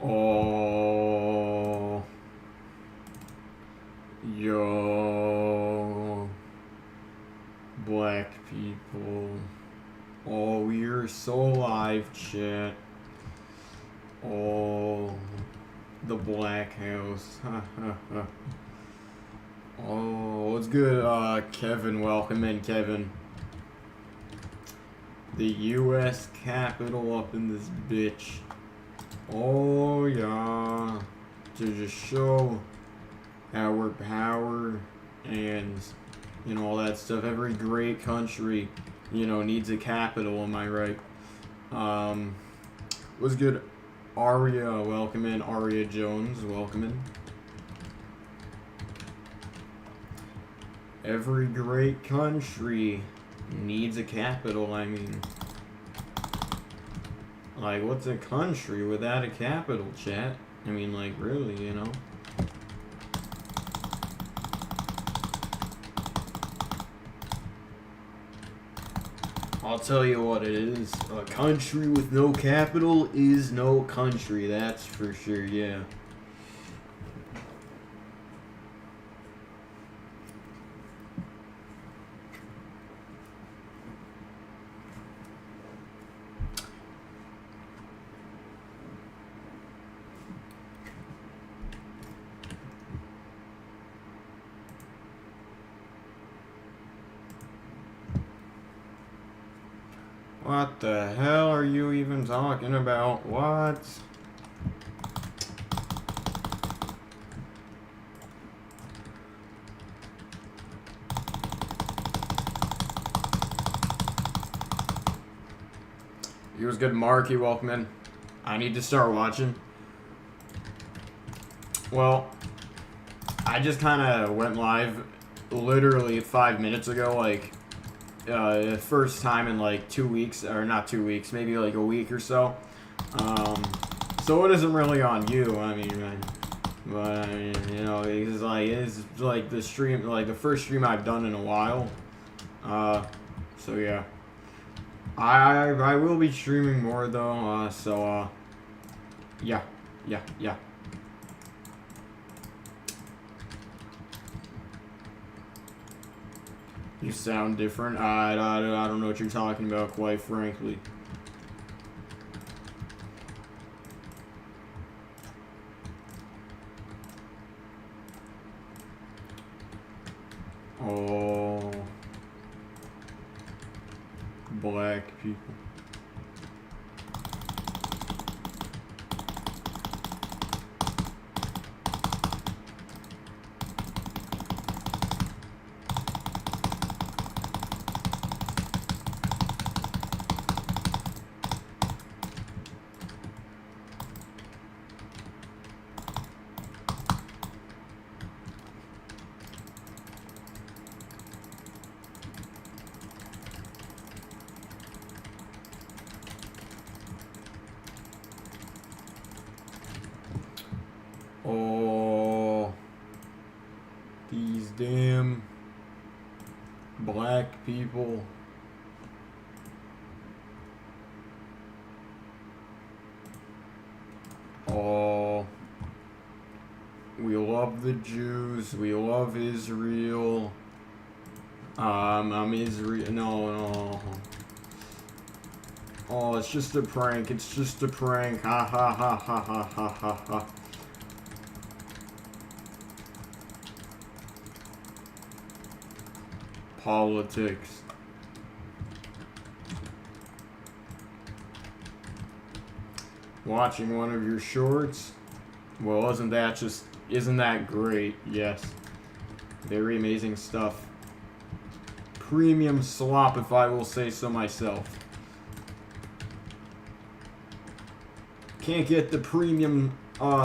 Oh, yo, black people. Oh, we're so live, chat. Oh, the Black House. Oh, what's good, Kevin? Welcome in, Kevin. The U.S. Capitol up in this bitch. Oh, yeah. To just show our power and, you know, all that stuff. Every great country, you know, needs a capital, am I right? What's good? Aria, welcome in. Aria Jones, welcome in. Every great country needs a capital, I mean. Like, what's a country without a capital, chat? I mean, like, really, you know? I'll tell you what it is. A country with no capital is no country, that's for sure, yeah. What the hell are you even talking about? What? You was good, Marky. Welcome in. I need to start watching. Well, I just kind of went live literally 5 minutes ago, like, first time in like 2 weeks, or not 2 weeks, maybe like a week or so. So it isn't really on you. I mean, but I mean, you know, it's like the stream, like the first stream I've done in a while. So yeah, I will be streaming more though. Yeah. You sound different. I don't know what you're talking about, quite frankly. Oh, black people. Oh, these damn black people. Oh, we love the Jews. We love Israel. I'm Israel. No. Oh, it's just a prank. It's just a prank. Ha ha ha ha ha ha ha ha. Politics. Watching one of your shorts? Well, isn't that great? Yes. Very amazing stuff. Premium slop, if I will say so myself. Can't get the premium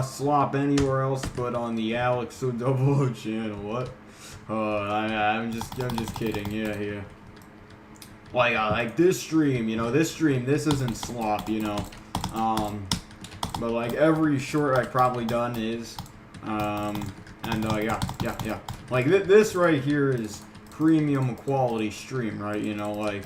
slop anywhere else but on the Alex O channel. What? I'm just kidding. Yeah. Like this stream, you know, this isn't slop, you know. But like every short I've probably done is, yeah. Like this right here is premium quality stream, right? You know, like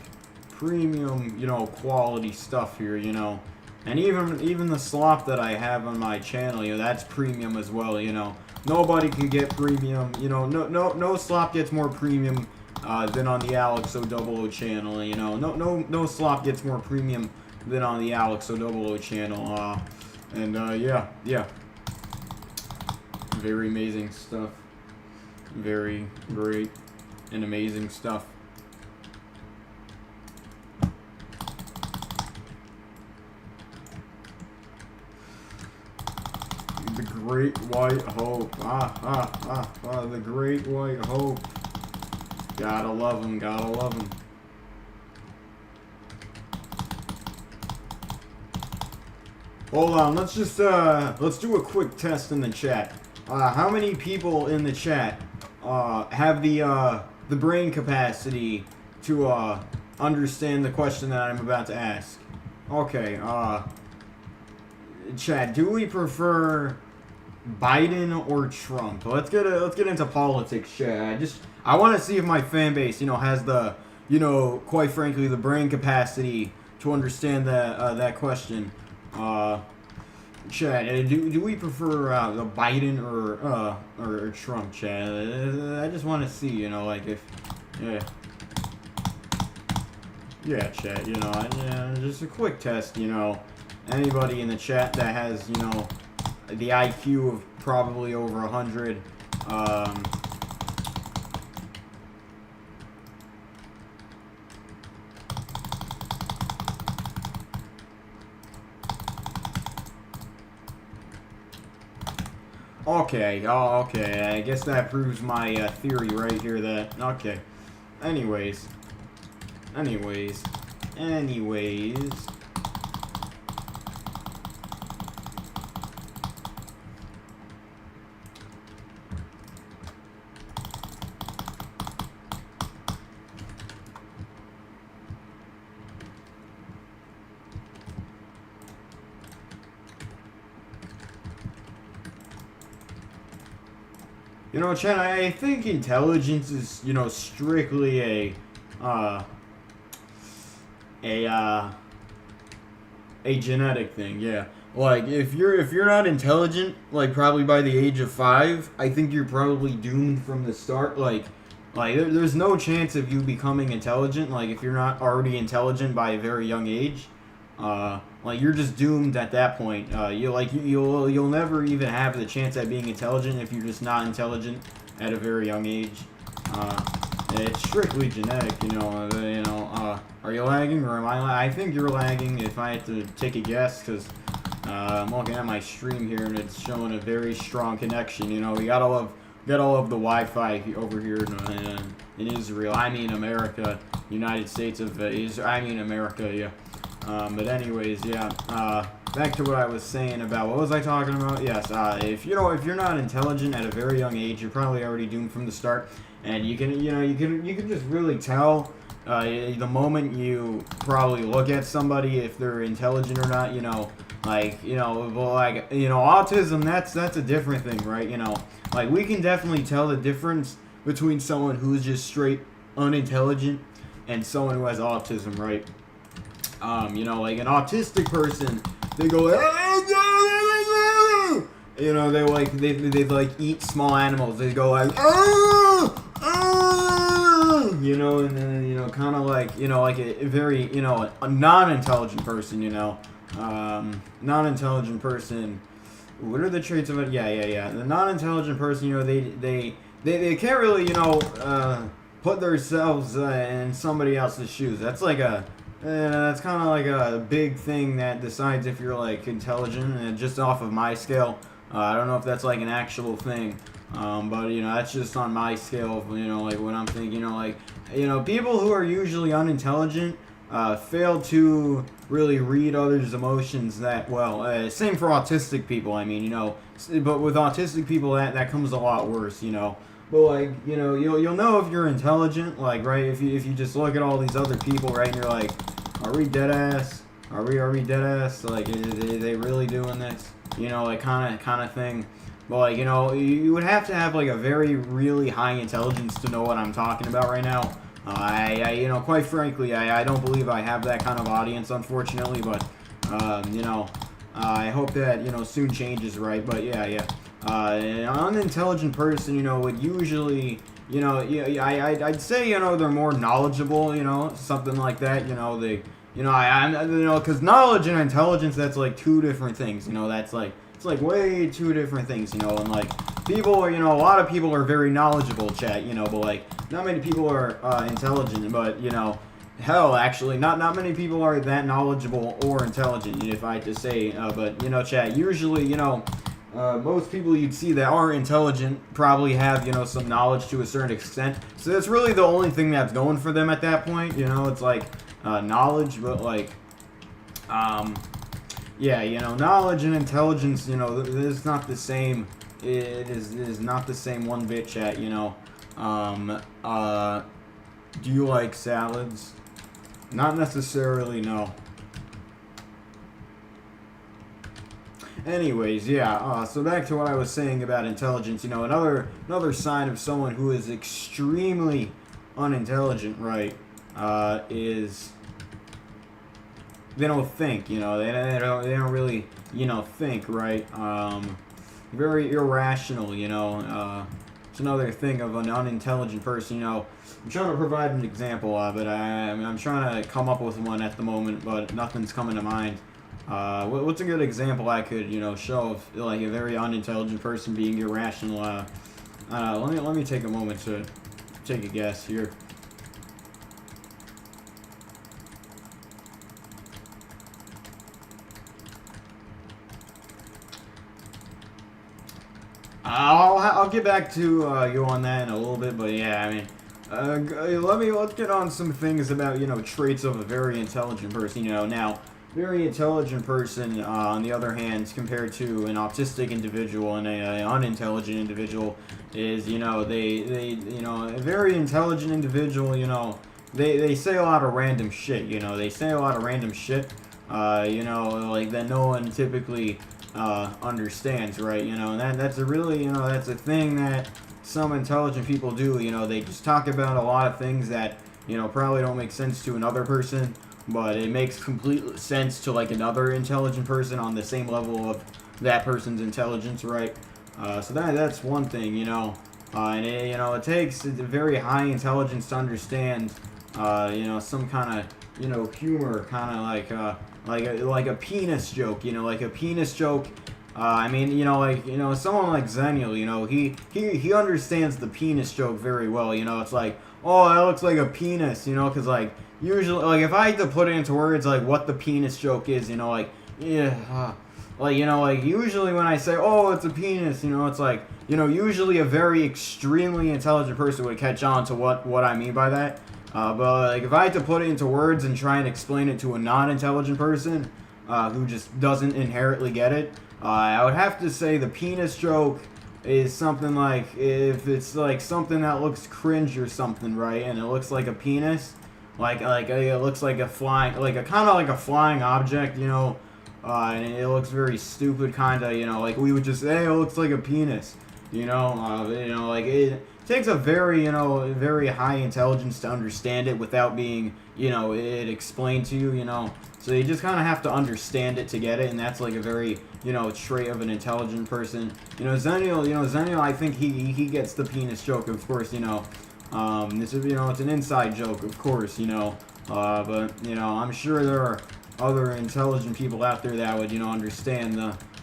premium, you know, quality stuff here, you know. And even the slop that I have on my channel, you know, that's premium as well, you know. Nobody can get premium, you know, no slop gets more premium than on the Alex000 channel, you know. No slop gets more premium than on the Alex000 channel. Yeah. Very amazing stuff. Very great and amazing stuff. The Great White Hope. The Great White Hope. Gotta love him, gotta love him. Hold on, let's just, let's do a quick test in the chat. How many people in the chat, have the brain capacity to, understand the question that I'm about to ask? Okay, chat, do we prefer Biden or Trump? Let's get into politics, chat. I want to see if my fan base, you know, has the, you know, quite frankly, the brain capacity to understand that question. Chad, do we prefer the Biden or Trump, Chad? I just want to see, you know, like if, yeah, Chad, you know, just a quick test, you know, anybody in the chat that has, you know, the IQ of probably over 100, okay, I guess that proves my theory right here that, okay. Anyways. You know, Chen, I think intelligence is, you know, strictly a genetic thing, yeah. Like, if you're not intelligent, like, probably by the age of 5, I think you're probably doomed from the start. Like there's no chance of you becoming intelligent, like, if you're not already intelligent by a very young age. Like, you're just doomed at that point. You'll never even have the chance at being intelligent if you're just not intelligent at a very young age. It's strictly genetic, you know. Are you lagging or am I lagging? I think you're lagging if I had to take a guess, because I'm looking at my stream here and it's showing a very strong connection. You know, we gotta love the Wi-Fi over here in Israel. I mean America, United States of Israel. I mean America, yeah. But anyways, yeah. Back to what I was saying about, what was I talking about? Yes. If you're not intelligent at a very young age, you're probably already doomed from the start. And you can just really tell the moment you probably look at somebody if they're intelligent or not. You know, autism, that's a different thing, right? You know, like, we can definitely tell the difference between someone who's just straight unintelligent and someone who has autism, right? You know, like an autistic person, they go, you know, they eat small animals. They go like, you know, and then, you know, kind of like, you know, like a very, you know, a non-intelligent person, you know, non-intelligent person. What are the traits of it? Yeah. The non-intelligent person, you know, they can't really, you know, put themselves in somebody else's shoes. That's like that's kind of like a big thing that decides if you're, like, intelligent, and just off of my scale. I don't know if that's, like, an actual thing, but, you know, that's just on my scale of, you know, like, what I'm thinking, you know, like, you know, people who are usually unintelligent fail to really read others' emotions that well. Same for autistic people, I mean, you know, but with autistic people, that comes a lot worse, you know. But, like, you know, you'll know if you're intelligent, like, right, if you just look at all these other people, right, and you're like, are we dead ass? Are we dead ass? Like, are they really doing this? You know, like, kind of thing. But, like, you know, you would have to have, like, a very, really high intelligence to know what I'm talking about right now. You know, quite frankly, I don't believe I have that kind of audience, unfortunately, but You know, I hope that, you know, soon changes, right? But yeah. An unintelligent person, you know, would usually, you know, I'd say, you know, they're more knowledgeable, you know, something like that. You know, you know, you know, because knowledge and intelligence, that's like two different things. You know, that's like, it's like way two different things. You know, and like people are, you know, a lot of people are very knowledgeable, chat. You know, but like not many people are intelligent. But you know, hell, actually, not many people are that knowledgeable or intelligent, if I had to say. But you know, chat. Usually, you know. Most people you'd see that are intelligent probably have, you know, some knowledge to a certain extent. So that's really the only thing that's going for them at that point. You know, it's like knowledge, but like, yeah, you know, knowledge and intelligence, you know, it's not the same. It is not the same one bit, chat. You know, do you like salads? Not necessarily, no. Anyways, yeah, so back to what I was saying about intelligence. You know, another sign of someone who is extremely unintelligent, right, is they don't think. You know, they don't really, you know, think, right. Very irrational. You know, it's another thing of an unintelligent person. You know, I'm trying to provide an example, but I'm trying to come up with one at the moment, but nothing's coming to mind. What's a good example I could, you know, show of like a very unintelligent person being irrational? Let me take a moment to take a guess here. I'll get back to you on that in a little bit, but yeah, I mean, let's get on some things about, you know, traits of a very intelligent person. You know, now. Very intelligent person, on the other hand, compared to an autistic individual and an unintelligent individual, is, you know, you know, a very intelligent individual, you know, they say a lot of random shit. You know, they say a lot of random shit, you know, like that no one typically understands, right? You know, and that's a really, you know, that's a thing that some intelligent people do. You know, they just talk about a lot of things that, you know, probably don't make sense to another person, but it makes complete sense to like another intelligent person on the same level of that person's intelligence, right? So that's one thing, you know, and it, you know, it takes a very high intelligence to understand, you know, some kind of, you know, humor, kind of like a penis joke, you know, like a penis joke. I mean, you know, like, you know, someone like Zenial, you know, he understands the penis joke very well. You know, it's like, oh, that looks like a penis, you know, because like. Usually, like, if I had to put it into words, like, what the penis joke is, you know, like, yeah, like, you know, like, usually when I say, oh, it's a penis, you know, it's like, you know, usually a very extremely intelligent person would catch on to what I mean by that, but, like, if I had to put it into words and try and explain it to a non-intelligent person, who just doesn't inherently get it, I would have to say the penis joke is something like, if it's, like, something that looks cringe or something, right, and it looks like a penis, like it looks like a flying, like a kind of like a flying object, you know, and it looks very stupid, kind of, you know, like we would just say, hey, it looks like a penis, you know, like it takes a very, you know, very high intelligence to understand it without being, you know, it explained to you, you know, so you just kind of have to understand it to get it, and that's like a very, you know, trait of an intelligent person, you know, Zenial, I think he gets the penis joke, of course, you know. This is, you know, it's an inside joke, of course, you know, but, you know, I'm sure there are other intelligent people out there that would, you know, understand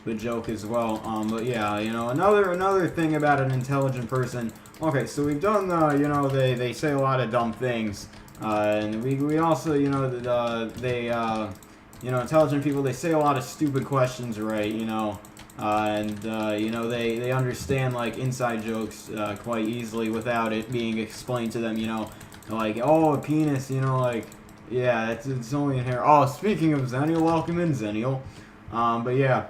the joke as well, but yeah, you know, another thing about an intelligent person, okay, so we've done, you know, they say a lot of dumb things, and we also, you know, you know, intelligent people, they say a lot of stupid questions, right, you know, you know, they understand, like, inside jokes, quite easily without it being explained to them, you know, like, oh, a penis, you know, like, yeah, it's only in here. Oh, speaking of Zenial, welcome in, Zenial, but yeah,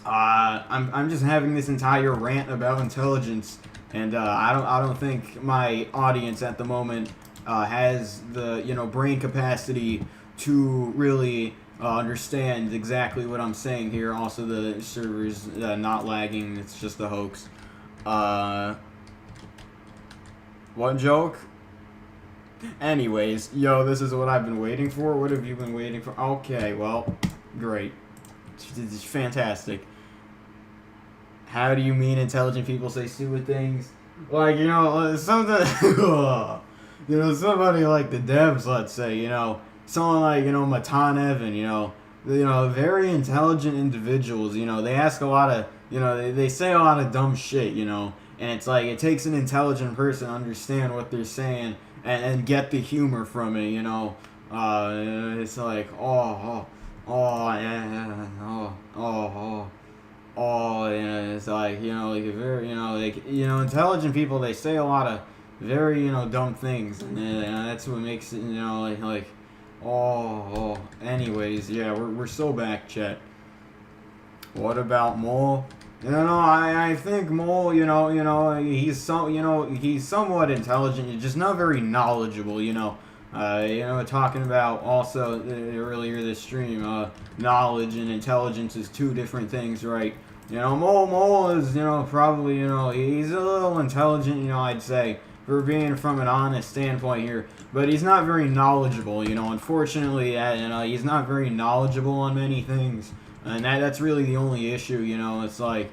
I'm just having this entire rant about intelligence, and, I don't think my audience at the moment, has the, you know, brain capacity to really understand exactly what I'm saying here. Also, the server's not lagging. It's just a hoax. What joke? Anyways, yo, this is what I've been waiting for. What have you been waiting for? Okay, well, Great. It's fantastic. How do you mean intelligent people say stupid things? Like, something, somebody like the devs, let's say, someone like, Matan Evan, very intelligent individuals, they ask a lot of, they say a lot of dumb shit, and it's like, it takes an intelligent person to understand what they're saying and get the humor from it, it's like, it's like, like a very, intelligent people, they say a lot of very, dumb things, and that's what makes it, anyways, yeah, we're so back, chat. What about Mole? I think Mole, he's he's somewhat intelligent, he's just not very knowledgeable, talking about also earlier this stream, knowledge and intelligence is two different things, right? Mole is, probably, he's a little intelligent, I'd say, for being from an honest standpoint here, but he's not very knowledgeable, unfortunately, he's not very knowledgeable on many things, and that's really the only issue, it's like,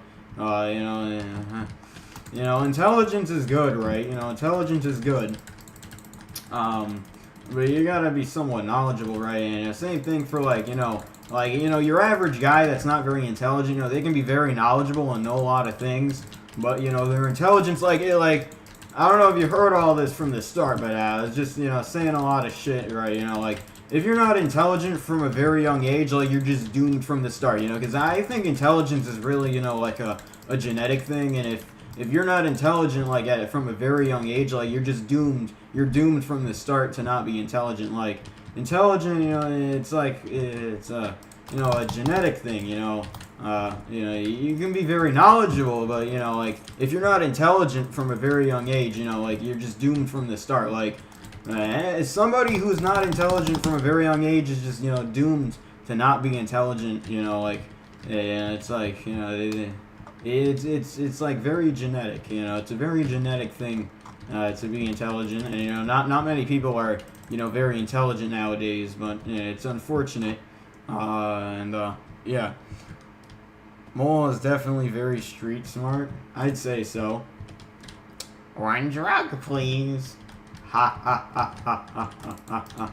intelligence is good, right? Intelligence is good, but you gotta be somewhat knowledgeable, right? And same thing for your average guy that's not very intelligent, they can be very knowledgeable and know a lot of things, but, their intelligence, I don't know if you heard all this from the start, but I was just, saying a lot of shit, right? If you're not intelligent from a very young age, you're just doomed from the start, because I think intelligence is really, a genetic thing, and if you're not intelligent, from a very young age, you're just doomed. You're doomed from the start to not be intelligent. Intelligent, it's a genetic thing, you can be very knowledgeable, but, if you're not intelligent from a very young age, you're just doomed from the start. Somebody who's not intelligent from a very young age is just, doomed to not be intelligent, it's it's very genetic, it's a very genetic thing, to be intelligent, and, not many people are, very intelligent nowadays, but, it's unfortunate, yeah. Mole is definitely very street smart, I'd say so. One drug, please. Ha ha ha ha ha ha ha.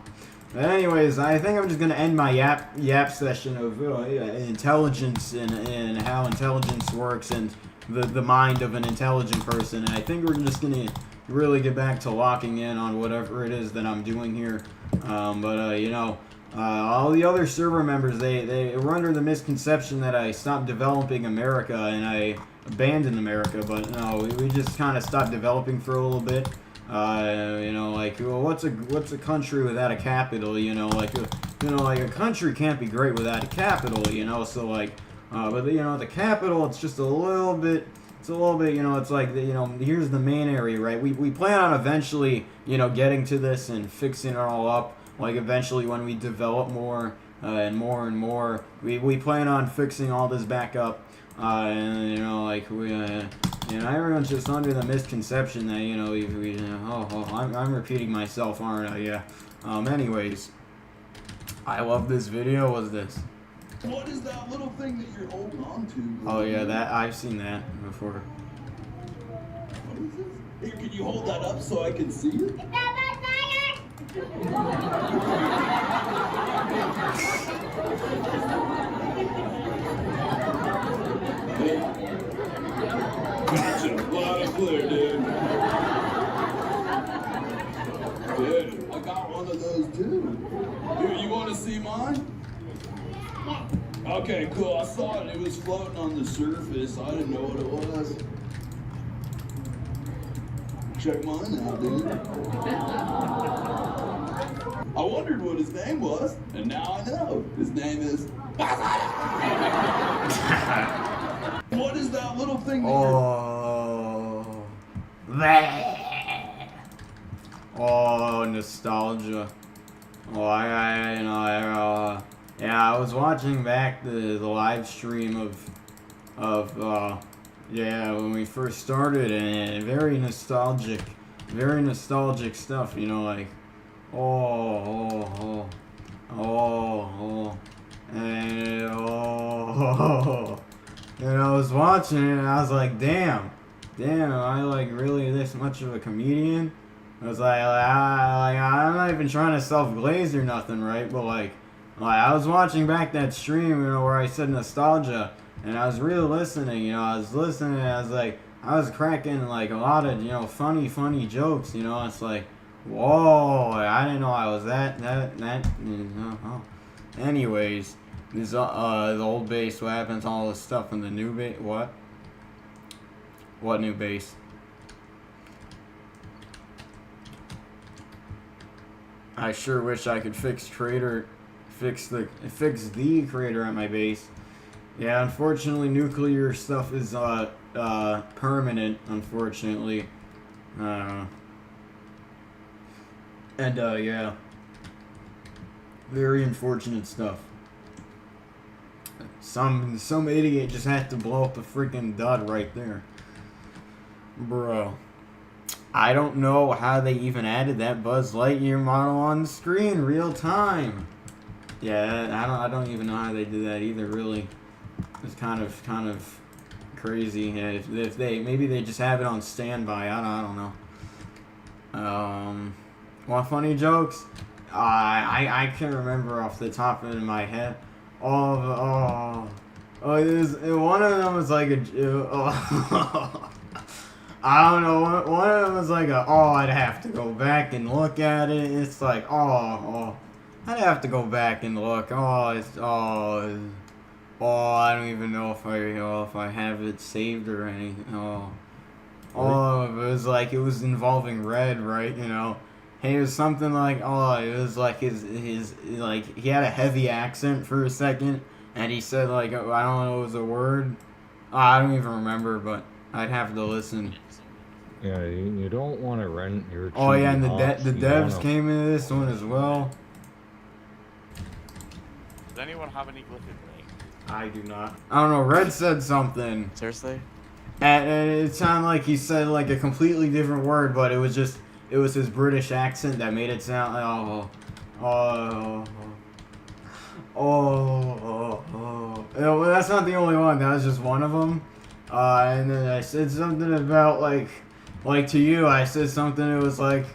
But anyways, I think I'm just gonna end my yap session of intelligence and how intelligence works and the mind of an intelligent person. And I think we're just gonna really get back to locking in on whatever it is that I'm doing here. All the other server members, they were under the misconception that I stopped developing America and I abandoned America, but no, we just kind of stopped developing for a little bit. What's a country without a capital? A country can't be great without a capital. So but the capital, it's just a little bit. It's a little bit, here's the main area, right? We plan on eventually, getting to this and fixing it all up. Eventually when we develop more and more and more, we plan on fixing all this back up. Everyone's just under the misconception that, I'm repeating myself, aren't I? Yeah. Anyways, I love this video. What's this? What is that little thing that you're holding on to? Oh yeah, I've seen that before. What is this? Here, can you hold that up so I can see it? Gotcha, loud and clear, dude. Dude, I got one of those too. Dude, you want to see mine? Okay, cool. I saw it. It was floating on the surface. I didn't know what it was. Check mine out, dude. I wondered what his name was, and now I know. His name is... What is that little thing that Oh, nostalgia. I was watching back the live stream of when we first started, and very nostalgic stuff, and watching it and I was like, damn, am I like really this much of a comedian? I was like, I'm not even trying to self-glaze or nothing, right? But like I was watching back that stream, you know, where I said nostalgia, and I was really listening, you know, I was listening, and I was like, I was cracking like a lot of, you know, funny jokes, you know. It's like, whoa, I didn't know I was that, you know. Oh. Anyways, this the old base. What happens to all this stuff in the new base? What? What new base? I sure wish I could fix the crater at my base. Yeah, unfortunately, nuclear stuff is permanent. Unfortunately, yeah, very unfortunate stuff. Some idiot just had to blow up the freaking dud right there, bro. I don't know how they even added that Buzz Lightyear model on the screen real time. Yeah, I don't even know how they did that either. Really, it's kind of crazy. Yeah, if they maybe they just have it on standby. I don't know. Want funny jokes? I can't remember off the top of my head. One of them was like I don't know. One of them was like I'd have to go back and look at it. It's like, I'd have to go back and look. I don't even know if I have it saved or anything. It was like, it was involving Red, right? You know, hey, it was something like, it was like his like, he had a heavy accent for a second, and he said like, I don't know, it was a word. I don't even remember, but I'd have to listen. Yeah, you don't want to rent your. Oh yeah, and the devs came into this one as well. Does anyone have any glyph in me? I do not. I don't know. Red said something. Seriously? And it sounded like he said like a completely different word, but it was his British accent that made it sound like well, that's not the only one. That was just one of them. And then I said something about like to you. I said something. It was like,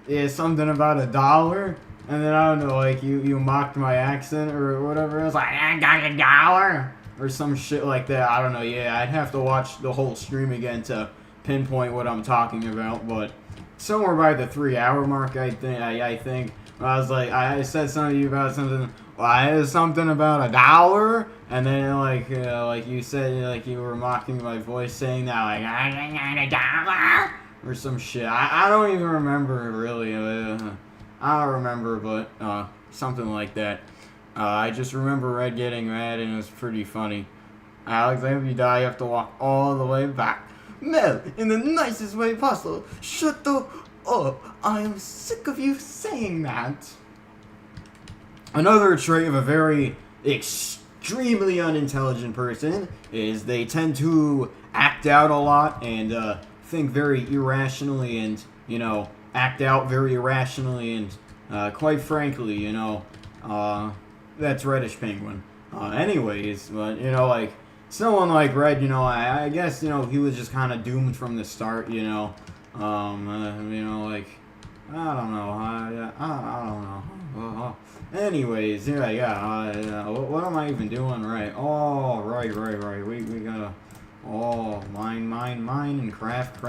yeah, something about $1. And then I don't know, like you mocked my accent or whatever. It was like, I got $1 or some shit like that. I don't know. Yeah, I'd have to watch the whole stream again to pinpoint what I'm talking about. But somewhere by the 3-hour mark, I think I was like, I said something to you about something. Well, I had something about $1, and then like you said, like you were mocking my voice, saying that like I got $1 or some shit. I don't even remember really. I don't remember, but something like that. I just remember Red getting mad, and it was pretty funny. Alex, if you die, you have to walk all the way back. Mel, in the nicest way possible. Shut the up. I am sick of you saying that. Another trait of a very extremely unintelligent person is they tend to act out a lot and think very irrationally and, you know, act out very irrationally and, quite frankly, you know, that's Reddish Penguin. Anyways, but, you know, like, someone like Red, you know, I guess, you know, he was just kind of doomed from the start, you know. You know, like, I don't know. I don't know. Anyways, yeah. What am I even doing? Right. Oh, right. We gotta. Oh, mine, and craft.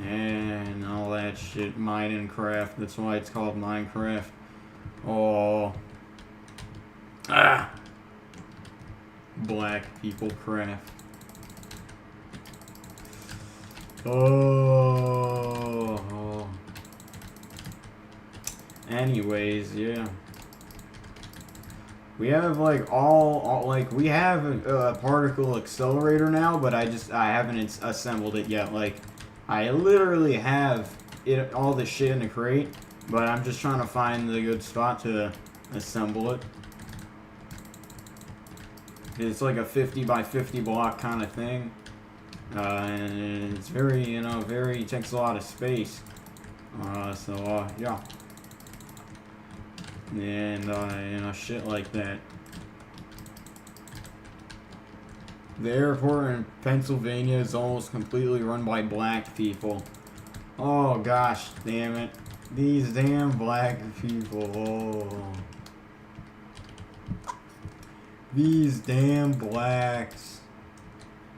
And all that shit. Mine and craft. That's why it's called Minecraft. Oh. Ah! Black people craft. Oh. Anyways, yeah. We have like we have a particle accelerator now, but I haven't assembled it yet. Like, I literally have it, all the shit in the crate, but I'm just trying to find the good spot to assemble it. It's like a 50 by 50 block kind of thing. And it's very, you know, takes a lot of space. Yeah. And, you know, shit like that. The airport in Pennsylvania is almost completely run by black people. Oh gosh, damn it. These damn black people. Oh. These damn blacks.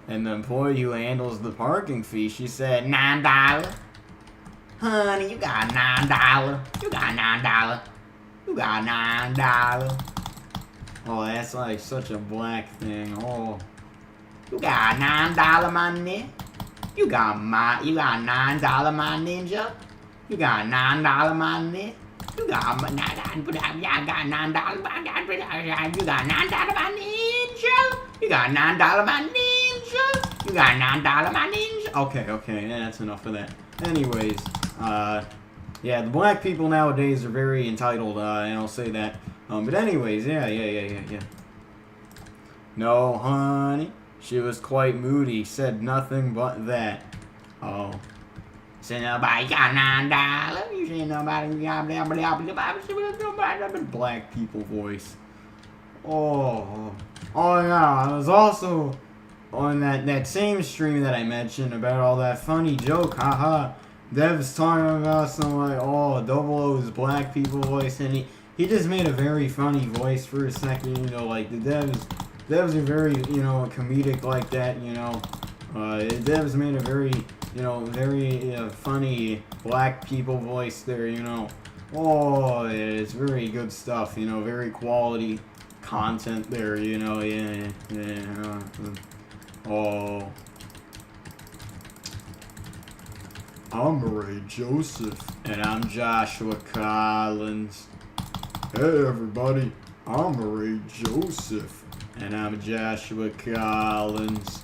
And the employee who handles the parking fee, she said, $9. Honey, you got $9. You got $9. You got $9. Oh, that's like such a black thing. Oh. You got $9, my ninja? You got $9, my ninja? You got $9, my ninja? You got $9, my ninja? You got $9, my ninja? You got $9, my ninja? You got $9, my ninja? Okay, yeah, that's enough of that. Anyways, yeah, the black people nowadays are very entitled, and I'll say that. But anyways, yeah. No, honey. She was quite moody, said nothing but that. Oh. Said nobody got $9. You said nobody got black people voice. Oh. Oh yeah, I was also on that same stream that I mentioned about all that funny joke, haha. Dev's talking about some like, oh, Double O's black people voice, and he just made a very funny voice for a second, you know, like the Devs are very, you know, comedic like that, you know. Devs made a very, you know, very funny black people voice there, you know. Oh, it's very good stuff, you know, very quality content there, you know, yeah. Oh. I'm Ray Joseph. And I'm Joshua Collins. Hey everybody, I'm Ray Joseph. And I'm Joshua Collins.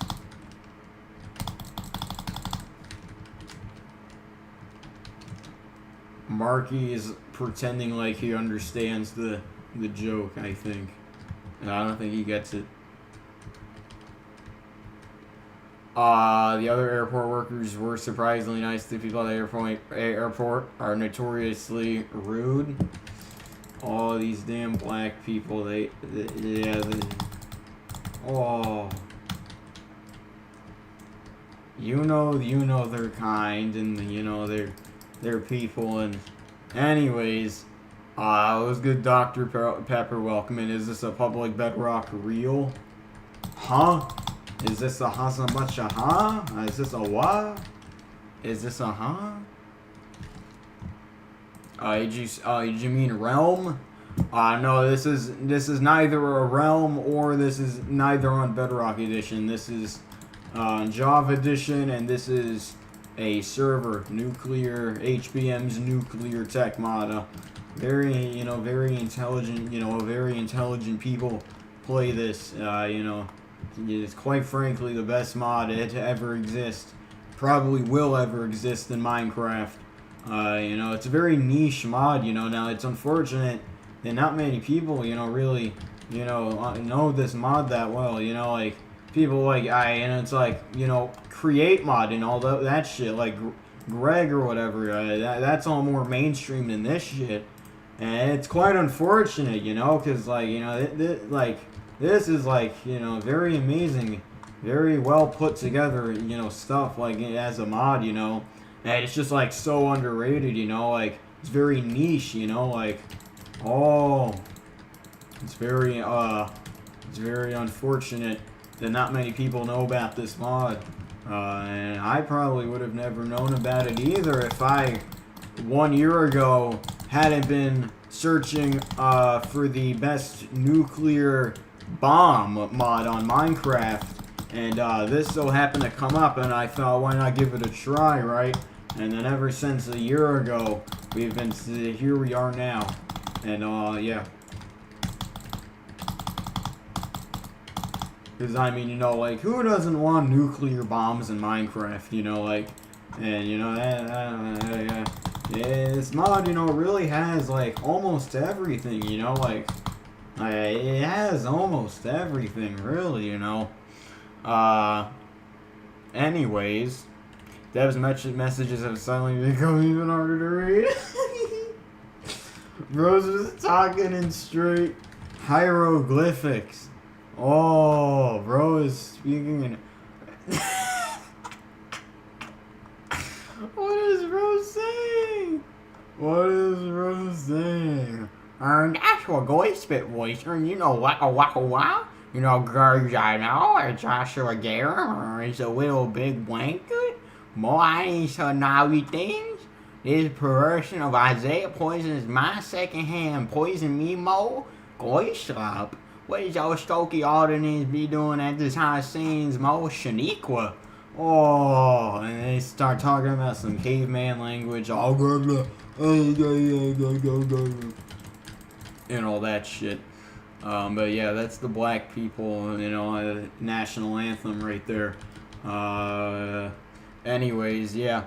Marky is pretending like he understands the joke, I think. And I don't think he gets it. The other airport workers were surprisingly nice. The people at the airport are notoriously rude. All these damn black people, oh. You know they're kind, and you know they're people, and anyways, it was good. Dr. Pepper, welcome in. Is this a public bedrock reel? Huh? Is this a Hazamucha, huh? Is this a what? Is this a huh? Did you mean realm? No, this is neither a realm or this is neither on Bedrock Edition. This is Java Edition, and this is a server, nuclear, HBM's nuclear tech mod. Very intelligent, very intelligent people play this, It's quite frankly the best mod to ever exist. Probably will ever exist in Minecraft. It's a very niche mod, now it's unfortunate that not many people, really, know this mod that well, like, people like it's like, create mod and all that shit, like Greg or whatever, that's all more mainstream than this shit, and it's quite unfortunate, because, like, this is, like, very amazing, very well put together, stuff, like, as a mod, and it's just, like, so underrated, like, it's very niche, like, oh, it's very unfortunate that not many people know about this mod, and I probably would have never known about it either if I, 1 year ago, hadn't been searching, for the best nuclear bomb mod on Minecraft, and this so happened to come up, and I thought, why not give it a try, right? And then ever since a year ago, we've been, here we are now, and yeah. Because, I mean, like, who doesn't want nuclear bombs in Minecraft, like, and, this mod, really has, like, almost everything, like, it has almost everything, really, anyways, Dev's messages have suddenly become even harder to read. Rose was talking in straight hieroglyphics. Oh, bro is speaking in. What is bro saying? What is bro saying? That's what Goy spit voice. You know, waka waka waka. You know, girls I know, it's Joshua Gare, he's a little big blanket. Boy, he's so naughty things. This person of Isaiah poisons my second hand, poison me more. Goy slop. What is those Stokey Aldenese be doing at this high scenes, Mo? Shaniqua. Oh, and they start talking about some caveman language, all and all that shit. But yeah, that's the black people, you know, national anthem right there. Anyways, yeah.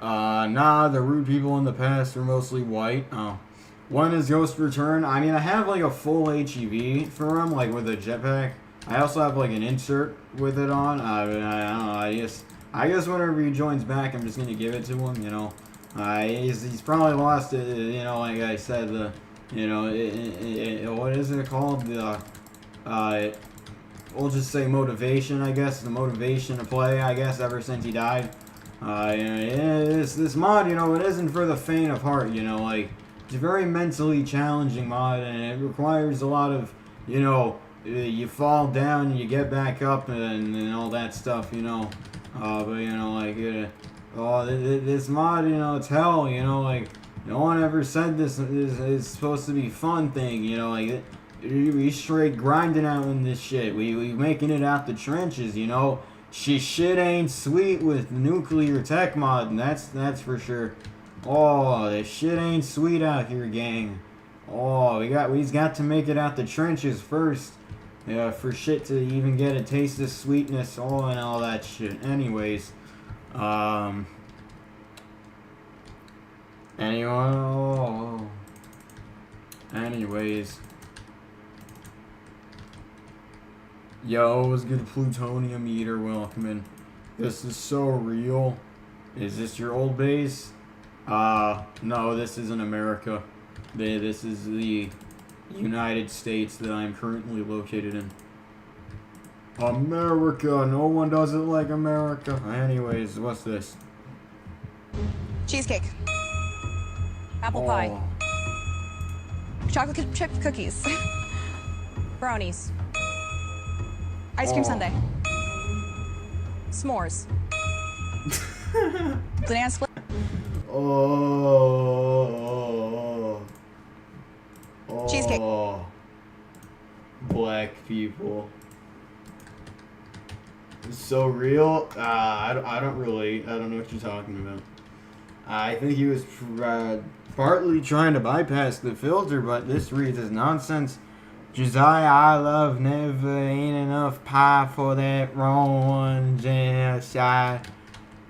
Nah, the rude people in the past are mostly white. Oh. When is Ghost Return? I mean, I have like a full HEV for him, like with a jetpack. I also have like an insert with it on. I don't know. I guess whenever he joins back, I'm just gonna give it to him. You know, he's probably lost it. You know, like I said, you know, what is it called? We'll just say motivation. I guess the motivation to play. I guess ever since he died. This mod, you know, it isn't for the faint of heart. You know, like. It's a very mentally challenging mod, and it requires a lot of, you know, you fall down and you get back up and all that stuff, you know. But, you know, like, this mod, you know, it's hell, you know, like, no one ever said this is supposed to be fun thing, you know, like, we straight grinding out in this shit. We making it out the trenches, you know. Shit ain't sweet with nuclear tech mod, and that's for sure. Oh, this shit ain't sweet out here, gang. Oh, we's got to make it out the trenches first. Yeah, for shit to even get a taste of sweetness, oh, and all that shit. Anyways, anyways. Yo, what's good, Plutonium Eater? Welcome in. This is so real. Is this your old base? No, this isn't America. This is the United States that I'm currently located in. America! No one does it like America. Anyways, what's this? Cheesecake. Apple pie. Chocolate chip cookies. Brownies. Ice cream sundae. S'mores. Banana split. Cheesecake. Black people. It's so real. I don't relate. I don't know what you're talking about. I think he was partly trying to bypass the filter, but this reads as nonsense. Josiah, I love never ain't enough pie for that wrong one genocide.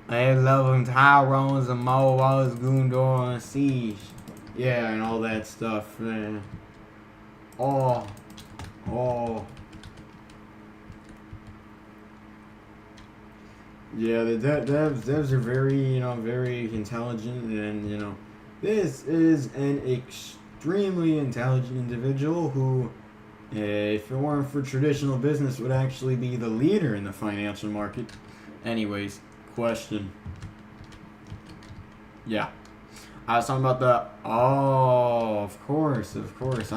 I love them Tyrone's and Mowas, Gundor and Siege. Yeah, and all that stuff, man. Oh. Yeah, the devs are very, you know, very intelligent, and, you know, this is an extremely intelligent individual who, if it weren't for traditional business, would actually be the leader in the financial market. Anyways, question. Yeah. I was talking about the... Oh, of course. I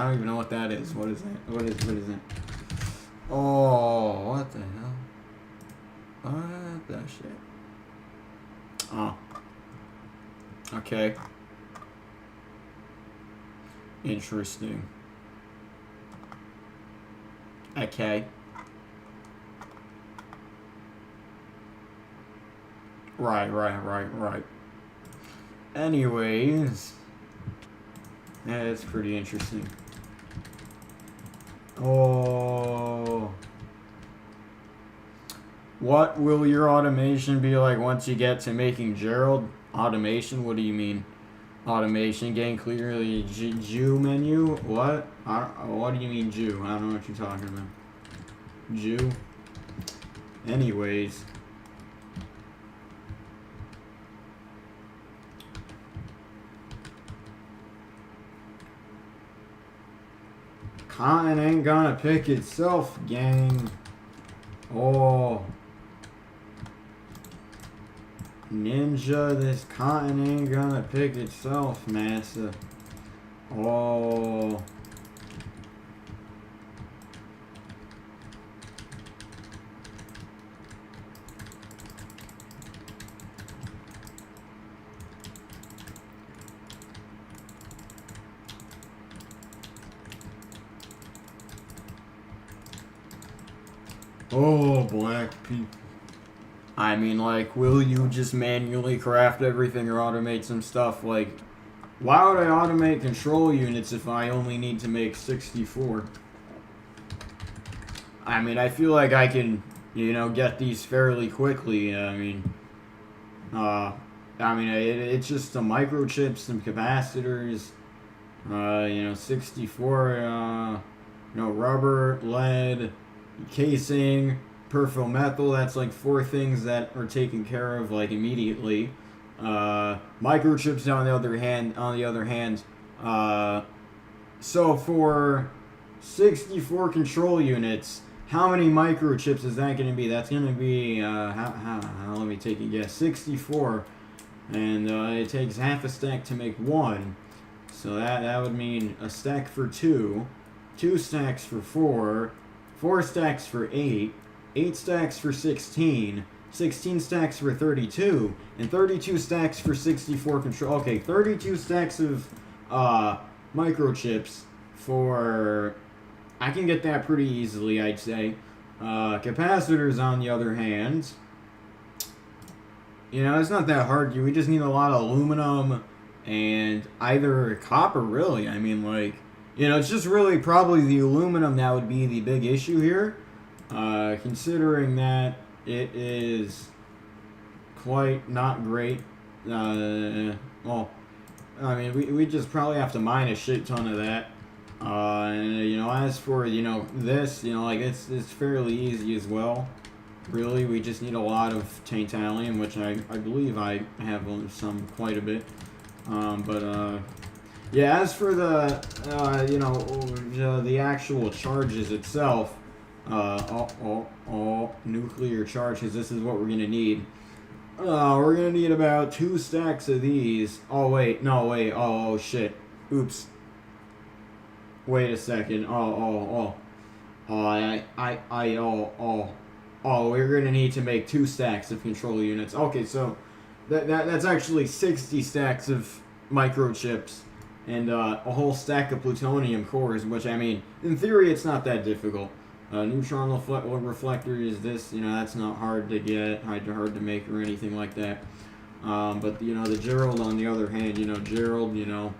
don't even know what that is. What is that? What is it? Oh, what the hell? What the shit? Oh. Okay. Interesting. Okay. Right. Anyways. Yeah, it's pretty interesting. Oh. What will your automation be like once you get to making Gerald? Automation? What do you mean? Automation, getting clearly Jew menu? What? What do you mean Jew? I don't know what you're talking about. Jew? Anyways. cotton ain't gonna pick itself, gang. Oh. Ninja, this cotton ain't gonna pick itself, massa. Oh. Oh, black people. I mean, like, will you just manually craft everything or automate some stuff? Like, why would I automate control units if I only need to make 64? I mean, I feel like I can, you know, get these fairly quickly. It's just some microchips, some capacitors, you know, 64, rubber, lead, casing, perflumethyl. That's like 4 things that are taken care of like immediately. Microchips on the other hand, so for 64 control units, how many microchips is that going to be? That's going to be let me take a guess. 64, and it takes half a stack to make 1, so that would mean a stack for 2, 2 stacks for 4, 4 stacks for 8, 8 stacks for 16, 16 stacks for 32, and 32 stacks for 64 control. Okay, 32 stacks of microchips for... I can get that pretty easily, I'd say. Capacitors, on the other hand, you know, it's not that hard. We just need a lot of aluminum and either copper, really. I mean, like, you know, it's just really probably the aluminum that would be the big issue here. Considering that it is quite not great. Well, I mean, we just probably have to mine a shit ton of that. And, you know, as for, you know, this, you know, like, it's fairly easy as well. Really, we just need a lot of titanium, which I believe I have some quite a bit. Yeah, as for the, the actual charges itself, nuclear charges, this is what we're going to need. We're going to need about 2 stacks of these. Oh, wait, no, wait, oh, shit. Oops. Wait a second. We're gonna need to make 2 stacks of control units. Okay, so that's actually 60 stacks of microchips and a whole stack of plutonium cores, which, I mean, in theory, it's not that difficult. Neutron reflector is this, you know, that's not hard to get, hard to make or anything like that. But, you know, the Gerald, on the other hand, you know, Gerald, you know,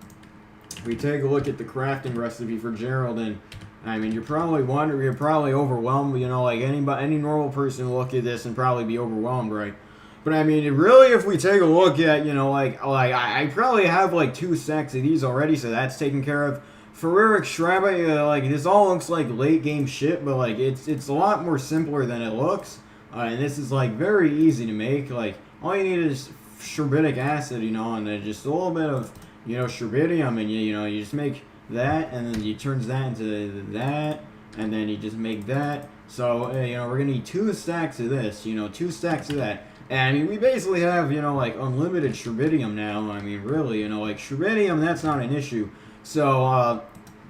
we take a look at the crafting recipe for Gerald, and I mean, you're probably overwhelmed. You know, like any normal person will look at this and probably be overwhelmed, right? But I mean, really, if we take a look at, you know, like I probably have like 2 stacks of these already, so that's taken care of. Ferric Straba, like this all looks like late game shit, but like it's a lot more simpler than it looks, and this is like very easy to make. Like all you need is sherbitic acid, you know, and then just a little bit of, you know, sherbidium, and you know, you just make that, and then you turns that into that, and then you just make that. So, you know, we're gonna need 2 stacks of this, you know, 2 stacks of that. And I mean, we basically have, you know, like unlimited sherbidium now. I mean, really, you know, like sherbidium, that's not an issue. So,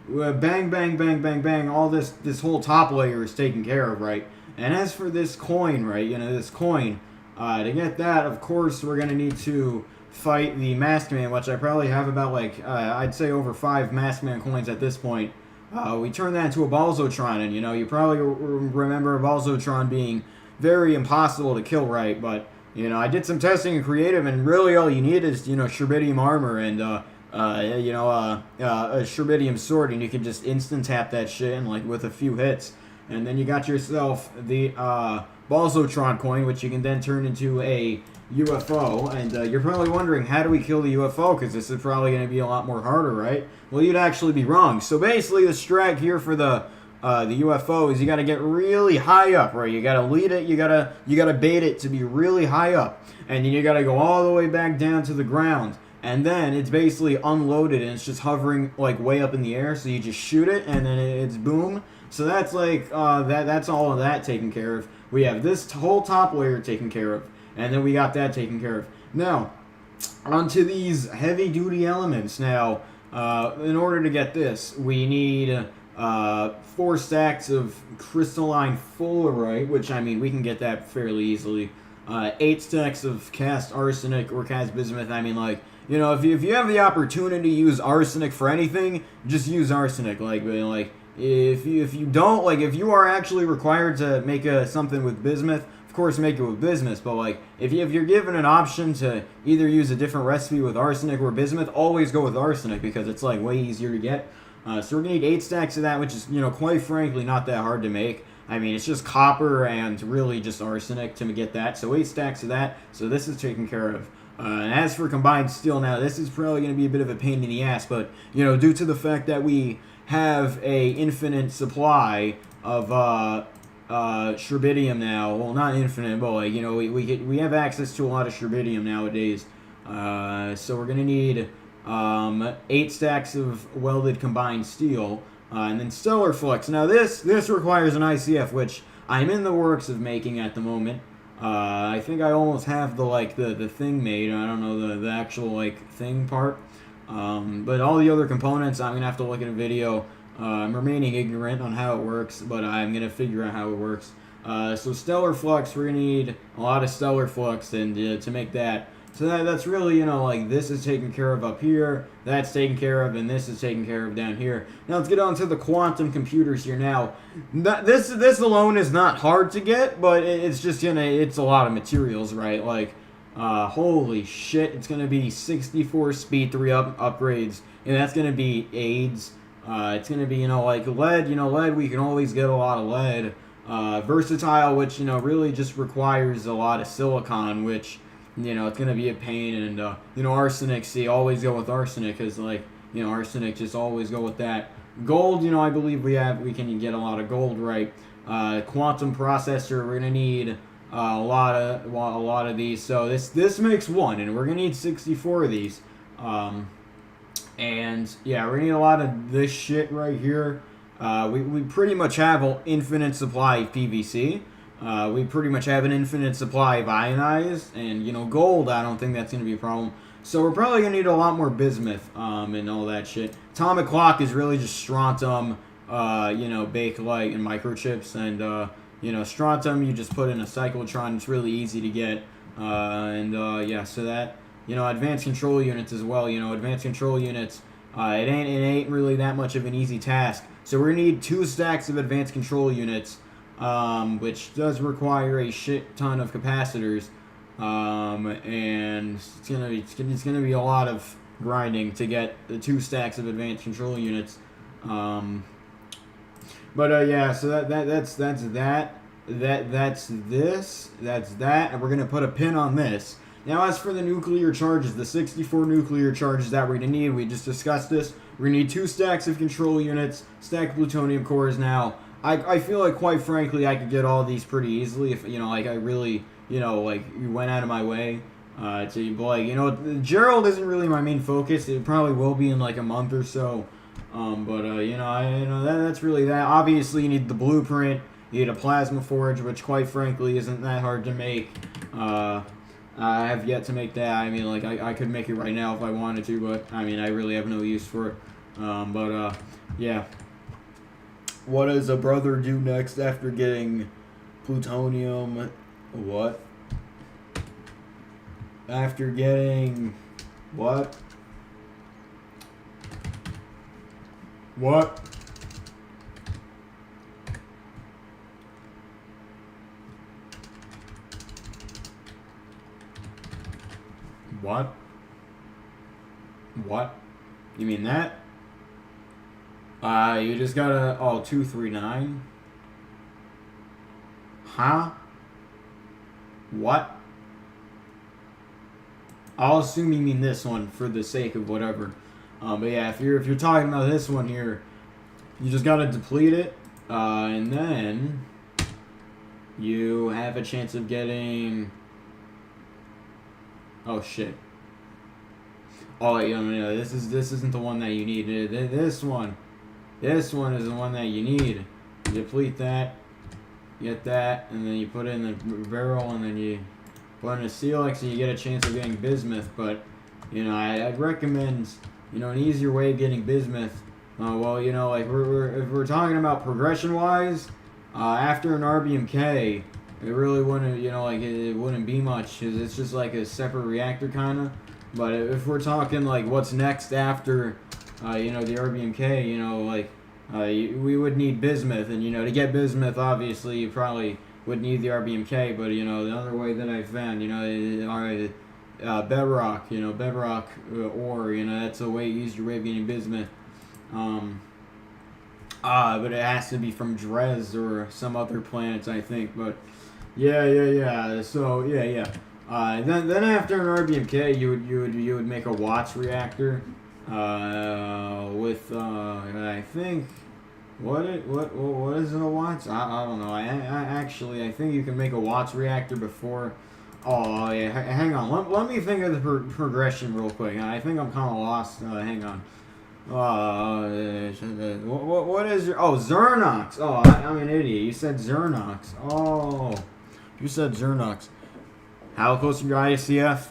bang, bang, bang, bang, bang, all this whole top layer is taken care of, right? And as for this coin, right, you know, this coin, to get that, of course, we're gonna need to fight the Masked Man, which I probably have about, like, I'd say over 5 Masked Man coins at this point. We turn that into a Balzotron, and, you know, you probably remember a Balzotron being very impossible to kill, right? But, you know, I did some testing in creative, and really all you need is, you know, sherbidium armor and, a sherbidium sword, and you can just instant tap that shit in, like, with a few hits. And then you got yourself the, Balzotron coin, which you can then turn into a UFO, and you're probably wondering, how do we kill the UFO? Because this is probably going to be a lot more harder, right? Well, you'd actually be wrong. So basically, the strat here for the UFO is you got to get really high up, right? You got to lead it, you got to bait it to be really high up, and then you got to go all the way back down to the ground, and then it's basically unloaded and it's just hovering like way up in the air. So you just shoot it and then it's boom. So that's like that's all of that taken care of. We have this whole top layer taken care of, and then we got that taken care of. Now, onto these heavy duty elements. Now, in order to get this, we need 4 stacks of crystalline fullerite, which I mean we can get that fairly easily. 8 stacks of cast arsenic or cast bismuth. I mean, like, you know, if you have the opportunity to use arsenic for anything, just use arsenic. Like if you don't, like, if you are actually required to make something with bismuth, of course make it with bismuth. But like if you're given an option to either use a different recipe with arsenic or bismuth, always go with arsenic because it's like way easier to get. So we're gonna need 8 stacks of that, which is, you know, quite frankly not that hard to make. I mean, it's just copper and really just arsenic to get that. So 8 stacks of that. So this is taken care of. And as for combined steel, now this is probably going to be a bit of a pain in the ass, but, you know, due to the fact that we have a infinite supply of sherbidium now, well, not infinite, but, like, you know, we have access to a lot of sherbidium nowadays. So we're going to need 8 stacks of welded combined steel. And then stellar flux. Now this requires an ICF, which I'm in the works of making at the moment. I think I almost have the thing made. I don't know the actual like thing part. But all the other components, I'm gonna have to look at a video. I'm remaining ignorant on how it works, but I'm gonna figure out how it works. So stellar flux, we're gonna need a lot of stellar flux, and to make that. So that's really, you know, like, this is taken care of up here, that's taken care of, and this is taken care of down here. Now let's get on to the quantum computers here. Now, this alone is not hard to get, but it's just, you know, it's a lot of materials, right? Like, holy shit, it's going to be 64 speed 3 upgrades, and that's going to be AIDS. It's going to be, you know, like lead, we can always get a lot of lead. Versatile, which, you know, really just requires a lot of silicon, which, you know, it's going to be a pain. And, you know, arsenic, see, always go with arsenic, because, like, you know, arsenic, just always go with that. Gold, you know, I believe we can get a lot of gold, right? Quantum processor, we're going to need a lot of these. So this makes 1, and we're going to need 64 of these. And, yeah, we're going to need a lot of this shit right here. We pretty much have an infinite supply of PVC. We pretty much have an infinite supply of ionized, and, you know, gold, I don't think that's going to be a problem. So we're probably going to need a lot more bismuth, and all that shit. Atomic clock is really just strontium, you know, bakelite and microchips, and, you know, strontium you just put in a cyclotron. It's really easy to get, yeah, so that, you know, advanced control units as well. You know, advanced control units, it ain't really that much of an easy task. So we're going to need 2 stacks of advanced control units, which does require a shit ton of capacitors, and it's gonna be a lot of grinding to get the 2 stacks of advanced control units. Yeah, so that's that, and we're gonna put a pin on this. Now, as for the nuclear charges, the 64 nuclear charges that we're gonna need, we just discussed this. We're gonna need 2 stacks of control units, stack of plutonium cores. Now, I feel like, quite frankly, I could get all these pretty easily if, you know, like, I really, you know, like, went out of my way to, like, you know, Gerald isn't really my main focus. It probably will be in, like, a month or so. You know, that's really that. Obviously, you need the blueprint. You need a plasma forge, which, quite frankly, isn't that hard to make. I have yet to make that. I mean, like, I could make it right now if I wanted to, but, I mean, I really have no use for it. Yeah. What does a brother do next after getting plutonium? What? After getting... What? What? What? What? You mean that? You just gotta... Oh, 239? Huh? What? I'll assume you mean this one for the sake of whatever. But yeah, if you're talking about this one here, you just gotta deplete it, and then you have a chance of getting... Oh, shit. Oh, this isn't the one that you need. This one is the one that you need. You deplete that, get that, and then you put it in the barrel, and then you put in a Coelix, and you get a chance of getting bismuth. But I'd recommend an easier way of getting bismuth. Well, like if we're talking about progression wise, after an RBMK, it really wouldn't, it wouldn't be much, because it's just like a separate reactor kind of. But if we're talking like what's next after, the RBMK, we would need bismuth, and to get bismuth, obviously you probably would need the RBMK. But the other way that I found, bedrock, bedrock ore, that's a way easier way of getting bismuth. But it has to be from Dres or some other planets, I think. But yeah. So yeah. Then after an RBMK, you would make a Watts reactor, with I think what is it, a Watts? I don't know. I think you can make a Watts reactor before. Oh yeah, hang on. Let me think of the progression real quick. I think I'm kind of lost. Hang on. What is your? Oh, Xernox. Oh, I'm an idiot. You said Xernox. Oh, you said Xernox. How close to your ICF?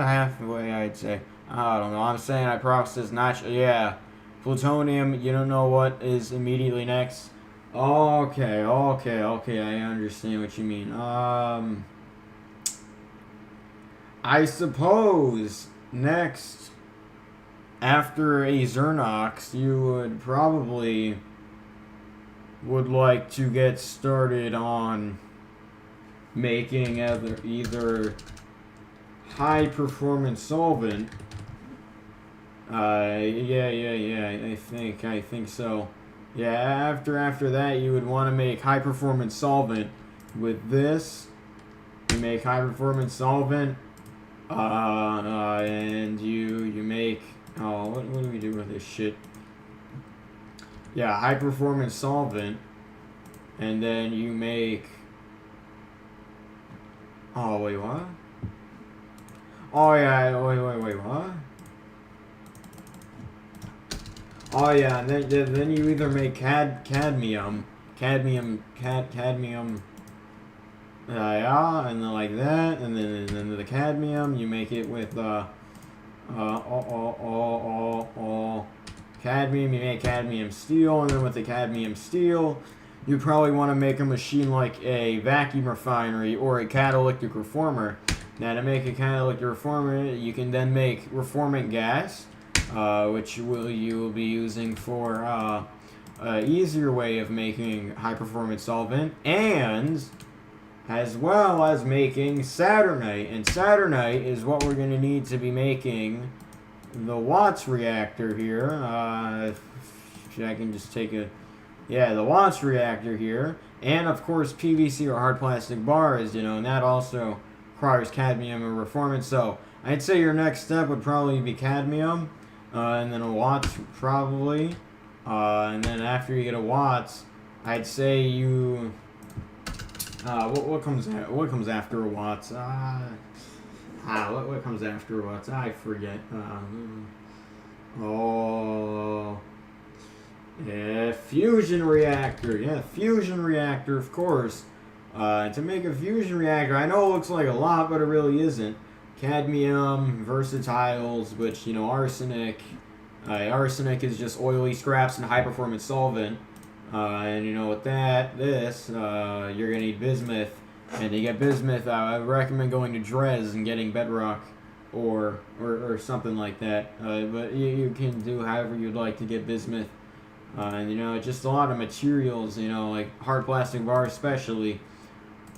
Halfway, I'd say. I don't know. I'm saying I process natural. Yeah, plutonium. You don't know what is immediately next. Okay. I understand what you mean. I suppose next, after a Xernox, you would probably like to get started on making either high performance solvent. I think so. Yeah, after that, you would want to make high performance solvent. With this, you make high performance solvent, and you make, what do we do with this shit? Yeah, high performance solvent, and then you make, wait, what? Oh yeah, wait, what? Oh yeah, and then you either make cadmium, yeah, and then like that, and then the cadmium, you make it with cadmium, you make cadmium steel, and then with the cadmium steel, you probably want to make a machine like a vacuum refinery or a catalytic reformer. Now, to make a catalytic reformer, you can then make reformant gas, which you will be using for an easier way of making high-performance solvent, and as well as making Saturnite. And Saturnite is what we're going to need to be making the Watts reactor here. I can just take the Watts reactor here. And, of course, PVC or hard plastic bars, and that also requires cadmium or reformant. So, I'd say your next step would probably be cadmium. And then a Watts probably, and then after you get a Watts, I'd say you. What comes after a Watts? What comes after a Watts? I forget. Fusion reactor. Yeah, fusion reactor, of course. To make a fusion reactor, I know it looks like a lot, but it really isn't. Cadmium, versatiles, which, arsenic. Arsenic is just oily scraps and high-performance solvent. And, with this, you're going to need bismuth. And to get bismuth, I recommend going to Dres and getting bedrock or something like that. But you can do however you'd like to get bismuth. And, just a lot of materials, like hard plastic bar especially.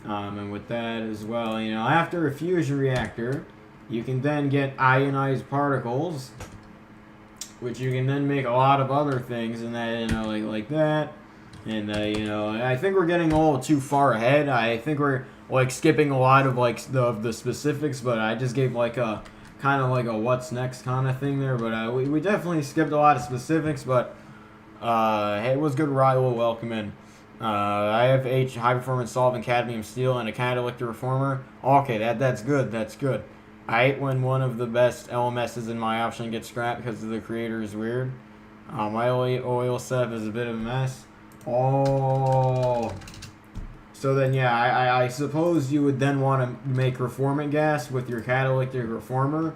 And with that as well, after a fusion reactor, you can then get ionized particles, which you can then make a lot of other things, and that, like that. And, I think we're getting a little too far ahead. I think we're, skipping a lot of, the specifics, but I just gave, a kind of like a what's next kind of thing there. But we definitely skipped a lot of specifics, but, hey, it was good ride. We'll welcome in. I have high performance solvent, cadmium steel, and a catalytic reformer. Okay, that's good. I hate when one of the best LMSs in my option gets scrapped because the creator is weird. My oil setup is a bit of a mess. Oh. So then, yeah, I suppose you would then want to make reformant gas with your catalytic reformer.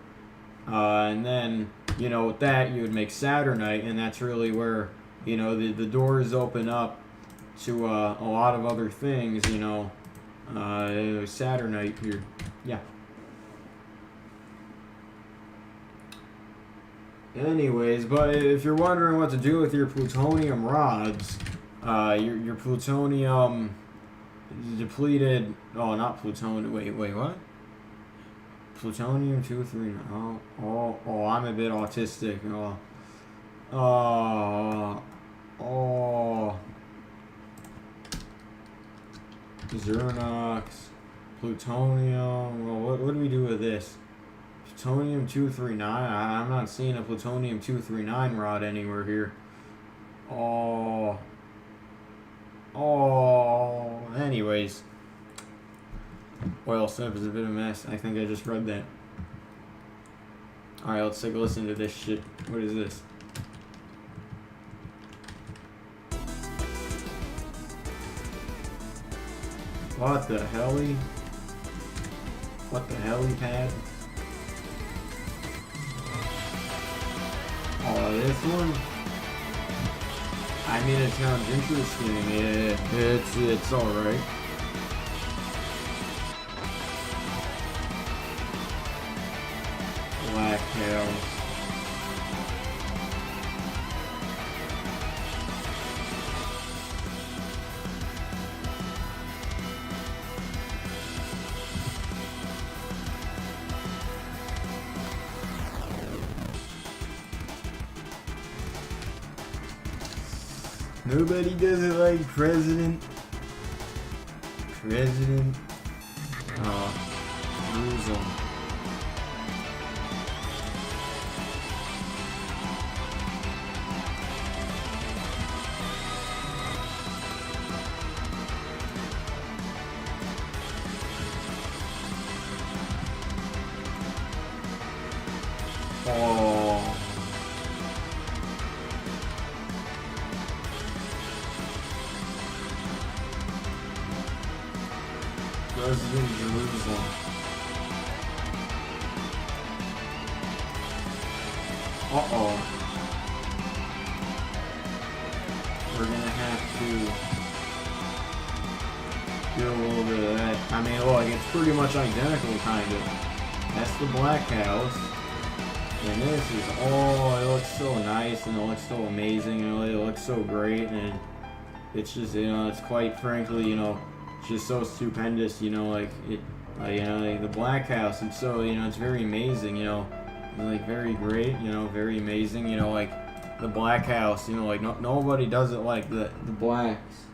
And then, you know, with that, you would make Saturnite, and that's really where, you know, the doors open up to a lot of other things, you know. Saturnite here. Yeah. Anyways, but if you're wondering what to do with your plutonium rods, your plutonium depleted. Oh, not plutonium. Wait, what? Plutonium-239. Oh, I'm a bit autistic. Xernox, plutonium. Well, what do we do with this? Plutonium-239. I'm not seeing a plutonium-239 rod anywhere here. Anyways. Oil setup is a bit of a mess. I think I just read that. Alright, let's take a listen to this shit. What is this? What the helly? What the helipad? Oh, this one? I mean, it sounds interesting. Yeah, it's alright. Black Hell. Nobody does it like President. Jerusalem. Oh. President Jerusalem. Uh-oh. We're gonna have to do a little bit of that. I mean, look, it's pretty much identical, kind of. That's the Black House. And this is, it looks so nice, and it looks so amazing, and it looks so great, and it's just, you know, it's quite frankly, you know, it's just so stupendous, you know, like, you know, like the Black House, it's so, you know, it's very amazing, you know, like, very great, you know, very amazing, you know, like, the Black House, you know, like, nobody does it like the blacks,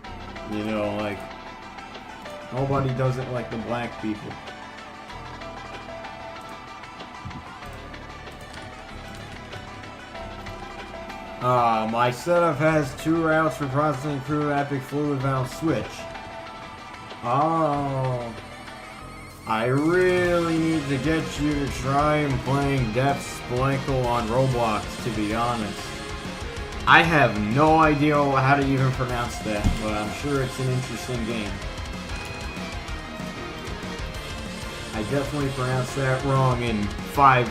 you know, like, nobody does it like the black people. My setup has 2 routes for processing crude epic fluid valve switch. Oh. I really need to get you to try playing Depth Splankle on Roblox, to be honest. I have no idea how to even pronounce that, but I'm sure it's an interesting game. I definitely pronounced that wrong in 20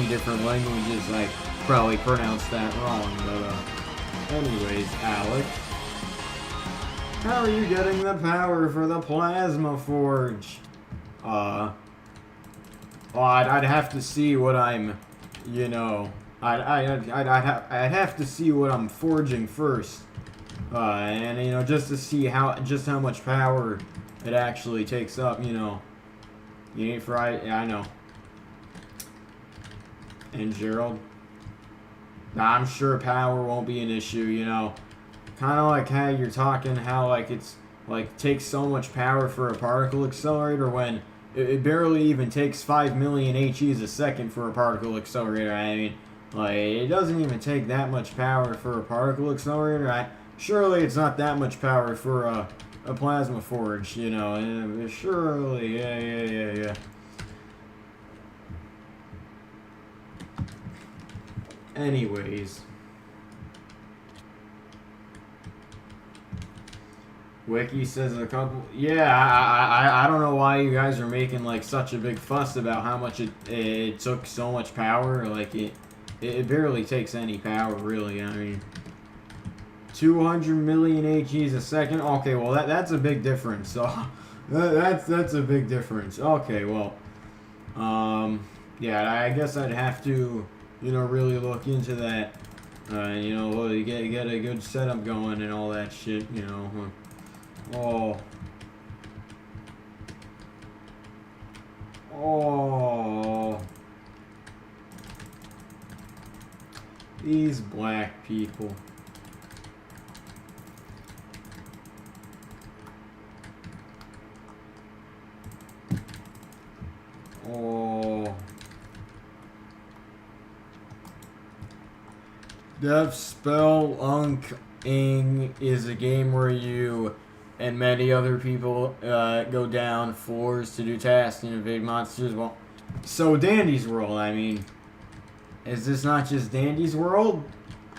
different languages. I probably pronounced that wrong, but anyways, Alec, how are you getting the power for the plasma forge? Well, I'd have to see what I'm, you know, I'd have to see what I'm forging first, and you know, just to see how much power it actually takes up, you know. You need yeah, I know. And Gerald, I'm sure power won't be an issue, you know. Kind of like how you're talking, how like it's like takes so much power for a particle accelerator when it barely even takes 5 million HEs a second for a particle accelerator. I mean, like, it doesn't even take that much power for a particle accelerator. Surely it's not that much power for a a plasma forge, you know, and surely, yeah. Anyways. Wiki says a couple. Yeah, I don't know why you guys are making like such a big fuss about how much it took so much power. Like it barely takes any power, really. I mean, 200 million HEs a second. Okay, well that's a big difference. So that's a big difference. Okay, well, yeah, I guess I'd have to, you know, really look into that. You know, get a good setup going and all that shit. You know. Oh. These black people. Oh. Death Spell Unk-ing is a game where you and many other people go down floors to do tasks and invade monsters. Well, so Dandy's World, I mean, is this not just Dandy's World?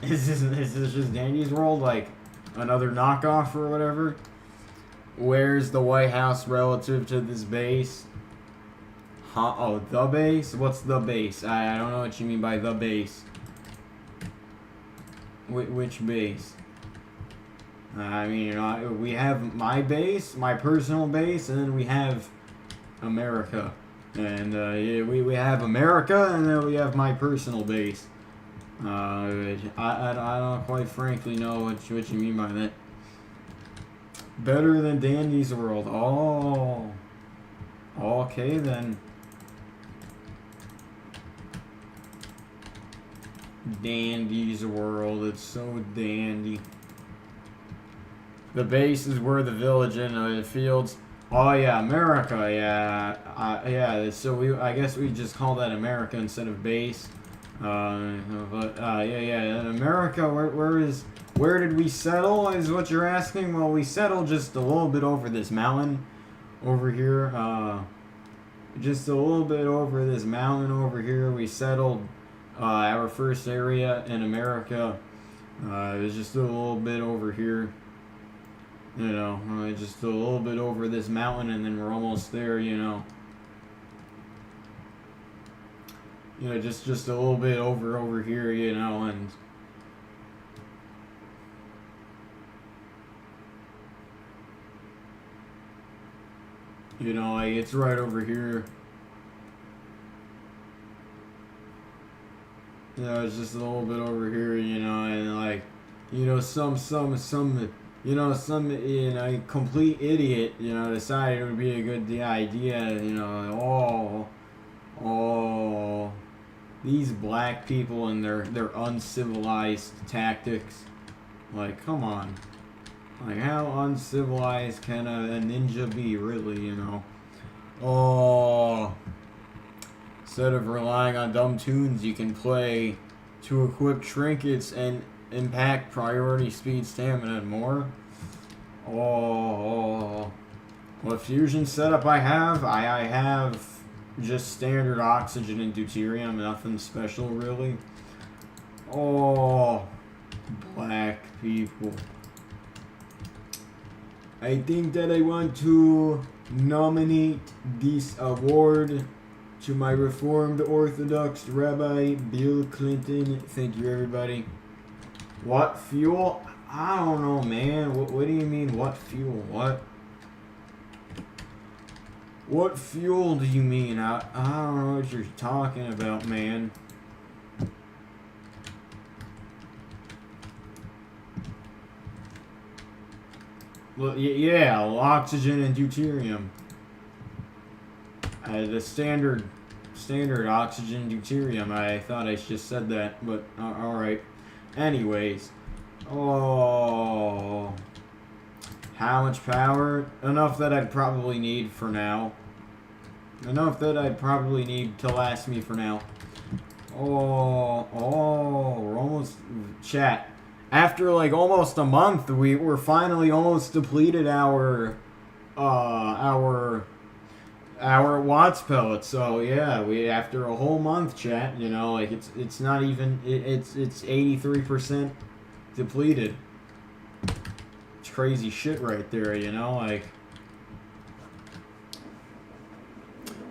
Is this just Dandy's World, like another knockoff or whatever? Where's the White House relative to this base? Huh? Oh, the base? What's the base? I don't know what you mean by the base. Which base? I mean, you know, we have my base, my personal base, and then we have America. And yeah, we have America, and then we have my personal base. I don't quite frankly know what you mean by that. Better than Dandy's World. Oh. Okay, then. Dandy's World. It's so dandy. The base is where the village and the fields. Oh yeah, America. Yeah, yeah. So I guess we just call that America instead of base. But yeah. America. Where did we settle? Is what you're asking. Well, we settled just a little bit over this mountain, over here. Just a little bit over this mountain over here. We settled our first area in America. It was just a little bit over here. You know, just a little bit over this mountain, and then we're almost there. You know, just a little bit over here. You know, and you know, like it's right over here. You know, it's just a little bit over here. You know, and like, you know, some. You know, some complete idiot, you know, decided it would be a good idea, you know, these black people and their uncivilized tactics. Like, come on. Like, how uncivilized can a ninja be, really, you know? Oh. Instead of relying on dumb tunes, you can play to equip trinkets and impact, priority, speed, stamina, and more. Oh. What fusion setup I have? I have just standard oxygen and deuterium, nothing special really. Oh. Black people. I think that I want to nominate this award to my Reformed Orthodox Rabbi Bill Clinton. Thank you, everybody. What fuel? I don't know, man. What do you mean, what fuel? What fuel do you mean? I don't know what you're talking about, man. Well, yeah, oxygen and deuterium. The standard oxygen deuterium. I thought I just said that, but alright. Anyways, oh, how much power? Enough that I'd probably need for now. Enough that I'd probably need to last me for now. Oh, we're almost, chat. after like almost a month, we were finally almost depleted our Watts pellets. So yeah, we after a whole month, chat. You know, like it's not even it's 83% depleted. It's crazy shit right there. You know, like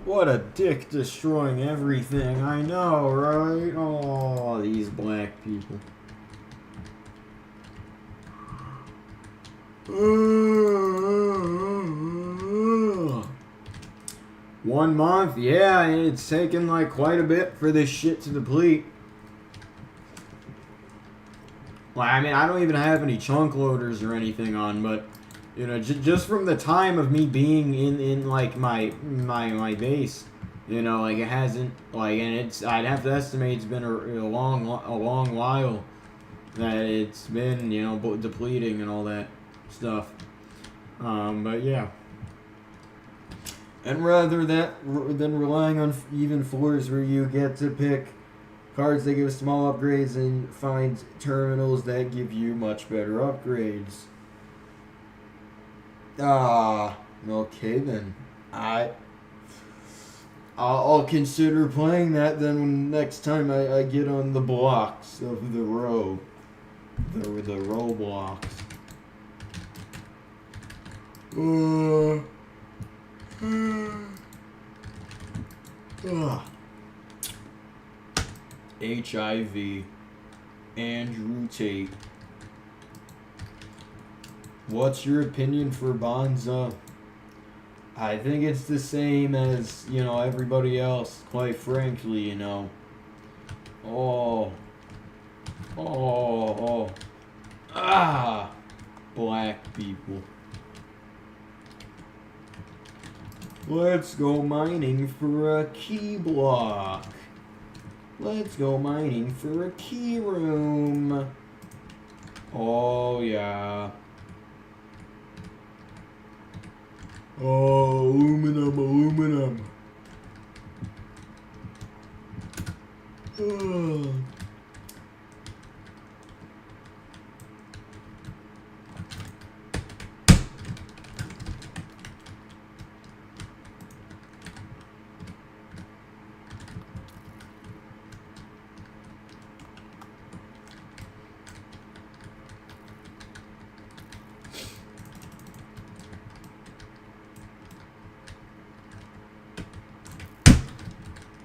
what a dick destroying everything. I know, right? Oh, these black people. 1 month, yeah, it's taken like quite a bit for this shit to deplete. Well, I mean, I don't even have any chunk loaders or anything on, but you know, just from the time of me being in like my base, you know, like it hasn't like, and it's I'd have to estimate it's been a long while that it's been, you know, depleting and all that stuff. But yeah. And rather than relying on even floors where you get to pick cards that give small upgrades and find terminals that give you much better upgrades. Okay then. I'll consider playing that then when next time I get on the blocks of the row. The row blocks. HIV. Andrew Tate. What's your opinion for Bonza? I think it's the same as, you know, everybody else, quite frankly, you know. Black people. Let's go mining for a key block. Let's go mining for a key room. Oh, yeah. Oh, aluminum. Ugh.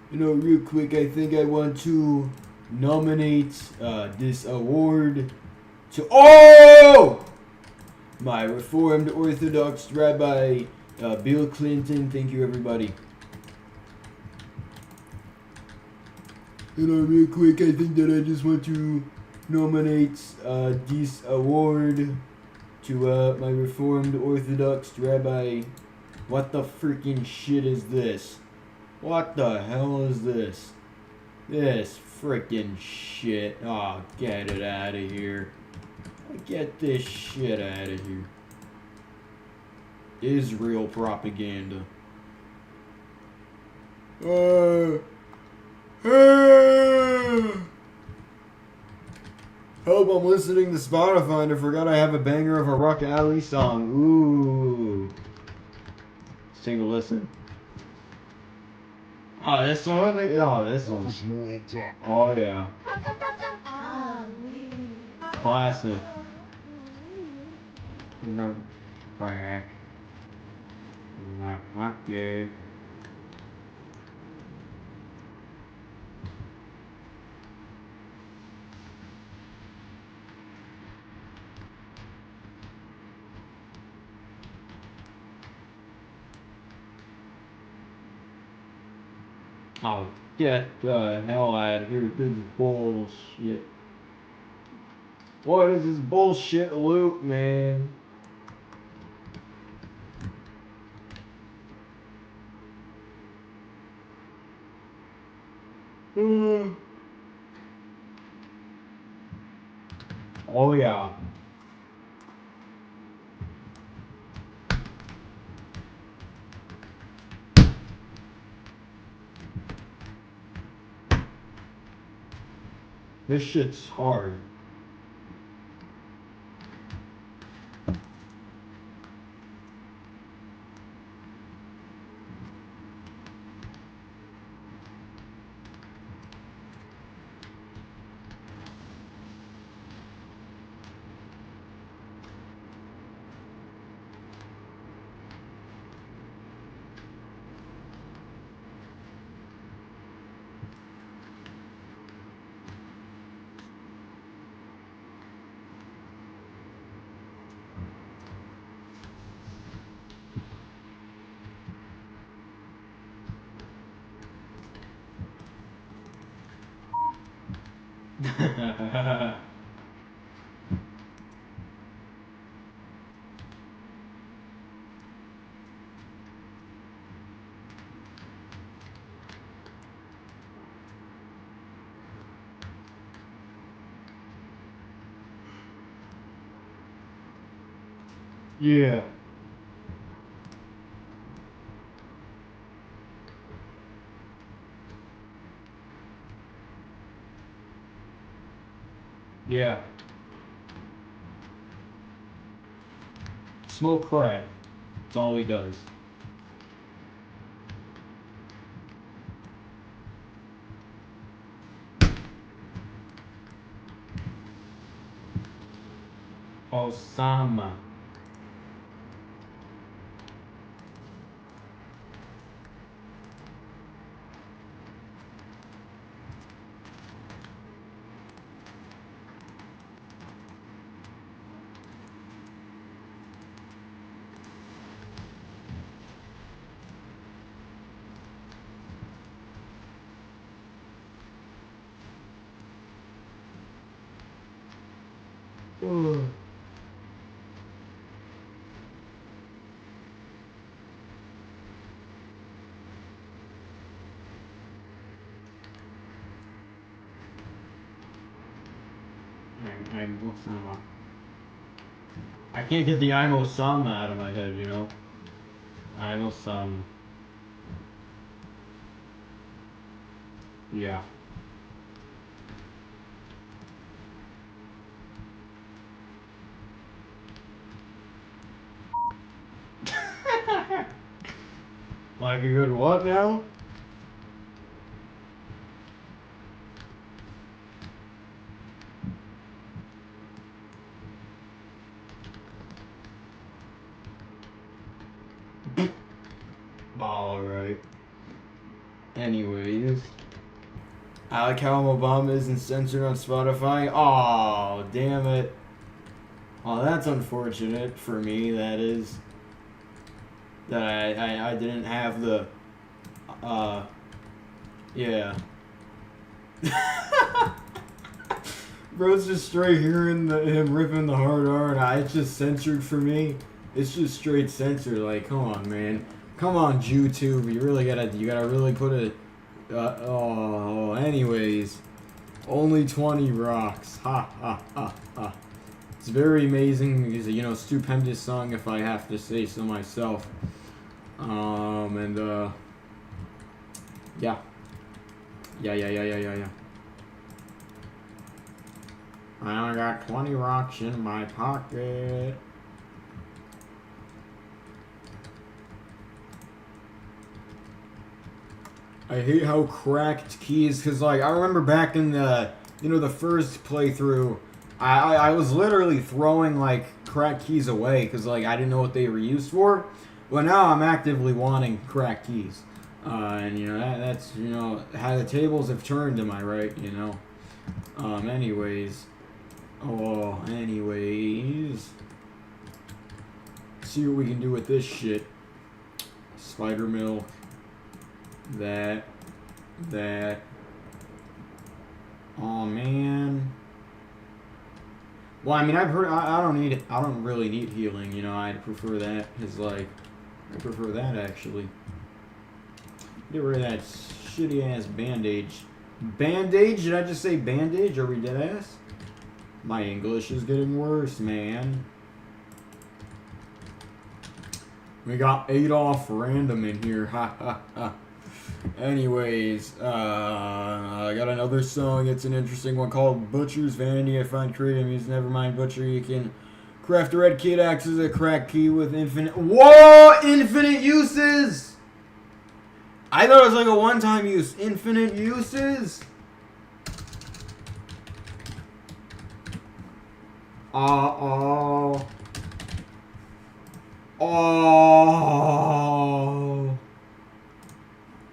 You know, real quick, I think I want to nominate this award to my Reformed Orthodox Rabbi Bill Clinton. Thank you, everybody. You know, real quick, I think that I just want to nominate this award to my Reformed Orthodox Rabbi. What the freaking shit is this? What the hell is this? This freaking shit. Oh, get it out of here. Get this shit out of here. Israel propaganda. Help, I'm listening to Spotify and I forgot I have a banger of a Rock Alley song. Ooh. Let's take a listen. Oh, this one? Oh, this one. Oh, yeah. Classic. No. Fuck you. Oh, get the hell out of here. This is bullshit. What is this bullshit loop, man? Oh, yeah. This shit's hard. Yeah. Yeah. Smoke crack. That's all he does. Osama. Ugh. I'm Osama. I can't get the I'm Osama out of my head, you know? I'm Osama. Yeah. Like a good what now? Alright. Anyways. I like how Obama isn't censored on Spotify. Oh, damn it. Oh, that's unfortunate for me, that is. That I didn't have the, yeah. Bro's just straight hearing him ripping the hard R, and it's just censored for me. It's just straight censored. Like, come on, man. Come on, YouTube. You gotta really put it. Anyways. Only 20 rocks. Ha, ha, ha, ha. It's very amazing. It's a, stupendous song, if I have to say so myself. Yeah. Yeah. I got 20 rocks in my pocket. I hate how cracked keys, because, like, I remember back in the, the first playthrough, I was literally throwing, like, cracked keys away, because, like, I didn't know what they were used for. Well, now I'm actively wanting cracked keys. And, that's, how the tables have turned, am I right, anyways. See what we can do with this shit. Spider milk. That. Oh man. Well, I mean, I've heard. I don't really need healing. I prefer that. I prefer that actually. Get rid of that shitty ass bandage. Bandage? Did I just say bandage? Are we dead ass? My English is getting worse, man. We got Adolf Random in here. Ha ha ha. Anyways, I got another song. It's an interesting one called Butcher's Vanity. I find creative music. Never mind Butcher. You can craft a red key axe as a crack key with infinite. Whoa! Infinite uses! I thought it was like a one-time use. Infinite uses? Oh.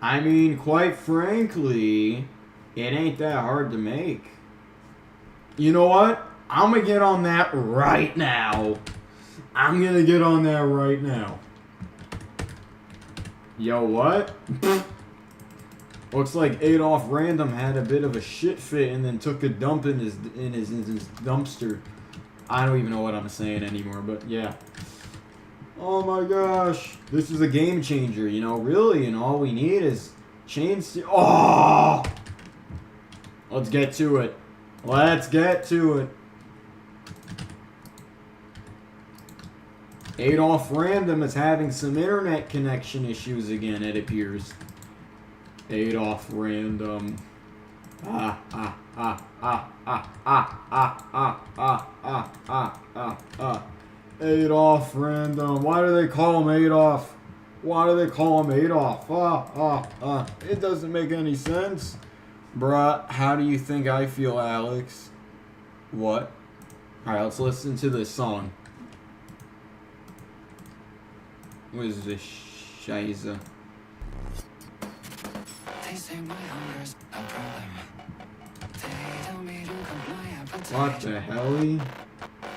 I mean, quite frankly, it ain't that hard to make. You know what? I'm gonna get on that right now. Yo, what? Looks like Adolf Random had a bit of a shit fit and then took a dump in his dumpster. I don't even know what I'm saying anymore, but yeah. Oh my gosh, this is a game changer, you know, really, and all we need is chains. Oh! Let's get to it. Let's get to it. Adolf Random is having some internet connection issues again, it appears. Adolf Random. Adolf Random. Why do they call him Adolf? Why do they call him Adolf? It doesn't make any sense. Bruh, how do you think I feel, Alex? What? Alright, let's listen to this song. What is this Shiza? What the hell?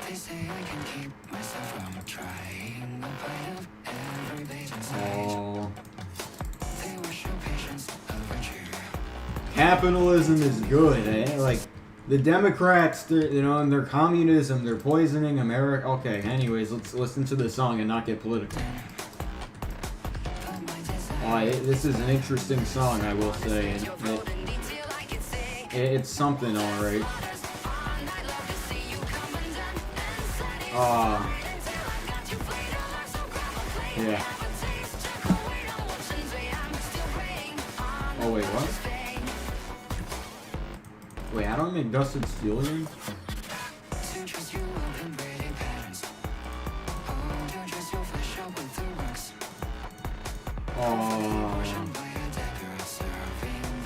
They say I can keep myself from trying a bite of every bait inside. Oh. They wish your patience a virtue. Capitalism is good, eh? Like, the Democrats, you know, and their communism, they're poisoning America. Okay, anyways, let's listen to the song and not get political. Oh, this is an interesting song, I will say. It's something, alright. Yeah. Oh, wait, what? Wait, how do I make Dusted Steel again?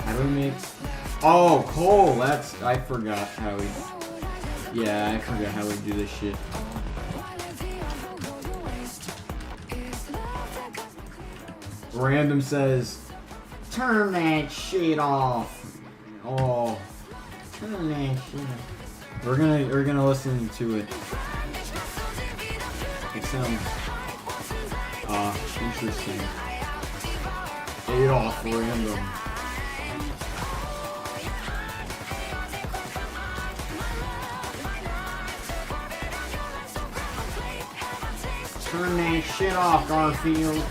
How do we make... Oh, Cole! That's... I forgot how we... Yeah, I forgot how we do this shit. Random says, turn that shit off. Oh, turn that shit off. We're gonna listen to it. It sounds interesting. Adolf Random. Turn that shit off, Garfield.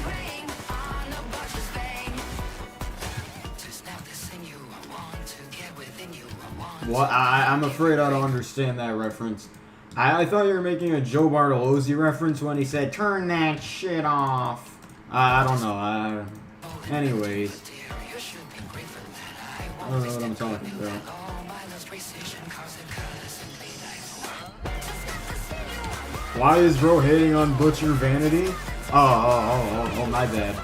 What? I'm afraid I don't understand that reference. I thought you were making a Joe Bartolozzi reference when he said, turn that shit off. I don't know. Anyways. I don't know what I'm talking about. Why is bro hating on Butcher Vanity? Oh, my bad.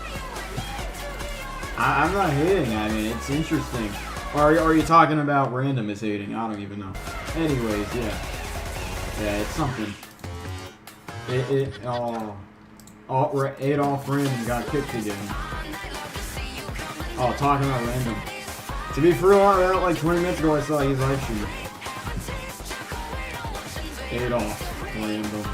I'm not hating. I mean, it's interesting. Or are you talking about Random is hating? I don't even know. Anyways, yeah. Yeah, it's something. Adolf Random got kicked again. Oh, talking about Random. To be for real, like 20 minutes ago I saw his live stream. Adolf Random.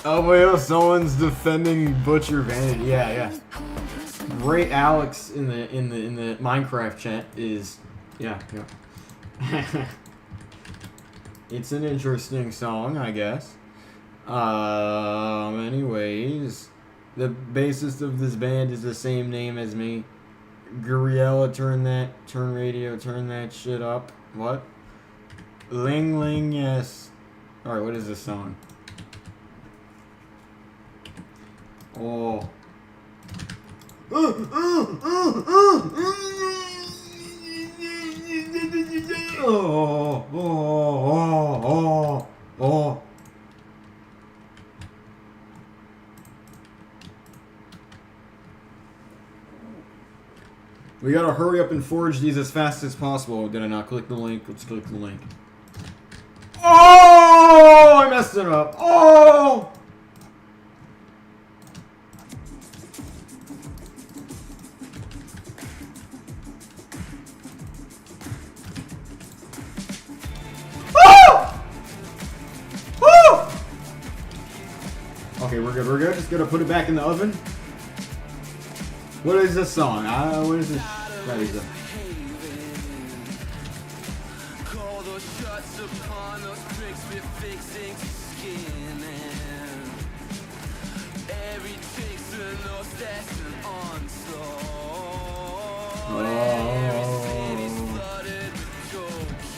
Oh wait, someone's defending Butcher Vanity. Yeah. Great Alex in the Minecraft chat is yeah. It's an interesting song, I guess. Anyways, the bassist of this band is the same name as me. Guriella, turn that shit up. What? Ling Ling, yes. Alright, what is this song? Oh. We gotta hurry up and forge these as fast as possible. Did I not click the link? Let's click the link. Oh! I messed it up. Oh! Okay, we're good. We're good. Just gonna put it back in the oven. What is this song? What is this? That is it. Oh.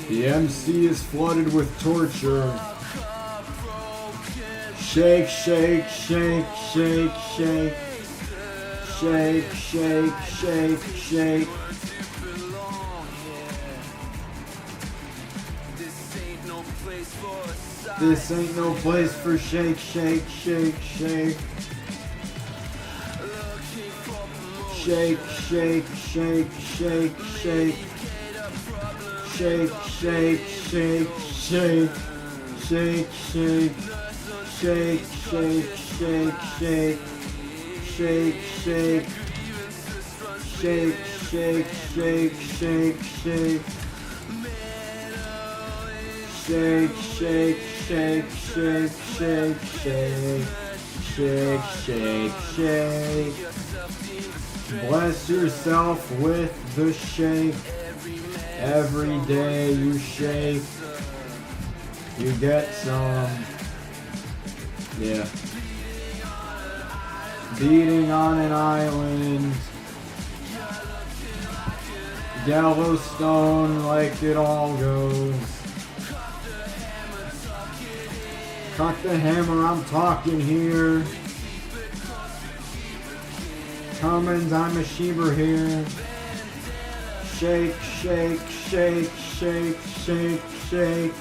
The MC is flooded with torture. Shake, shake, shake, shake, shake. Shake, shake, shake, shake. This ain't no place for shake, shake, shake, shake. Shake, shake, shake, shake, shake. Shake, shake, shake, shake. Shake, shake. Shake, shake, shake, shake. Shake, shake. Shake, shake, shake, shake, shake. Shake, shake, shake, shake, shake, shake. Shake, shake, shake. Bless yourself with the shake. Every day you shake, you get some. Yeah. Beating on an island. Yellowstone like it all goes. Cock the hammer, I'm talking here. Cummins, I'm a sheever here. Shake, shake, shake, shake, shake, shake.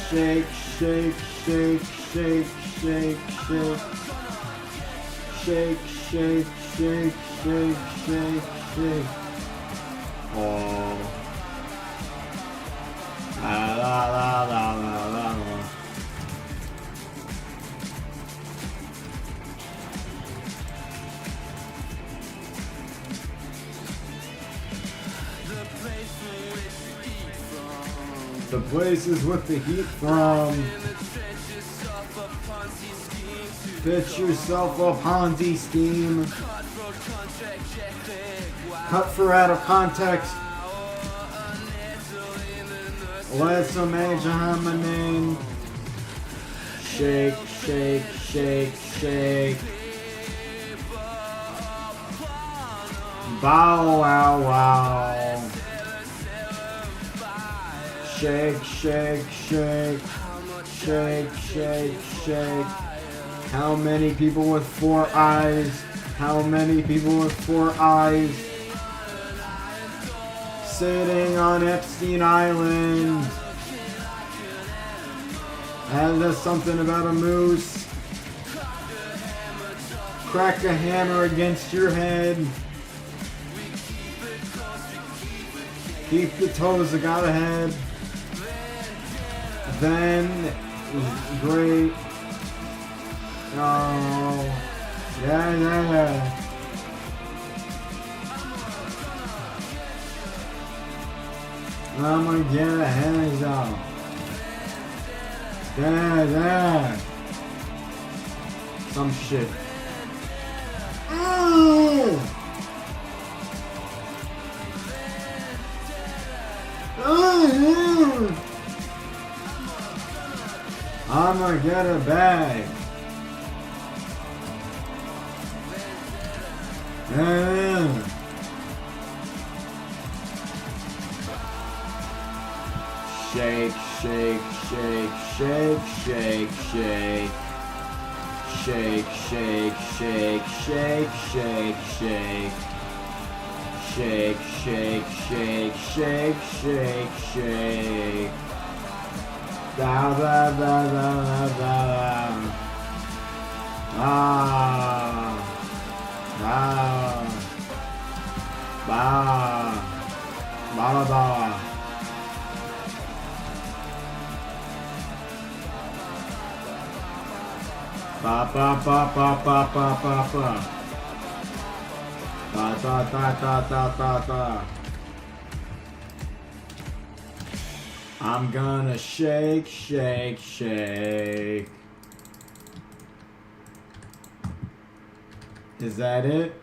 Shake, shake, shake, shake, shake, shake. Shake, shake, shake, shake, shake, shake. Oh. La la la la la la la. The places with the heat from. Pitch yourself a Ponzi scheme. Cut for out of context. Let's imagine. Shake, shake, shake, shake. Bow wow wow. Shake, shake, shake. Shake, shake, shake. How many people with 4 eyes? How many people with 4 eyes? Sitting on Epstein Island. And there's something about a moose. Crack a hammer against your head. Keep the toes that got ahead. Then, great. Oh, yeah. I'm gonna get a hands up. Yeah. Some shit. I'm gonna get a bag. Yeah. Shake, shake, shake, shake, shake, shake. Shake, shake, shake, shake, shake, shake. Shake, shake, shake, shake, shake, shake. Da da da da da da. Ah. Ba. Ba ba ba. Ba ba ba ba ba ba ba ba. Da da da da da da da. I'm gonna shake, shake, shake. Is that it?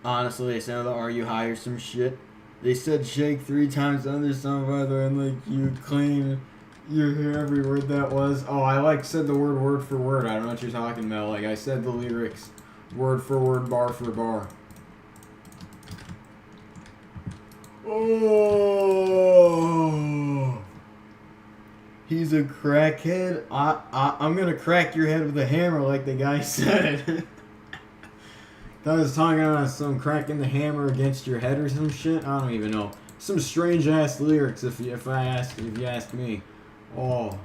Honestly, they said the Are You High or some shit. They said shake 3 times under some weather and like you claim you hear every word that was. Oh, I like said the word for word. I don't know what you're talking about. Like I said the lyrics word for word, bar for bar. Oh, he's a crackhead. I'm gonna crack your head with a hammer, like the guy said. I was talking about some cracking the hammer against your head or some shit. I don't even know. Some strange ass lyrics, if you ask me. Oh.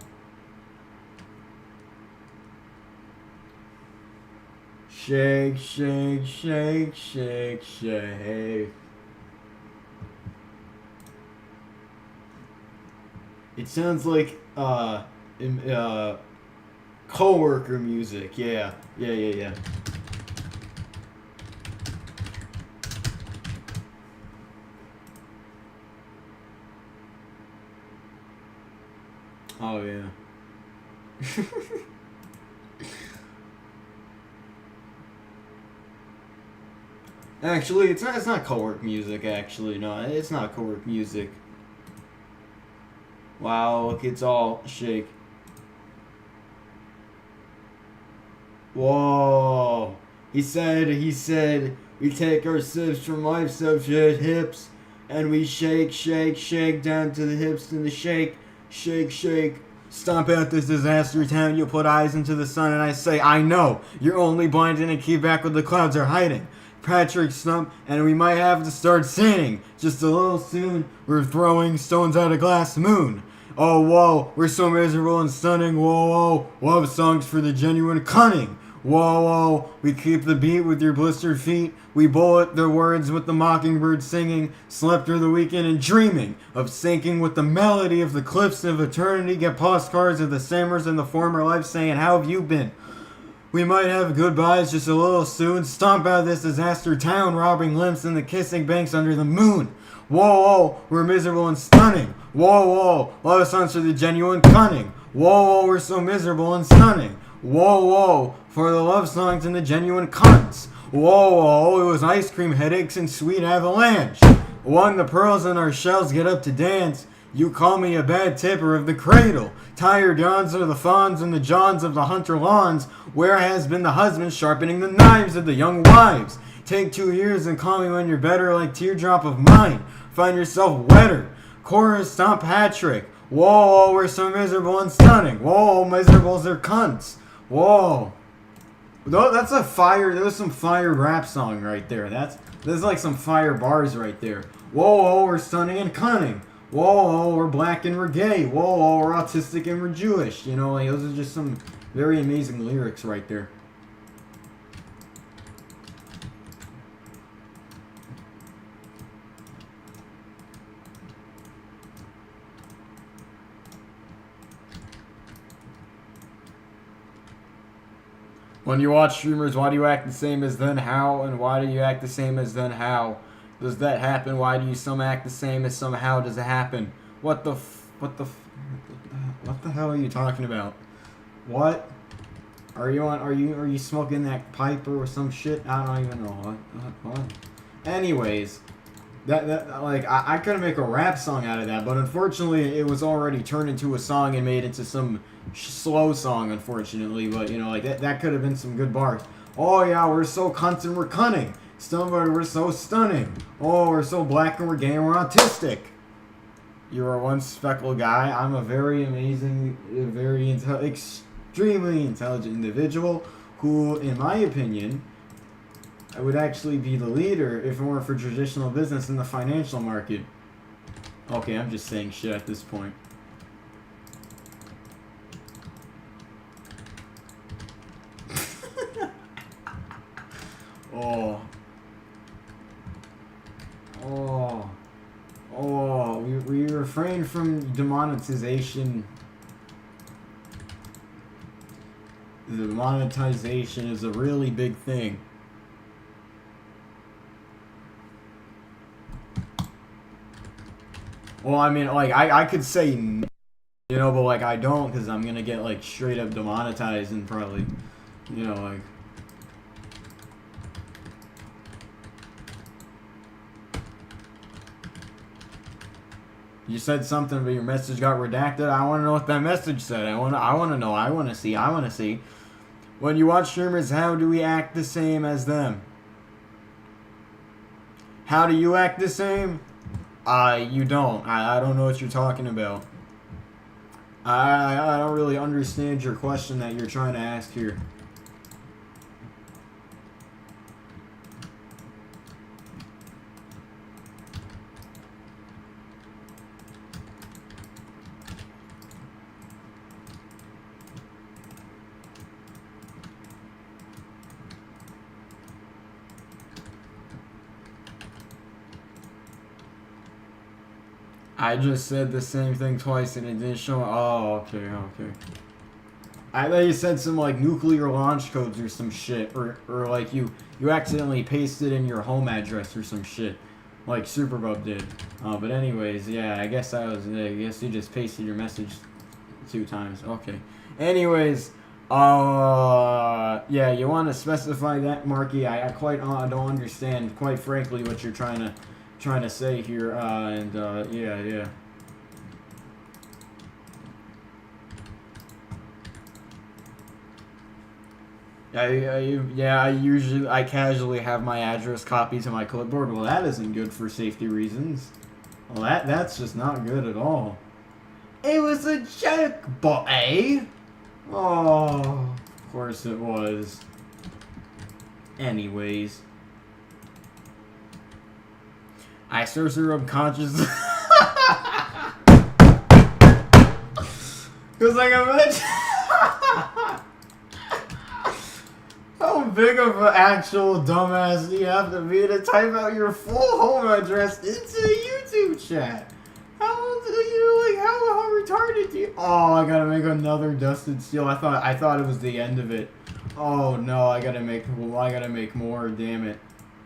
Shake, shake, shake, shake, shake. It sounds like coworker music. Yeah. Oh yeah. Actually, it's not co-work music. Actually, no, it's not co-work music. Wow, look, it's all shake. Whoa. He said we take our sips from life subject hips and we shake, shake, shake down to the hips and the shake. Shake, shake, stomp out this disaster town. You put eyes into the sun, and I say, I know you're only blinded and keep back what the clouds are hiding. Patrick Stump, and we might have to start singing. Just a little soon, we're throwing stones at a glass moon. Oh, whoa, we're so miserable and stunning. Whoa, whoa, love songs for the genuine cunning. Whoa, whoa, we keep the beat with your blistered feet. We bullet the words with the mockingbird singing. Slept through the weekend and dreaming of sinking with the melody of the cliffs of eternity. Get postcards of the Sammers in the former life saying, how have you been? We might have goodbyes just a little soon. Stomp out this disaster town, robbing limps in the kissing banks under the moon. Whoa, whoa, we're miserable and stunning. Whoa, whoa, love songs for the genuine cunning. Whoa, whoa, we're so miserable and stunning. Whoa, whoa, for the love songs and the genuine cunts. Whoa, whoa, it was ice cream headaches and sweet avalanche. When the pearls in our shells get up to dance, you call me a bad tipper of the cradle. Tired yawns are the fawns and the johns of the hunter lawns. Where has been the husband sharpening the knives of the young wives? Take 2 years and call me when you're better, like teardrop of mine. Find yourself wetter. Chorus stomp Patrick. Whoa, we're so miserable and stunning. Whoa, miserables are cunts. Whoa. That's a fire. There was some fire rap song right there. There's like some fire bars right there. Whoa, we're stunning and cunning. Whoa, we're black and we're gay. Whoa, we're autistic and we're Jewish. You know, like, those are just some very amazing lyrics right there. When you watch streamers, why do you act the same as then how? And why do you act the same as then how? Does that happen? Why do you some act the same as some how does it happen? What the hell are you talking about? What? Are you smoking that pipe or some shit? I don't even know. What? Anyways, I could make a rap song out of that, but unfortunately it was already turned into a song and made into some slow song, unfortunately. But you know, like that could have been some good bars. Oh yeah, we're so cunts and we're cunning. We're so stunning. Oh, we're so black and we're gay and we're autistic. You're a one speckled guy. I'm a very amazing, extremely intelligent individual who, in my opinion, I would actually be the leader if it weren't for traditional business in the financial market. Okay, I'm just saying shit at this point. Oh. Oh. Oh, we refrain from demonetization. The monetization is a really big thing. Well, I mean, like, I could say, no, you know, but, like, I don't, because I'm gonna get, like, straight up demonetized and probably, you know, like... You said something, but your message got redacted. I want to know what that message said. I want to know. I want to see. When you watch streamers, how do we act the same as them? How do you act the same? You don't. I don't know what you're talking about. I don't really understand your question that you're trying to ask here. I just said the same thing twice and it didn't show. Oh, okay. I thought you said some like nuclear launch codes or some shit, or like you accidentally pasted in your home address or some shit, like Superbub did. But anyways, yeah, I guess you just pasted your message 2 times. Okay. Anyways, yeah, you want to specify that, Marky? I quite don't understand, quite frankly, what you're trying to say here, yeah. I casually have my address copied to my clipboard. Well, that isn't good for safety reasons. Well, that's just not good at all. It was a joke, boy. Oh, of course it was. Anyways. I seriously unconscious. Cause like imagine how big of an actual dumbass do you have to be to type out your full home address into a YouTube chat? How retarded do you? Oh, I gotta make another Dusted Steel. I thought it was the end of it. Oh no, I gotta make more. Damn it.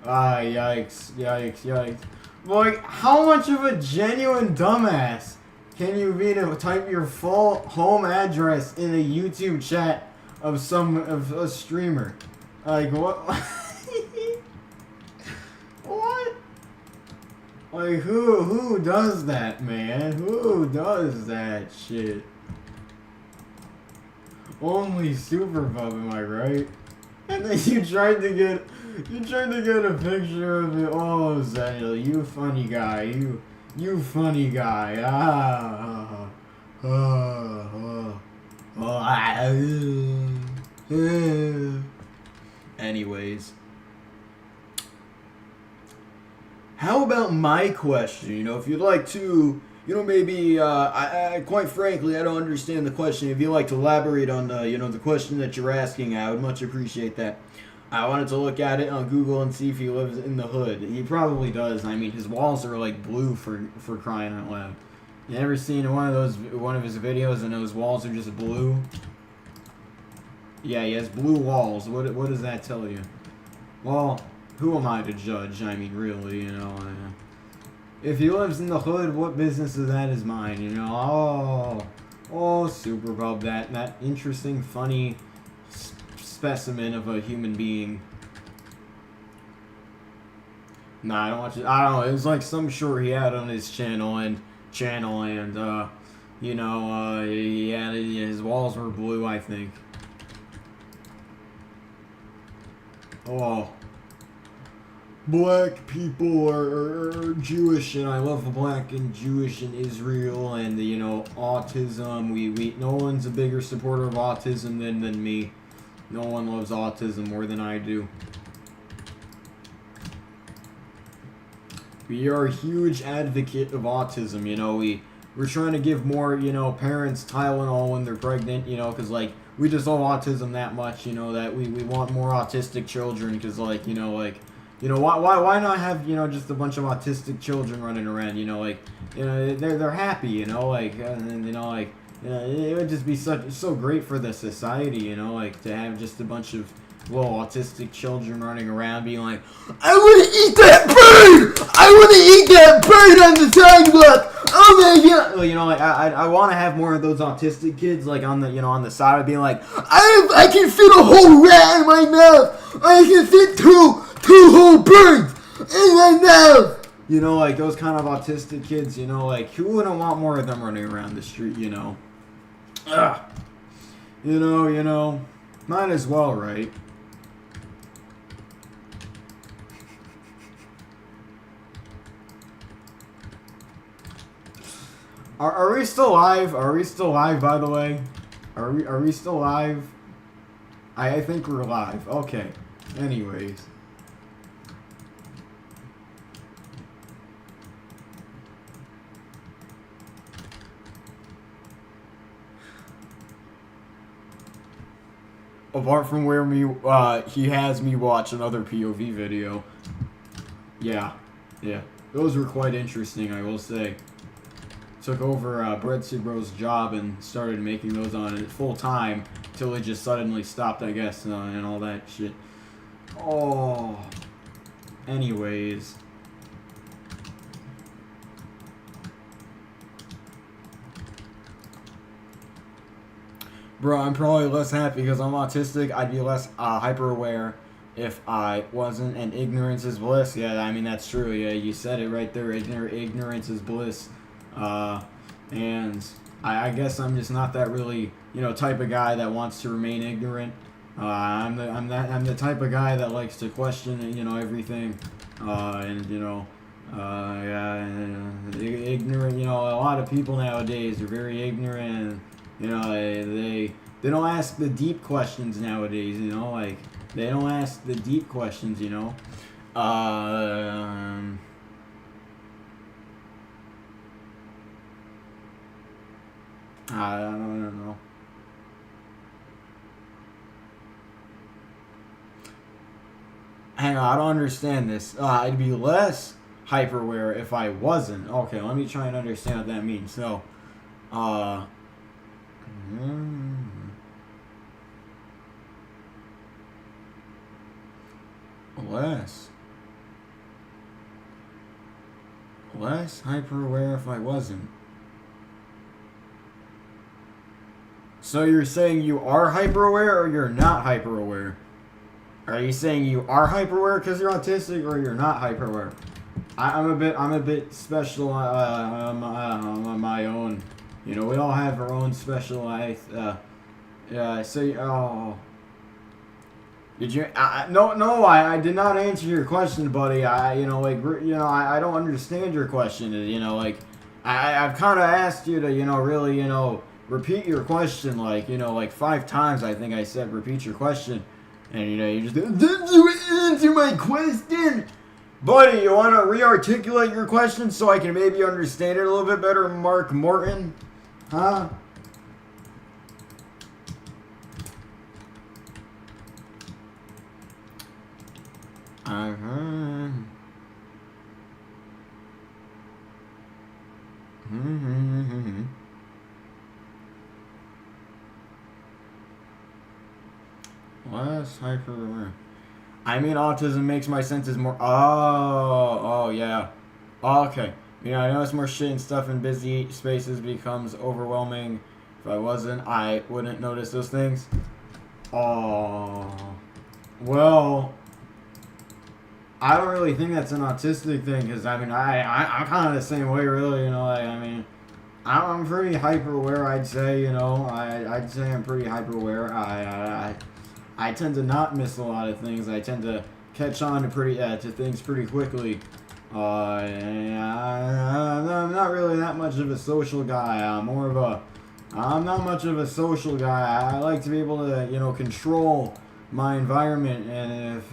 Ah, yikes. Like, how much of a genuine dumbass can you be to type your full home address in a YouTube chat of a streamer? Like, what? What? Like, who does that, man? Who does that shit? Only Superbub, am I right? And then you tried to get a picture of it. Oh, Zenial, you funny guy. You funny guy. Anyways. How about my question? You know, if you'd like to, you know, maybe, quite frankly, I don't understand the question. If you'd like to elaborate on the, you know, the question that you're asking, I would much appreciate that. I wanted to look at it on Google and see if he lives in the hood. He probably does. I mean, his walls are like blue for crying out loud. You ever seen one of his videos and those walls are just blue? Yeah, he has blue walls. What does that tell you? Well, who am I to judge? I mean, really, you know. If he lives in the hood, what business of that is mine? You know. Oh, Superbub, that interesting, funny specimen of a human being. Nah, I don't watch it. I don't know. It was like some short he had on his channel, and you know, his walls were blue, I think. Oh, black people are Jewish, and I love black and Jewish in Israel, and you know, autism. We no one's a bigger supporter of autism than me. No one loves autism more than I do. We are a huge advocate of autism. You know, we we're trying to give more, you know, parents Tylenol when they're pregnant, you know, because, like, we just love autism that much, you know, that we want more autistic children, because, like, you know, why not have, you know, just a bunch of autistic children running around, you know, like, you know, they're happy, you know, like, and, you know, like, you know, it would just be so great for the society, you know, like, to have just a bunch of little autistic children running around being like, I want to eat that bird! I want to eat that bird on the sidewalk! Oh my god! Well, you know, like, I want to have more of those autistic kids, like, on the, you know, on the side of being like, I can fit a whole rat in my mouth! I can fit two whole birds in my mouth! You know, like, those kind of autistic kids, you know, like, who wouldn't want more of them running around the street, you know? Ugh. You know, might as well, right? Are we still live? Are we still live, by the way? Are we still live? I think we're live. Okay. Anyways. Apart from where he has me watch another POV video. Yeah. Those were quite interesting, I will say. Took over Breadseed Bro's job and started making those on it full time till it just suddenly stopped, I guess, and all that shit. Oh. Anyways. Bro, I'm probably less happy because I'm autistic. I'd be less hyper aware if I wasn't, and ignorance is bliss. Yeah, I mean, that's true. Yeah, you said it right there. Ignorance is bliss. And I guess I'm just not that really, you know, type of guy that wants to remain ignorant. I'm the type of guy that likes to question, you know, everything. And, you know, ignorant, you know, a lot of people nowadays are very ignorant, and, you know, they don't ask the deep questions nowadays, you know, like, they don't ask the deep questions, you know. I don't know. Hang on, I don't understand this. I'd be less hyper aware if I wasn't. Okay, let me try and understand what that means. So, less hyper aware if I wasn't. So you're saying you are hyper aware, or you're not hyper aware? Are you saying you are hyper aware because you're autistic, or you're not hyper aware? I'm a bit special on my own. You know, we all have our own special life. Yeah. So did you? No. I did not answer your question, buddy. I don't understand your question. You know, like I've kind of asked you to, you know, really, you know, repeat your question, like, you know, like 5 times. I think I said repeat your question, and, you know, you just didn't answer my question. Buddy, you want to re-articulate your question so I can maybe understand it a little bit better, Mark Morton? Huh? Less hyper aware. I mean, autism makes my senses more. Oh, yeah. Oh, okay. You know, I notice more shit and stuff in busy spaces becomes overwhelming. If I wasn't, I wouldn't notice those things. Oh. Well, I don't really think that's an autistic thing, because, I mean, I'm kind of the same way, really, you know, like, I mean, I'm pretty hyper aware, I'd say, you know, I'd say I'm pretty hyper aware. I tend to not miss a lot of things. I tend to catch on to things pretty quickly. I'm not really that much of a social guy. I'm not much of a social guy. I like to be able to, you know, control my environment, and if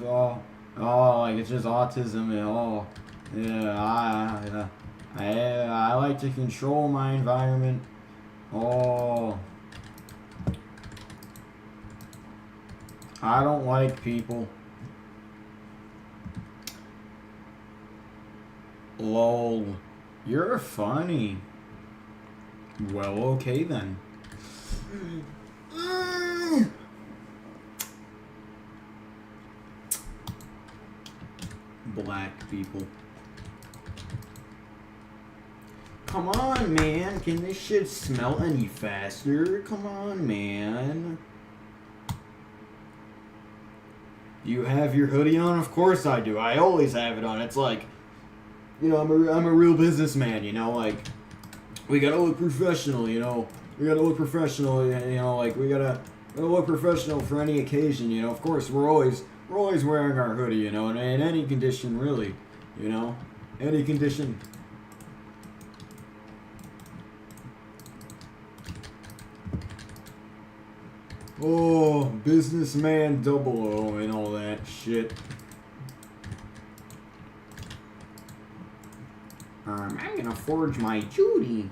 like, it's just autism and all, yeah, I like to control my environment. Oh. I don't like people. Lol. You're funny. Well, okay then. Black people. Come on, man. Can this shit smell any faster? Come on, man. You have your hoodie on? Of course I do. I always have it on. It's like, you know, I'm a real businessman, you know, like, we gotta look professional, you know. We gotta look professional, you know, like, we gotta look professional for any occasion, you know. Of course, we're always wearing our hoodie, you know, in any condition, really, you know. Any condition. Oh, businessman 00 and all that shit. I'm gonna forge my Judy.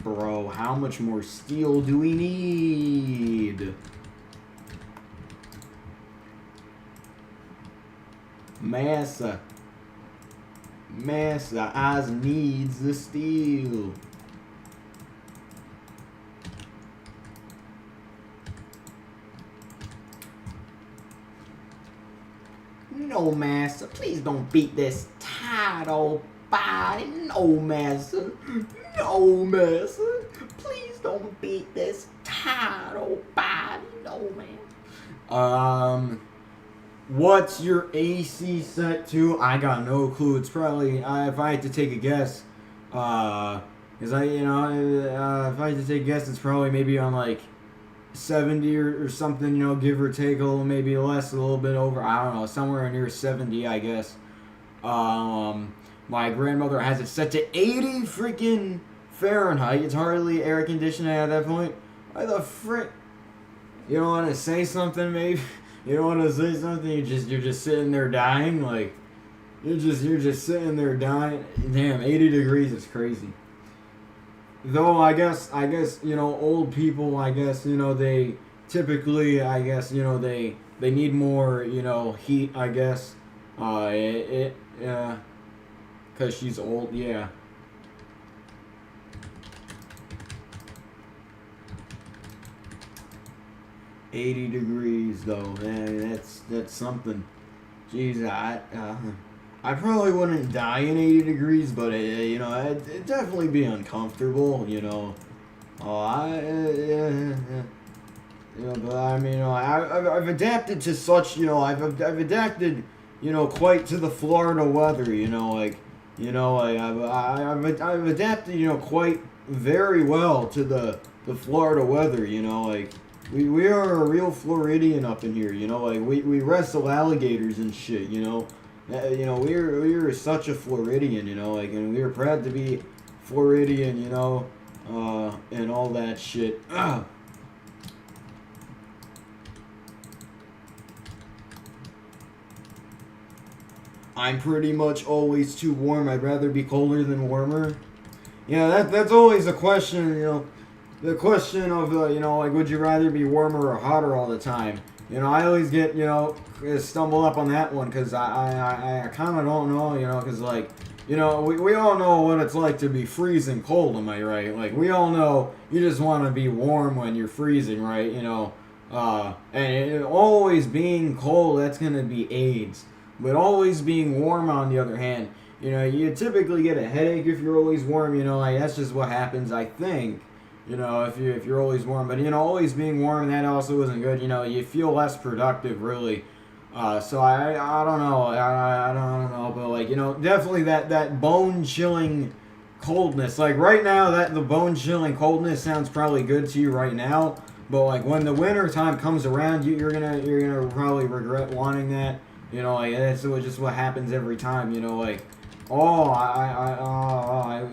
Bro, how much more steel do we need? Massa, I needs the steel. No, Massa, please don't beat this tired old body. No, Massa. No, Massa. Please don't beat this tired old body. No, man. What's your AC set to? I got no clue. It's probably, if I had to take a guess, if I had to take a guess, it's probably maybe on like 70 or something, you know, give or take a little, maybe less, a little bit over, I don't know, somewhere near 70, I guess. My grandmother has it set to 80 freaking Fahrenheit. It's hardly air conditioning at that point. Why the frick? You don't want to say something, maybe? You don't want to say something? You're just sitting there dying, like, you're just sitting there dying. Damn, 80 degrees is crazy. Though I guess you know, old people, I guess, you know, they typically, I guess, you know, they need more, you know, heat, I guess. Yeah, cause she's old, yeah. $80 degrees though, man, that's something. Jeez, I probably wouldn't die in 80 degrees, but you know, it'd definitely be uncomfortable, you know. You know, but I mean, you know, I've adapted to such, you know, I've adapted, you know, quite to the Florida weather, you know, like, you know, I've adapted, you know, quite very well to the Florida weather, you know, like, we are a real Floridian up in here, you know, like, we wrestle alligators and shit, you know. You know, we're such a Floridian, you know, like, and we are proud to be Floridian, you know, and all that shit. I'm pretty much always too warm. I'd rather be colder than warmer. Yeah, that's always a question, you know. The question of, you know, like, would you rather be warmer or hotter all the time? You know, I always get, you know, stumble up on that one because I kind of don't know, you know, because, like, you know, we all know what it's like to be freezing cold, am I right? Like, we all know you just want to be warm when you're freezing, right? You know, and always being cold, that's going to be AIDS. But always being warm, on the other hand, you know, you typically get a headache if you're always warm, you know, like, that's just what happens, I think. You know, if you're always warm, but, you know, always being warm, that also isn't good. You know, you feel less productive, really. So I don't know. I don't know, but, like, you know, definitely that bone chilling coldness. Like, right now, the bone chilling coldness sounds probably good to you right now, but, like, when the winter time comes around, you're gonna probably regret wanting that. You know, like, that's just what happens every time. You know, like,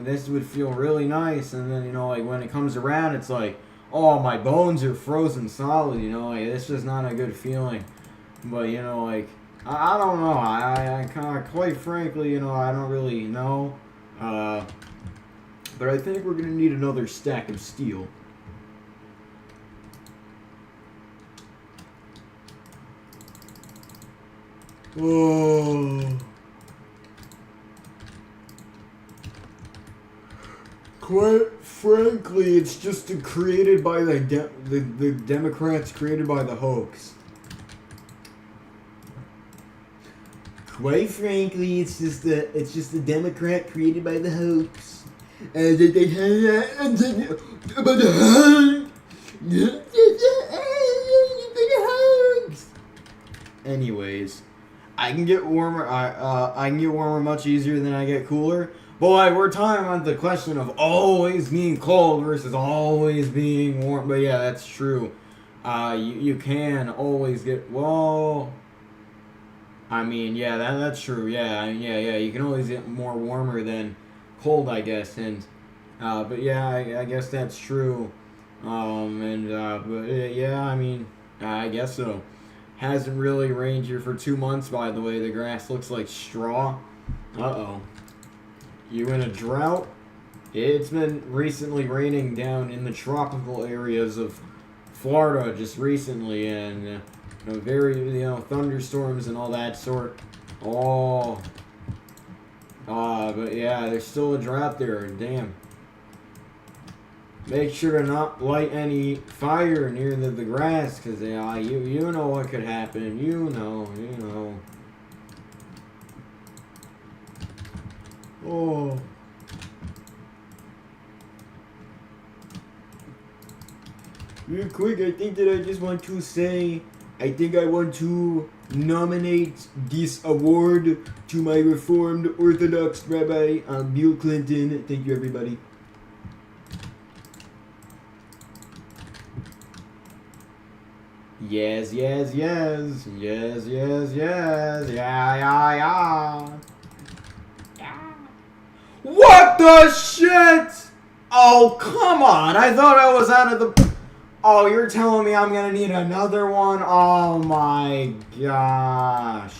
this would feel really nice, and then, you know, like, when it comes around, it's like, oh, my bones are frozen solid, you know, like, it's just not a good feeling. But, you know, like, I don't know, I kind of, quite frankly, you know, I don't really know. But I think we're gonna need another stack of steel. Oh. Quite frankly, it's just created by the Democrats, created by the hoax. Quite frankly, it's just the Democrat created by the hoax. And that they had about the hoax. Anyways, I can get warmer. I can get warmer much easier than I get cooler. Boy, we're talking about the question of always being cold versus always being warm. But yeah, that's true. You can always get, well, I mean, yeah, that's true. Yeah, you can always get more warmer than cold, I guess. And but yeah, I guess that's true. But yeah, I mean, I guess so. Hasn't really rained here for 2 months, by the way. The grass looks like straw. Uh-oh. You in a drought? It's been recently raining down in the tropical areas of Florida just recently, and very, thunderstorms and all that sort. Oh. But yeah, there's still a drought there, damn. Make sure to not light any fire near the grass, because you know what could happen. You know. Oh. Real quick, I think that I just want to say, I think I want to nominate this award to my Reformed Orthodox Rabbi, Bill Clinton. Thank you, everybody. Yes. Yeah. What the shit? Oh, come on. I thought I was out of the... Oh, you're telling me I'm going to need another one? Oh, my gosh.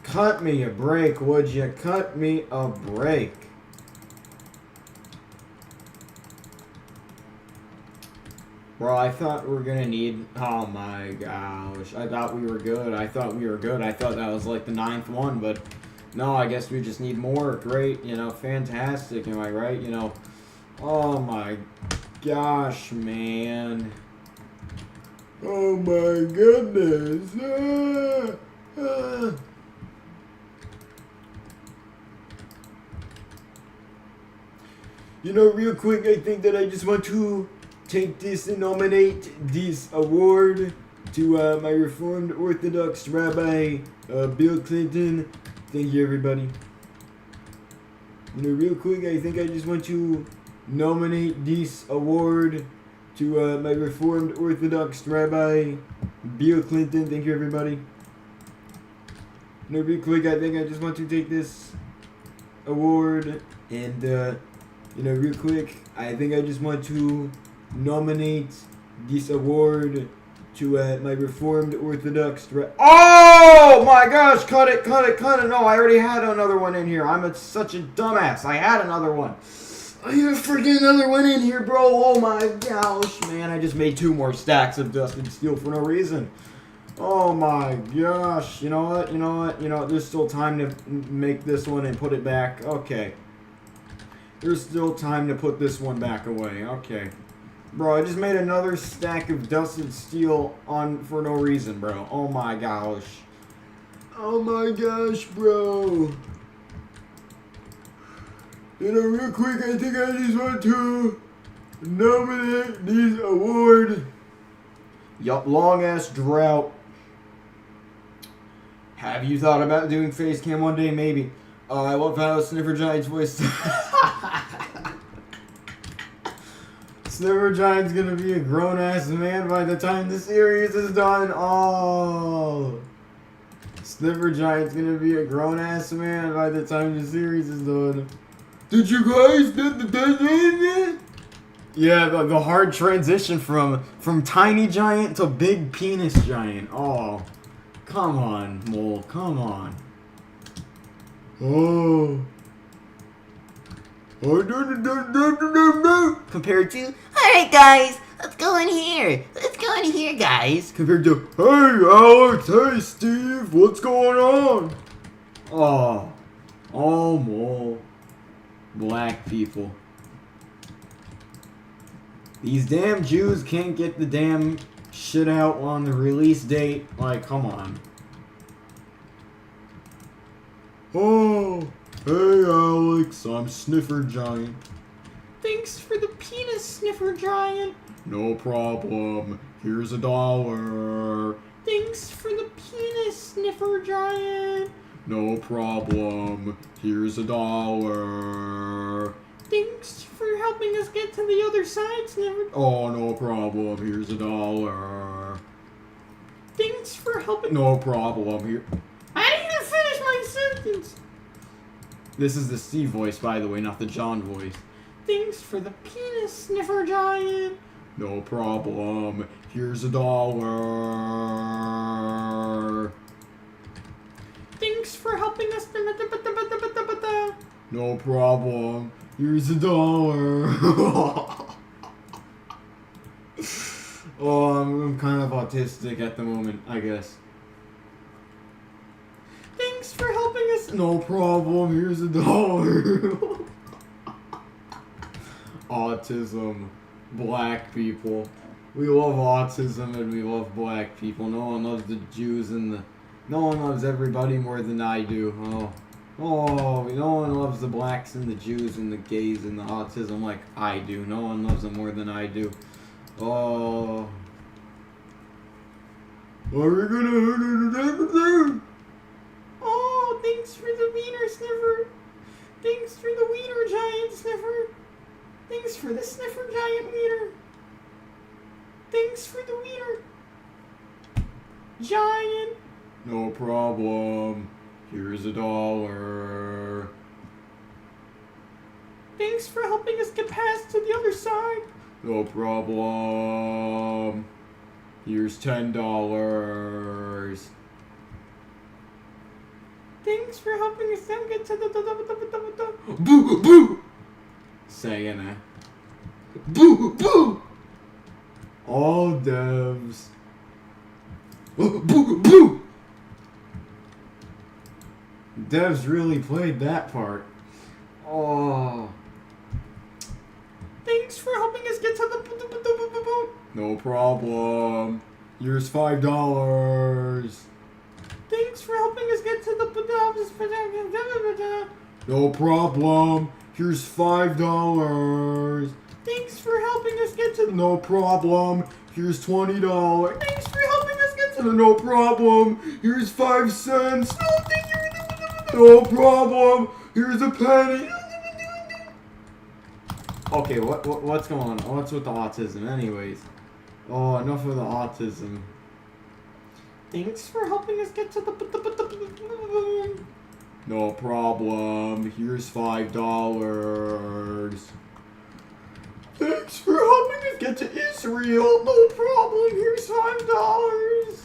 Cut me a break, would you? Cut me a break. Bro, I thought we were going to need... Oh, my gosh. I thought we were good. I thought that was like the 9th one, but... No, I guess we just need more. Great, fantastic, am I right? Oh my gosh, man. Oh my goodness. Real quick, I think that I just want to take this and nominate this award to my Reformed Orthodox Rabbi, Bill Clinton. Thank you, everybody. Real quick, I think I just want to nominate this award to my Reformed Orthodox Rabbi, Bill Clinton. Thank you, everybody. Real quick, I think I just want to take this award and, real quick, I think I just want to nominate this award to my Reformed Orthodox... Oh my gosh! Cut it! No, I already had another one in here. I'm such a dumbass. I had another one. I had freaking another one in here, bro. Oh my gosh, man. I just made 2 more stacks of dusted steel for no reason. Oh my gosh. You know what? There's still time to make this one and put it back. Okay. There's still time to put this one back away. Okay. Bro, I just made another stack of dusted steel for no reason, bro. Oh my gosh. Oh my gosh, bro. Real quick, I think I just want to nominate this award. Yup, long ass drought. Have you thought about doing face cam one day? Maybe. I love how Sniffer Giant's voice. Sniffer Giant's gonna be a grown-ass man by the time the series is done. Oh! Sniffer Giant's gonna be a grown-ass man by the time the series is done. Did you guys Yeah, the hard transition from tiny giant to big penis giant. Oh. Come on, Mole. Come on. Oh. Compared to, alright guys, let's go in here. Let's go in here, guys. Compared to, hey Alex, hey Steve, what's going on? Oh, more black people. These damn Jews can't get the damn shit out on the release date. Like, come on. Oh, hey Alex, I'm Sniffer Giant. Thanks for the penis, Sniffer Giant. No problem. Here's $1. Thanks for the penis, Sniffer Giant. No problem. Here's $1. Thanks for helping us get to the other side, Sniffer. Oh, no problem. Here's $1. Thanks for helping. No problem. Here. I didn't even finish my sentence. This is the Steve voice, by the way, not the John voice. Thanks for the penis, Sniffer Giant. No problem. Here's $1. Thanks for helping us. No problem. Here's $1. Oh, I'm kind of autistic at the moment, I guess. Thanks for helping us. No problem. Here's $1. Autism. Black people. We love autism and we love black people. No one loves the Jews and the... No one loves everybody more than I do. Oh, no one loves the blacks and the Jews and the gays and the autism like I do. No one loves them more than I do. Oh. Are we gonna hurt everything? Oh, thanks for the wiener, Sniffer. Thanks for the wiener, Giant Sniffer. Thanks for the Sniffer Giant wiener. Thanks for the wiener. Giant. No problem. Here's $1. Thanks for helping us get past to the other side. No problem. Here's $10. Thanks for helping us get to the boo boo. Saying that. Boo boo. All devs. Boo boo. Devs really played that part. Oh. Thanks for helping us get to the No problem. Here's $5. Thanks for helping us get to the No problem. Here's $5. Thanks for helping us get to the No problem. Here's $20. Thanks for helping us get to the No problem. Here's 5 cents. No problem. Here's a penny. Okay, what's going on? What's with the autism, anyways? Oh, enough of the autism. Thanks for helping us get to the. No problem. Here's $5. Thanks for helping us get to Israel. No problem. Here's $5.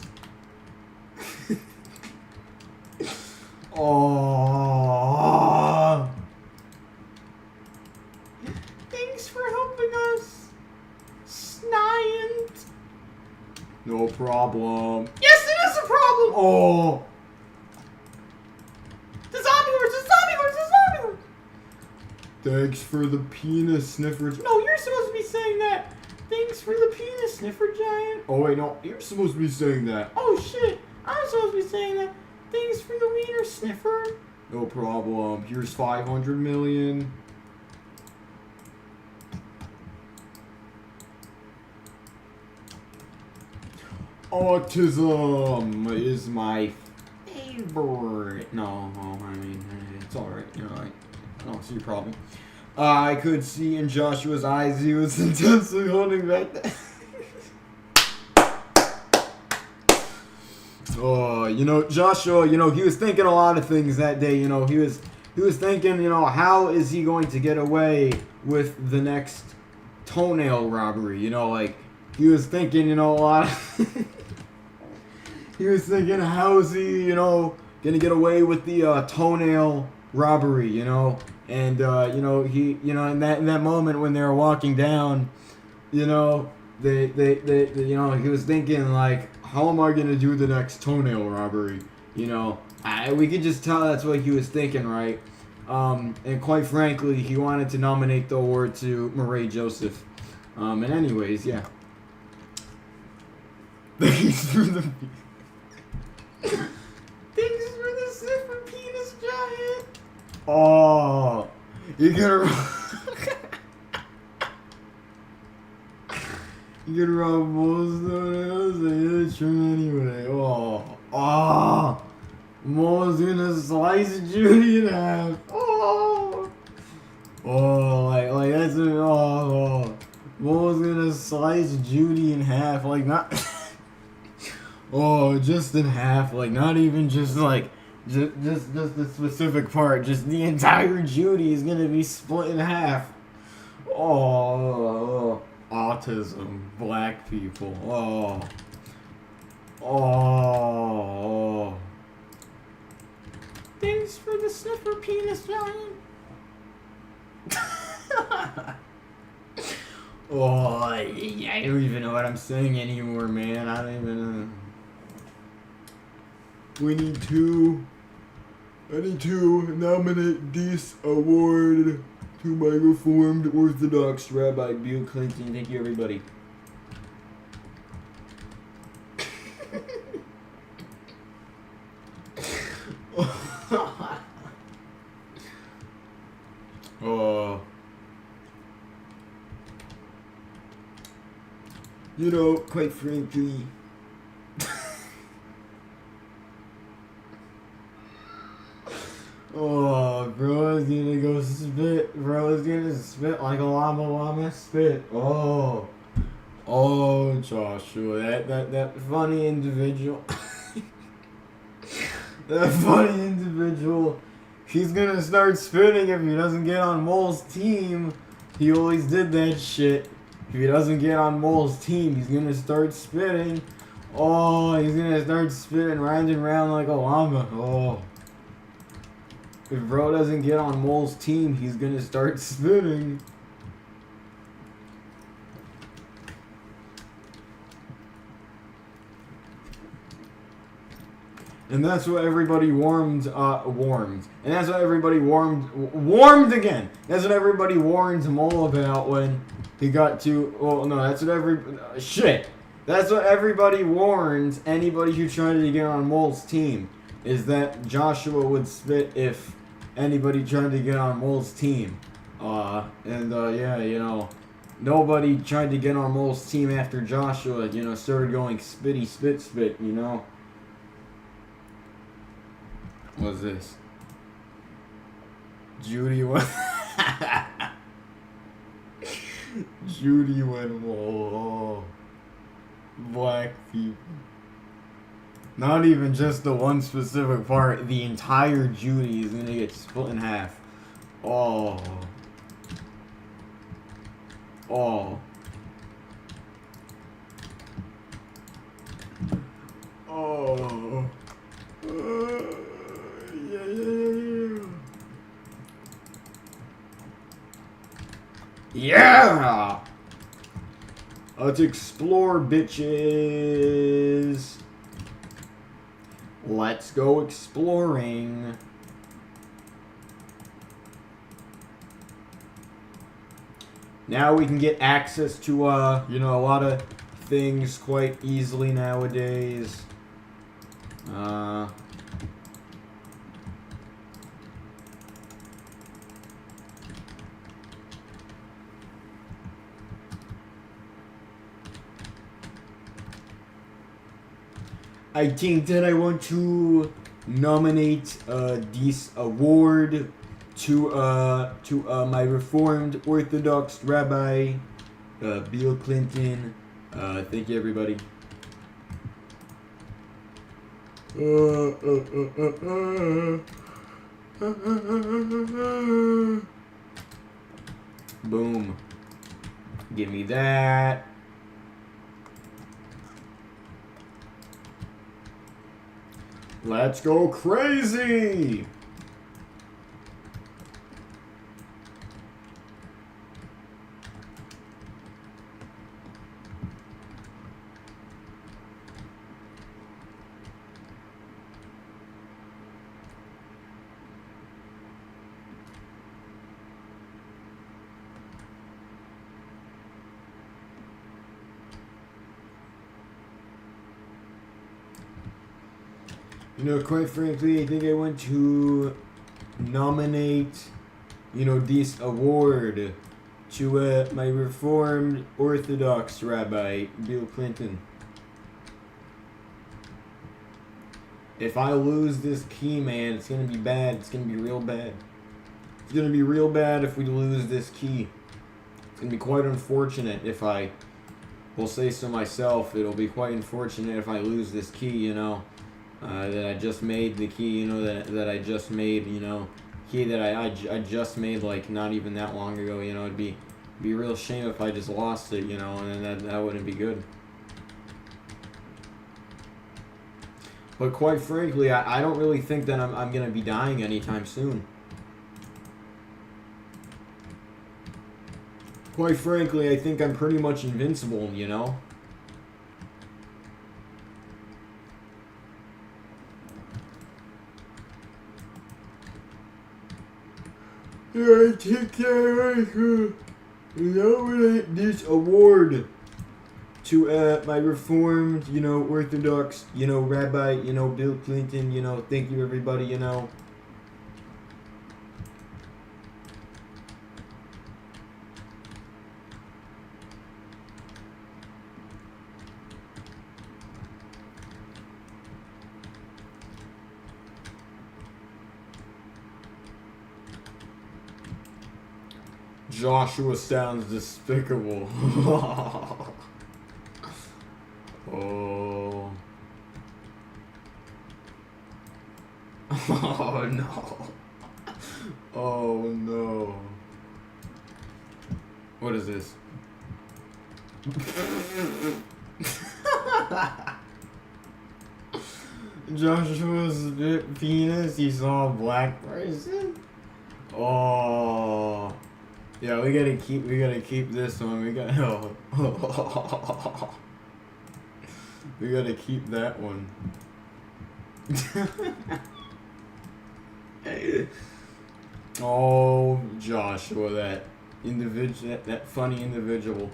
Oh. Thanks for helping us. Sniant. No problem. Yes, it is a problem. Oh. The zombie horse, the zombie horse, the zombie horse. Thanks for the penis, Sniffer. No, you're supposed to be saying that. Thanks for the penis, Sniffer Giant. Oh wait, no, you're supposed to be saying that. Oh shit, I'm supposed to be saying that. Thanks for the wiener, Sniffer. No problem. Here's 500 million. Autism is my favorite. No, I mean, it's alright. You're alright. I don't see a problem. I could see in Joshua's eyes he was intensely holding back that. Oh, Joshua, he was thinking a lot of things that day. He was thinking, how is he going to get away with the next toenail robbery? He was thinking, a lot of he was thinking, how is he, gonna get away with the toenail robbery, And you know, he, you know, in that moment when they were walking down, you know, they you know, he was thinking like, how am I gonna do the next toenail robbery? You know, we could just tell that's what he was thinking, right? And quite frankly, he wanted to nominate the award to Murray Joseph. And anyways, yeah. Thanks for the sniffer penis giant. Oh, you're gonna you gonna rub Mole's toenails and it's true anyway. Oh, Mole's gonna slice Judy in half. Like that's Mole's gonna slice Judy in half, like not. Just in half, like not even just like just the specific part, just the entire Judy is gonna be split in half. Autism, black people. Thanks for the sniffer penis giant. I don't even know what I'm saying anymore, man. I don't even. I need to nominate this award to my Reformed Orthodox Rabbi Bill Clinton. Thank you, everybody. You know, quite frankly. Bro is gonna go spit. Bro is gonna spit like a llama spit. Joshua, that funny individual. That funny individual. He's gonna start spitting if he doesn't get on Mole's team. He always did that shit. If he doesn't get on Mole's team, he's gonna start spitting. He's gonna start spitting round and round like a llama. If bro doesn't get on Mole's team, he's gonna start spitting. And that's what everybody warmed. And that's what everybody warmed again. That's what everybody warned Mole about when he got to, that's what everybody warned anybody who tried to get on Mole's team, is that Joshua would spit if anybody tried to get on Mole's team. Yeah, you know, nobody tried to get on Mole's team after Joshua, you know, started going spitty spit, you know. What's this? Judy went Mole. Black people. Not even just the one specific part. The entire Judy is gonna get split in half. Yeah! Let's explore, bitches. Let's go exploring. Now we can get access to, you know, a lot of things quite easily nowadays. I think that I want to nominate this award to my Reformed Orthodox Rabbi Bill Clinton. Thank you, everybody. Boom. Give me that. Let's go crazy! You know, quite frankly, I think I want to nominate, you know, this award to my Reformed Orthodox Rabbi, Bill Clinton. If I lose this key, man, it's gonna be bad. It's gonna be real bad. It's gonna be real bad if we lose this key. It's gonna be quite unfortunate if I will say so myself. It'll be quite unfortunate if I lose this key, you know. That I just made the key, you know, that I just made, you know, key that I just made like not even that long ago, you know. It'd be a real shame if I just lost it, you know, and that wouldn't be good. But quite frankly, I don't really think that I'm gonna be dying anytime soon. Quite frankly, I think I'm pretty much invincible, you know. Yeah, I think that I nominate this award to my Reformed, you know, Orthodox, you know, Rabbi, you know, Bill Clinton, you know. Thank you, everybody, you know. Joshua sounds despicable. Oh. Oh no. Oh no. What is this? Joshua's penis, he saw a black person? Oh. Yeah, we gotta keep this one. We gotta we gotta keep that one. Oh, Joshua, that individual, that funny individual.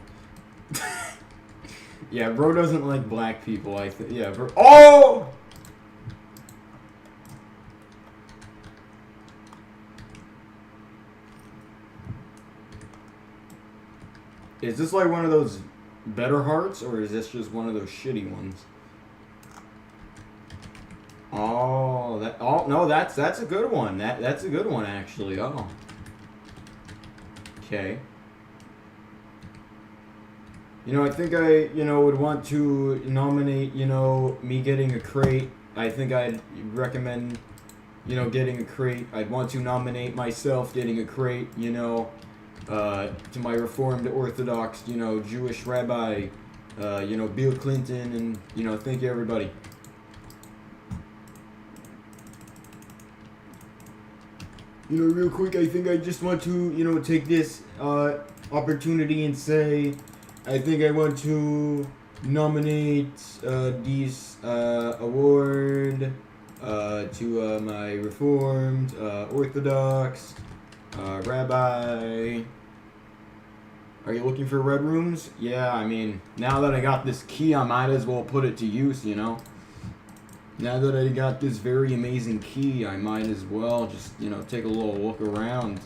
Yeah, bro doesn't like black people. I think. Yeah, bro. Oh. Is this like one of those better hearts, or is this just one of those shitty ones? Oh, that. Oh no, that's a good one. That's a good one actually. Oh. Okay. You know, I think I would want to nominate me getting a crate. I think I'd recommend getting a crate. I'd want to nominate myself getting a crate. To my Reformed Orthodox, Jewish rabbi, Bill Clinton, and, thank you, everybody. Real quick, I think I just want to, take this opportunity and say, I think I want to nominate this award to my Reformed Orthodox rabbi. Are you looking for red rooms? Yeah, I mean, now that I got this key, I might as well put it to use, Now that I got this very amazing key, I might as well just, take a little look around,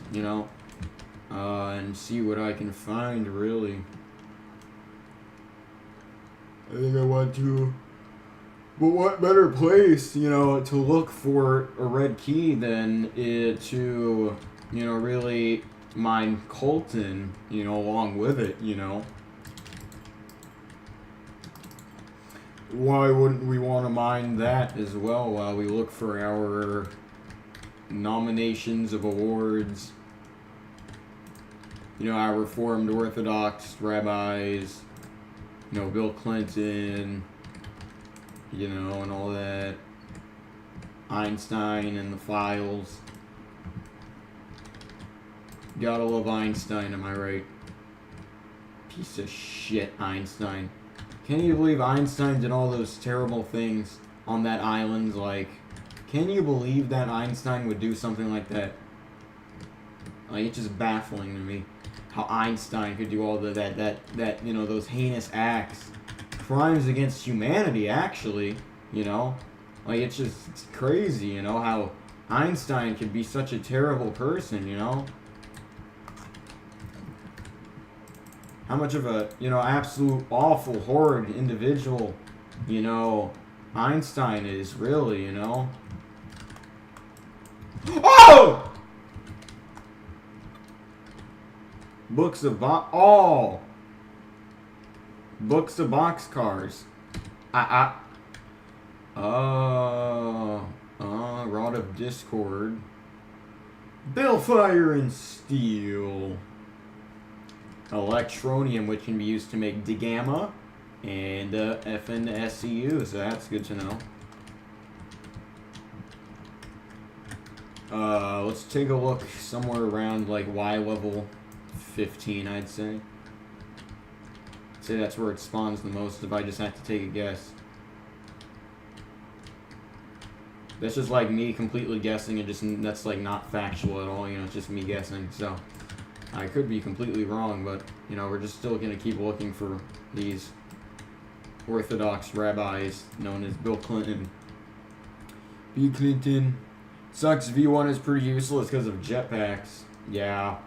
and see what I can find, really. I think I want to... But what better place, to look for a red key than to... really mine Colton, along with it, Why wouldn't we want to mine that as well while we look for our nominations of awards? Our Reformed Orthodox rabbis, Bill Clinton, and all that. Einstein and the files. Gotta love Einstein, am I right? Piece of shit, Einstein. Can you believe Einstein did all those terrible things on that island? Like, can you believe that Einstein would do something like that? Like, it's just baffling to me how Einstein could do all that those heinous acts. Crimes against humanity, actually, Like, it's just it's crazy, you know, how Einstein could be such a terrible person, you know? How much of a, you know, absolute awful, horrid individual, you know, Einstein is, really, you know? Oh! Books of Books of boxcars. Rod of Discord. Balefire and Steel. Electronium, which can be used to make digamma. And FN SCU, so that's good to know. Let's take a look somewhere around like Y level 15, I'd say. I'd say that's where it spawns the most if I just have to take a guess. That's just like me completely guessing and just that's like not factual at all, you know, it's just me guessing. So I could be completely wrong, but you know, we're just still gonna keep looking for these Orthodox rabbis known as Bill Clinton. B. Clinton. Sucks V1 is pretty useless because of jetpacks. Yeah.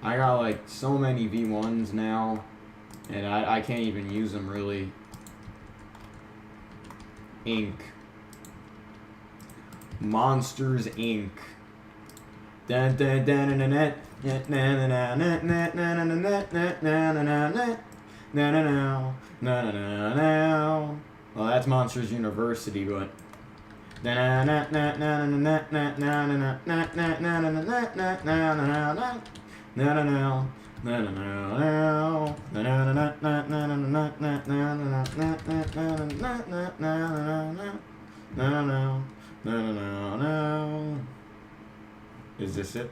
I got like so many V1s now, and I can't even use them really. Inc. Monsters Inc. Dun dun dun dun dun dun. Well, that's Monsters University, but. Is this it?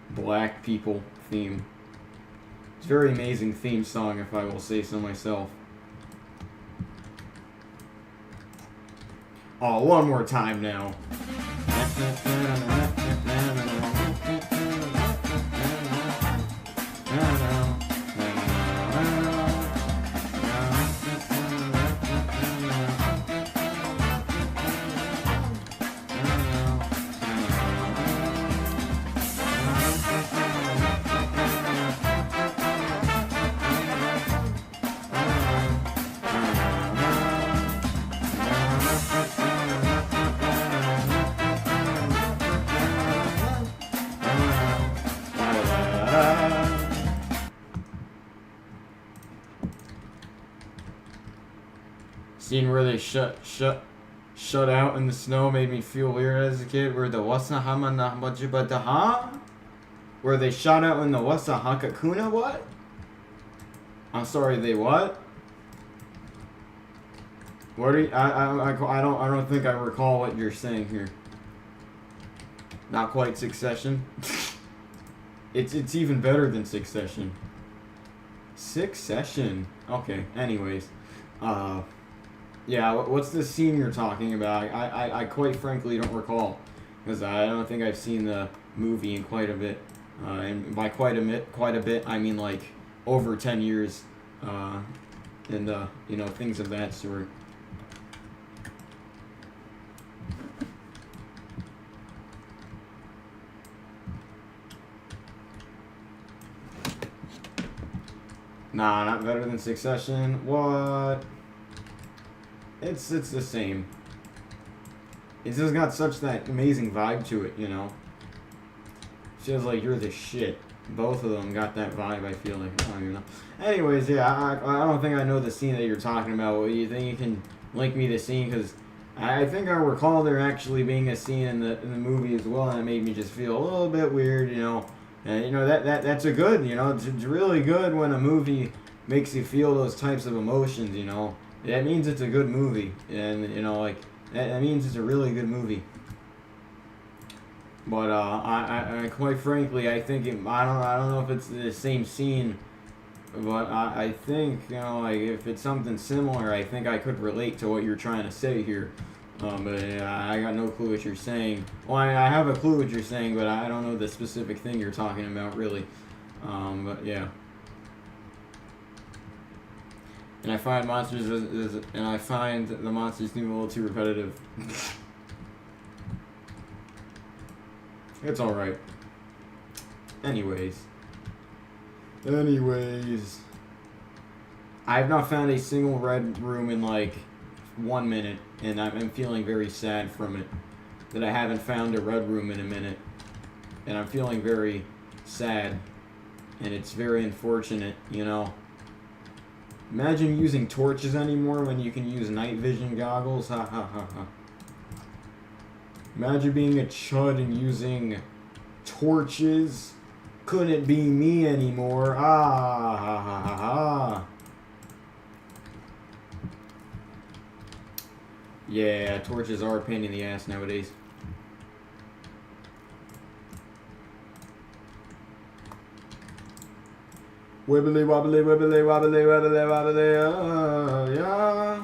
Black people theme. It's a very amazing theme song, if I will say so myself. Oh, one more time now. Scene where they shut out in the snow made me feel weird as a kid. Where the where they shot out in the Wasahakakuna, what? I'm sorry, they what? What are you, I don't think I recall what you're saying here. Not quite Succession. It's even better than Succession. Succession. Okay. Anyways, yeah. What's the scene you're talking about? I quite frankly don't recall, because I don't think I've seen the movie in quite a bit. And by quite a bit, I mean like over 10 years. And you know, things of that sort. Nah, not better than Succession. What? It's the same. It's just got such that amazing vibe to it, you know. Feels like you're the shit. Both of them got that vibe, I feel like. I don't even know. Anyways, yeah, I don't think I know the scene that you're talking about. You think you can link me the scene? Because I think I recall there actually being a scene in the movie as well, and it made me just feel a little bit weird, you know. And you know that's a good, you know, it's really good when a movie makes you feel those types of emotions, you know. That means it's a good movie, and you know, like that means it's a really good movie. But I quite frankly, I think I don't know if it's the same scene, but I think, you know, like if it's something similar, I think I could relate to what you're trying to say here. But I got no clue what you're saying. Well, I have a clue what you're saying, but I don't know the specific thing you're talking about really. But yeah. And I find the monsters seem a little too repetitive. It's alright. Anyways. I have not found a single red room in like 1 minute, and I'm feeling very sad from it. That I haven't found a red room in a minute. And I'm feeling very sad. And it's very unfortunate, you know. Imagine using torches anymore when you can use night vision goggles. Ha ha ha ha. Imagine being a chud and using torches. Couldn't be me anymore. Ah ha ha ha ha. Yeah, torches are a pain in the ass nowadays. Wibbly wobbly wibbly wobbly wobbly wobbly, yeah.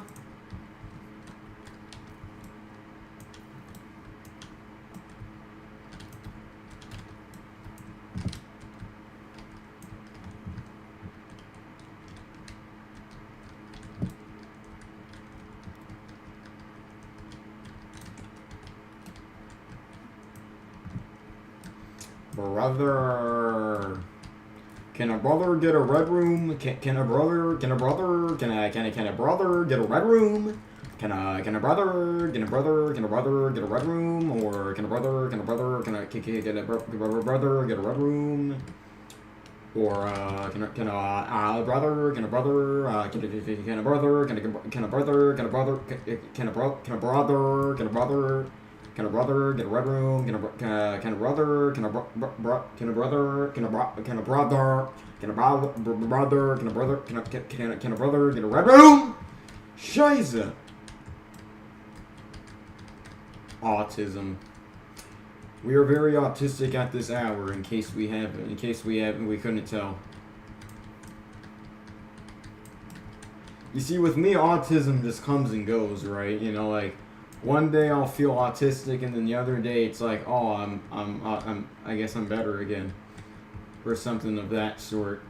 Brother. Can a brother get a red room? Can a brother get a red room? Can a brother get a red room? Or can a brother get a red room? Or can a brother get a red room? Or can a brother get a red room? Scheiße. Autism. We are very autistic at this hour, in case we couldn't tell. You see, with me, autism just comes and goes, right? You know, like, one day I'll feel autistic, and then the other day it's like, oh, I guess I'm better again, or something of that sort.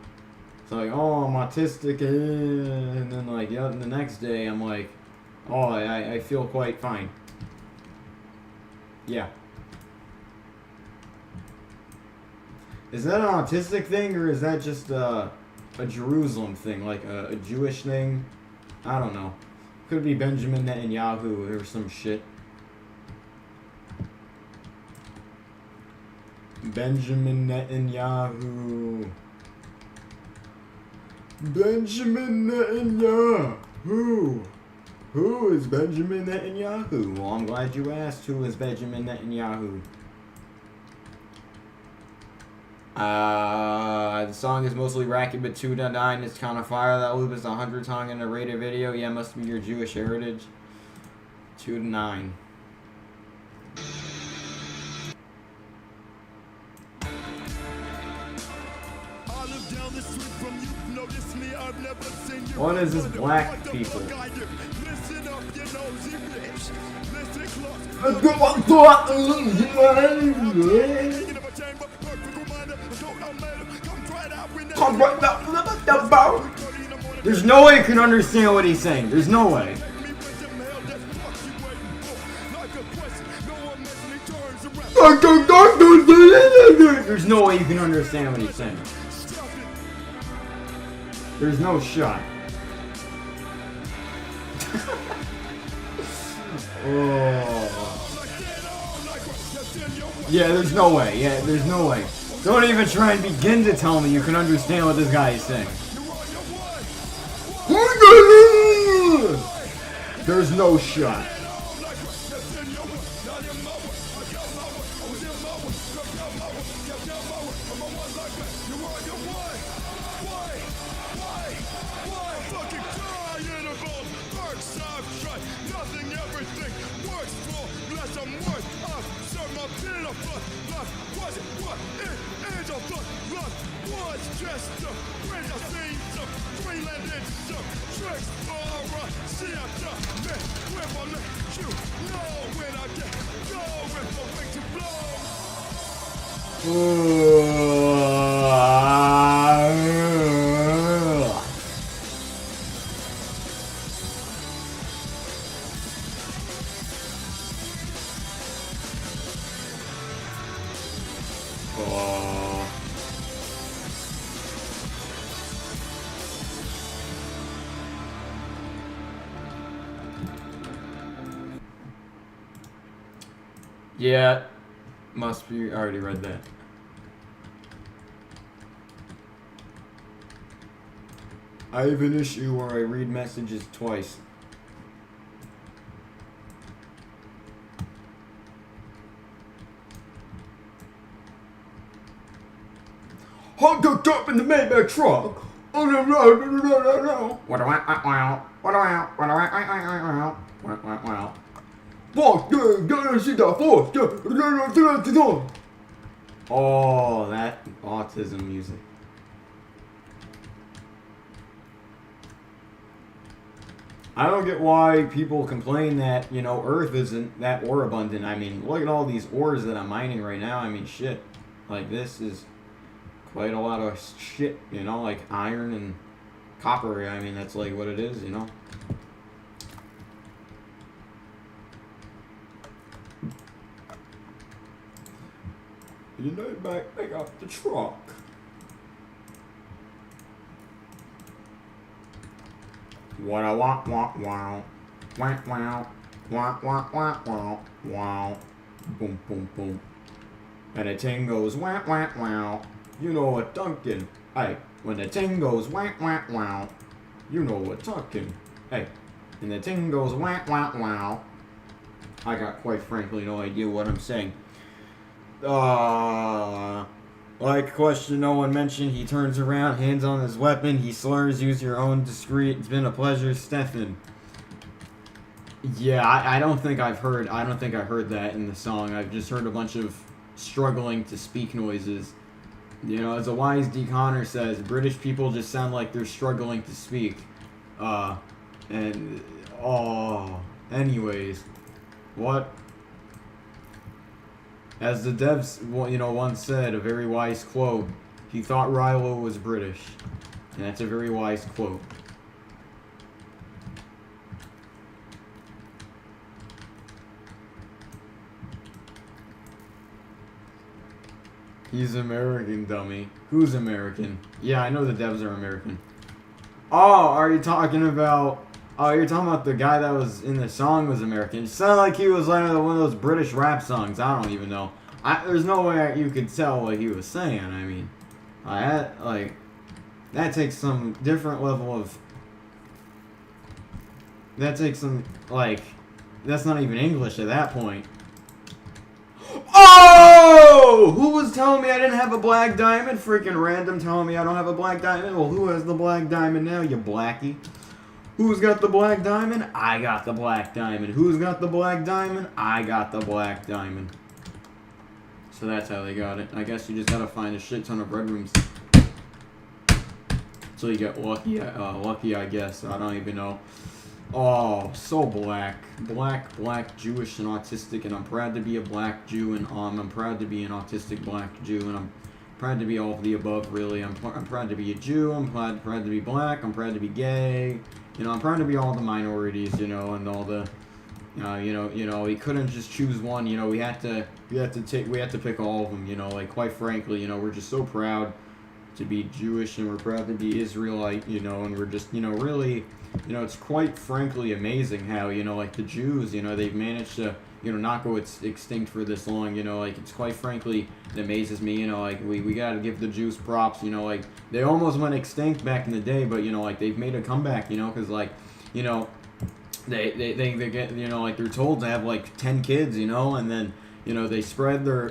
It's like, oh, I'm autistic, and then like, yeah, the next day I'm like, oh, I feel quite fine. Yeah. Is that an autistic thing, or is that just a Jerusalem thing, like a Jewish thing? I don't know. Could be Benjamin Netanyahu or some shit. Benjamin Netanyahu. Benjamin Netanyahu. Who is Benjamin Netanyahu? Well, I'm glad you asked. Who is Benjamin Netanyahu? The song is mostly racket, but 2 to 9 is kind of fire. That loop is 100 song in a rated video. Yeah, must be your Jewish heritage. 2 to 9. What is this black people? There's no way you can understand what he's saying. There's no way. There's no way you can understand what he's saying. There's no shot. Oh. Yeah, there's no way. Yeah, there's no way. Don't even try and begin to tell me you can understand what this guy is saying. There's no shot. Oh. Yeah, must be. I already read that. I have an issue where I read messages twice. Hooked up in the Maybach truck. Oh no no no no no no. What do I? What do I? What do I? What? Oh, that autism music. I don't get why people complain that, you know, Earth isn't that ore abundant. I mean, look at all these ores that I'm mining right now. I mean, shit. Like, this is quite a lot of shit, you know, like iron and copper. I mean, that's like what it is, you know. You know, back up the truck. What I want, wow, wow, wow, wow, wow, wow, wow, wow, boom, boom, boom. And the ting goes, wow, wow, wow. You know what, Duncan? Hey, when the ting goes, wow, wow, wow. You know what, Duncan? Hey, and the ting goes, wow, wow, wow. I got quite frankly no idea what I'm saying. Like question no one mentioned, he turns around, hands on his weapon, he slurs, use your own discreet. It's been a pleasure, Stefan. Yeah, I don't think I heard that in the song. I've just heard a bunch of struggling to speak noises. You know, as a wise D. Connor says, British people just sound like they're struggling to speak. Anyways. What? As the devs, you know, once said, a very wise quote, he thought Rilo was British. And that's a very wise quote. He's American, dummy. Who's American? Yeah, I know the devs are American. Oh, are you talking about... Oh, you're talking about the guy that was in the song was American. It sounded like he was like one of those British rap songs. I don't even know. There's no way you could tell what he was saying. I mean, that takes some different level of... That takes some, like... That's not even English at that point. Oh! Who was telling me I didn't have a black diamond? Freaking random telling me I don't have a black diamond? Well, who has the black diamond now, you blackie? Who's got the black diamond? I got the black diamond. Who's got the black diamond? I got the black diamond. So that's how they got it. I guess you just gotta find a shit ton of red rooms. So you get lucky, I guess. I don't even know. Oh, so black. Black, Jewish, and autistic, and I'm proud to be a black Jew, and I'm proud to be an autistic black Jew, and I'm proud to be all of the above, really. I'm proud to be a Jew, I'm proud to be black, I'm proud to be gay, you know, I'm proud to be all the minorities, you know, and all the, you know, we couldn't just choose one, you know, we had to pick all of them, you know, like, quite frankly, you know, we're just so proud to be Jewish, and we're proud to be Israelite, you know, and we're just, you know, really, you know, it's quite frankly amazing how, you know, like, the Jews, you know, they've managed to, you know, not go extinct for this long, you know, like, it's quite frankly, it amazes me, you know, like, we gotta give the Jews props, you know, like, they almost went extinct back in the day, but, you know, like, they've made a comeback, you know, because, like, you know, they get, you know, like, they're told to have, like, 10 kids, you know, and then, you know, they spread their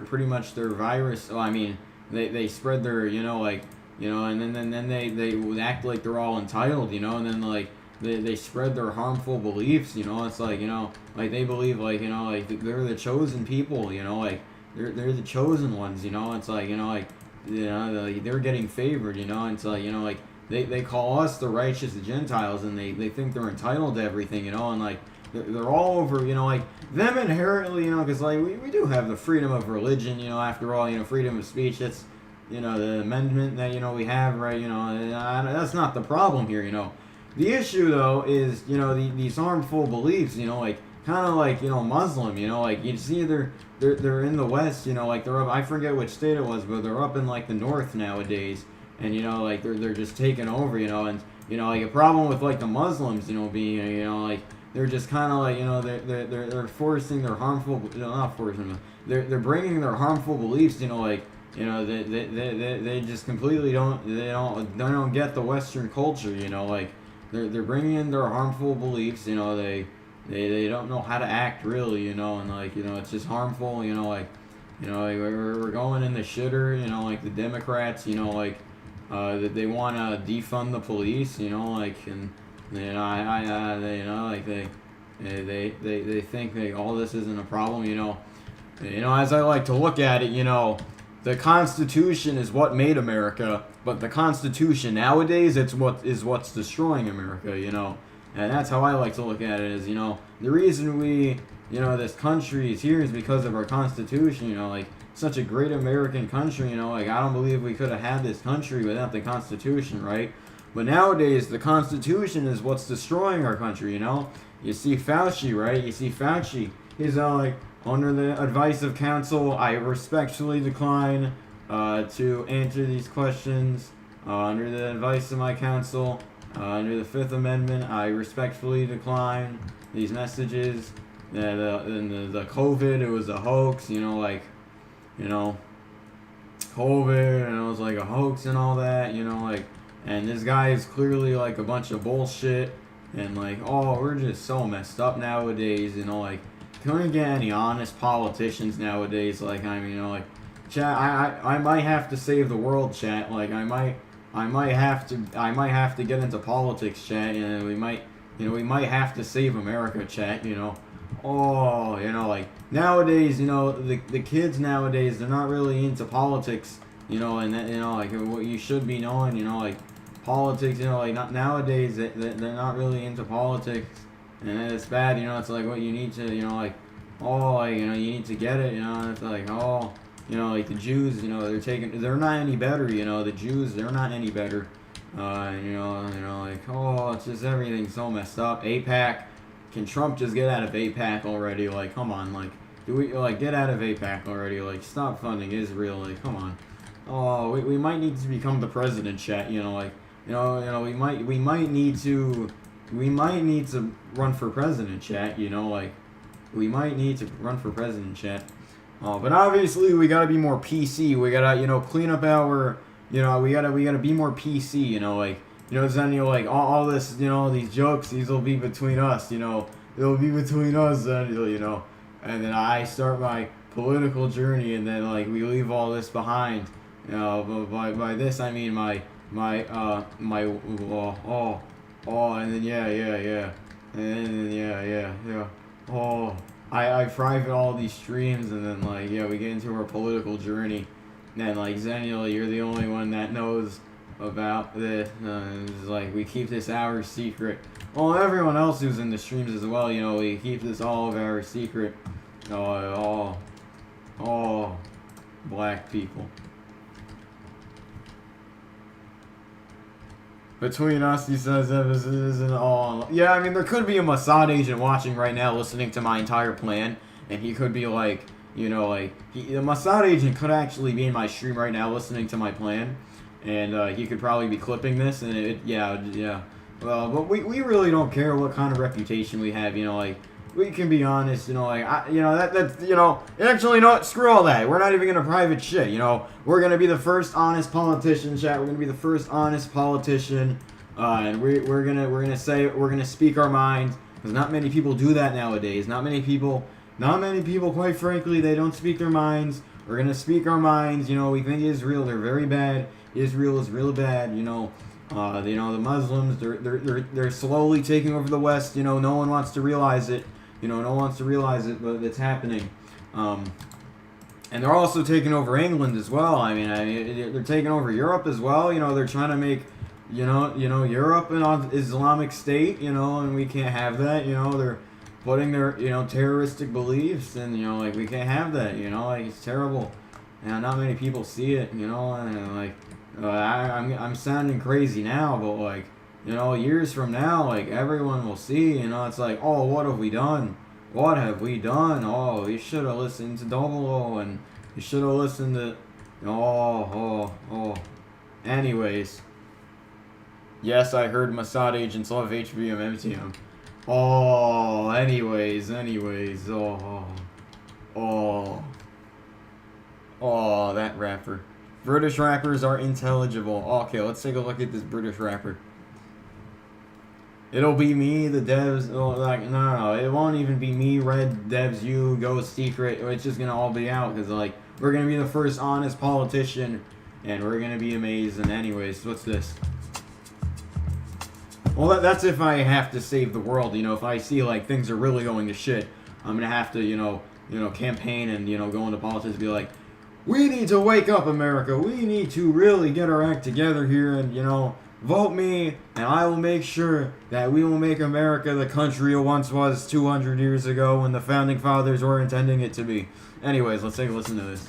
pretty much their virus. Well, I mean, they spread their, you know, like, you know, and then they would act like they're all entitled, you know, and then like they spread their harmful beliefs, you know. It's like, you know, like they believe, like, you know, like they're the chosen people, you know, like they're the chosen ones, you know. It's like, you know, like, you know, like, they're getting favored, you know. And it's like, you know, like they call us the righteous Gentiles, and they think they're entitled to everything, you know, and like they're all over, you know, like them inherently, you know, because like we do have the freedom of religion, you know. After all, you know, freedom of speech, that's, you know, the amendment that, you know, we have, right, you know, and that's not the problem here, you know. The issue, though, is, you know, these harmful beliefs, you know, like, kind of like, you know, Muslim, you know, like, you see they're in the West, you know, like, they're up, I forget which state it was, but they're up in, like, the North nowadays, and, you know, like, they're just taking over, you know, and, you know, like, a problem with, like, the Muslims, you know, being, you know, like, they're just kind of like, you know, they're forcing their harmful, you know, not forcing them, they're bringing their harmful beliefs, you know, like, you know, they just completely they don't get the Western culture, you know, like, they're bringing in their harmful beliefs, you know, they don't know how to act really, you know, and like, you know, it's just harmful, you know, like, you know, like we're going in the shitter, you know, like the Democrats, you know, like, that they want to defund the police, you know, like, and, you know, they, you know, like they think all this isn't a problem, you know, as I like to look at it, you know, the Constitution is what made America, but the Constitution nowadays, it's what's destroying America, you know. And that's how I like to look at it, is, you know, the reason we, you know, this country is here is because of our Constitution, you know, like, such a great American country, you know, like, I don't believe we could have had this country without the Constitution, right? But nowadays, the Constitution is what's destroying our country, you know. You see Fauci, right? You see Fauci, he's all like, under the advice of counsel, I respectfully decline to answer these questions. Under the advice of my counsel, under the Fifth Amendment, I respectfully decline these messages. The COVID, it was a hoax, you know, like, you know, COVID, and it was like a hoax and all that, you know, like, and this guy is clearly like a bunch of bullshit, and like, oh, we're just so messed up nowadays, you know, like, can we get any honest politicians nowadays? Like, I mean, you know, like, chat, I might have to save the world, chat. Like, I might have to get into politics, chat. And we might have to save America, chat. You know, oh, you know, like, nowadays, you know, the kids nowadays, they're not really into politics, you know, and that, you know, like, what you should be knowing, you know, like, politics, you know, like, not nowadays, they're not really into politics. And it's bad, you know, it's like what you need to, you know, like, oh, like, you know, you need to get it, you know, it's like, oh, you know, like the Jews, you know, they're not any better, you know, the Jews, they're not any better, you know, like, oh, it's just everything's so messed up. APAC, can Trump just get out of APAC already? Like, come on, like, get out of APAC already, like, stop funding Israel, like, come on. Oh, we might need to become the president, chat, you know, like, you know, we might need to run for president, chat, you know, like, we might need to run for president, chat. But obviously, we gotta be more PC, we gotta, you know, clean up our, you know, we gotta be more PC, you know, like, you know, then, you know, like, all this, you know, these jokes, these will be between us, you know, it'll be between us, then, you know, and then I start my political journey, and then, like, we leave all this behind, you know, but by this, I mean and then yeah. And then yeah. Oh, I private all these streams, and then, like, yeah, we get into our political journey. And then, like, Zenial, you're the only one that knows about this. It's like, we keep this our secret. Well, everyone else who's in the streams as well, you know, we keep this all of our secret. All black people. Between us, he says that this isn't all. Yeah, I mean, there could be a Mossad agent watching right now, listening to my entire plan, and he could be like, you know, like, the Mossad agent could actually be in my stream right now, listening to my plan, and he could probably be clipping this, and yeah. Well, but we really don't care what kind of reputation we have, you know, like, we can be honest, you know, like, that's, you know, actually, you know what, screw all that, we're not even gonna private shit, you know, we're gonna be the first honest politician, chat, we're gonna be the first honest politician, and we're gonna speak our mind, because not many people do that nowadays, not many people, Not many people, quite frankly, they don't speak their minds. We're gonna speak our minds. You know, we think Israel, they're very bad. Israel is really bad. You know, the Muslims, they're slowly taking over the West. You know, no one wants to realize it. You know, no one wants to realize it, but it's happening. And they're also taking over England as well. I mean, they're taking over Europe as well. You know, they're trying to make, Europe an Islamic state. You know, and we can't have that. You know, they're putting their, terroristic beliefs, and like we can't have that. You know, like it's terrible, and not many people see it. You know, and like I'm sounding crazy now, but like years from now, like everyone will see. You know, it's like, oh, what have we done? What have we done? Oh, you should have listened to Double O, and you should have listened to... Oh. Anyways. Yes, I heard Mossad agents love HBM MTM. Oh, anyways. Oh, that rapper. British rappers are intelligible. Okay, let's take a look at this British rapper. It'll be me, the devs, no, it won't even be me, Red, devs, you, Ghost, Secret, it's just gonna all be out, because, like, we're gonna be the first honest politician, and we're gonna be amazed, and anyways, what's this? Well, that's if I have to save the world, if I see, like, things are really going to shit, I'm gonna have to, campaign and, go into politics and be like, we need to wake up, America, we need to really get our act together here, and, vote me, and I will make sure that we will make America the country it once was 200 years ago when the founding fathers were intending it to be. Anyways, let's take a listen to this.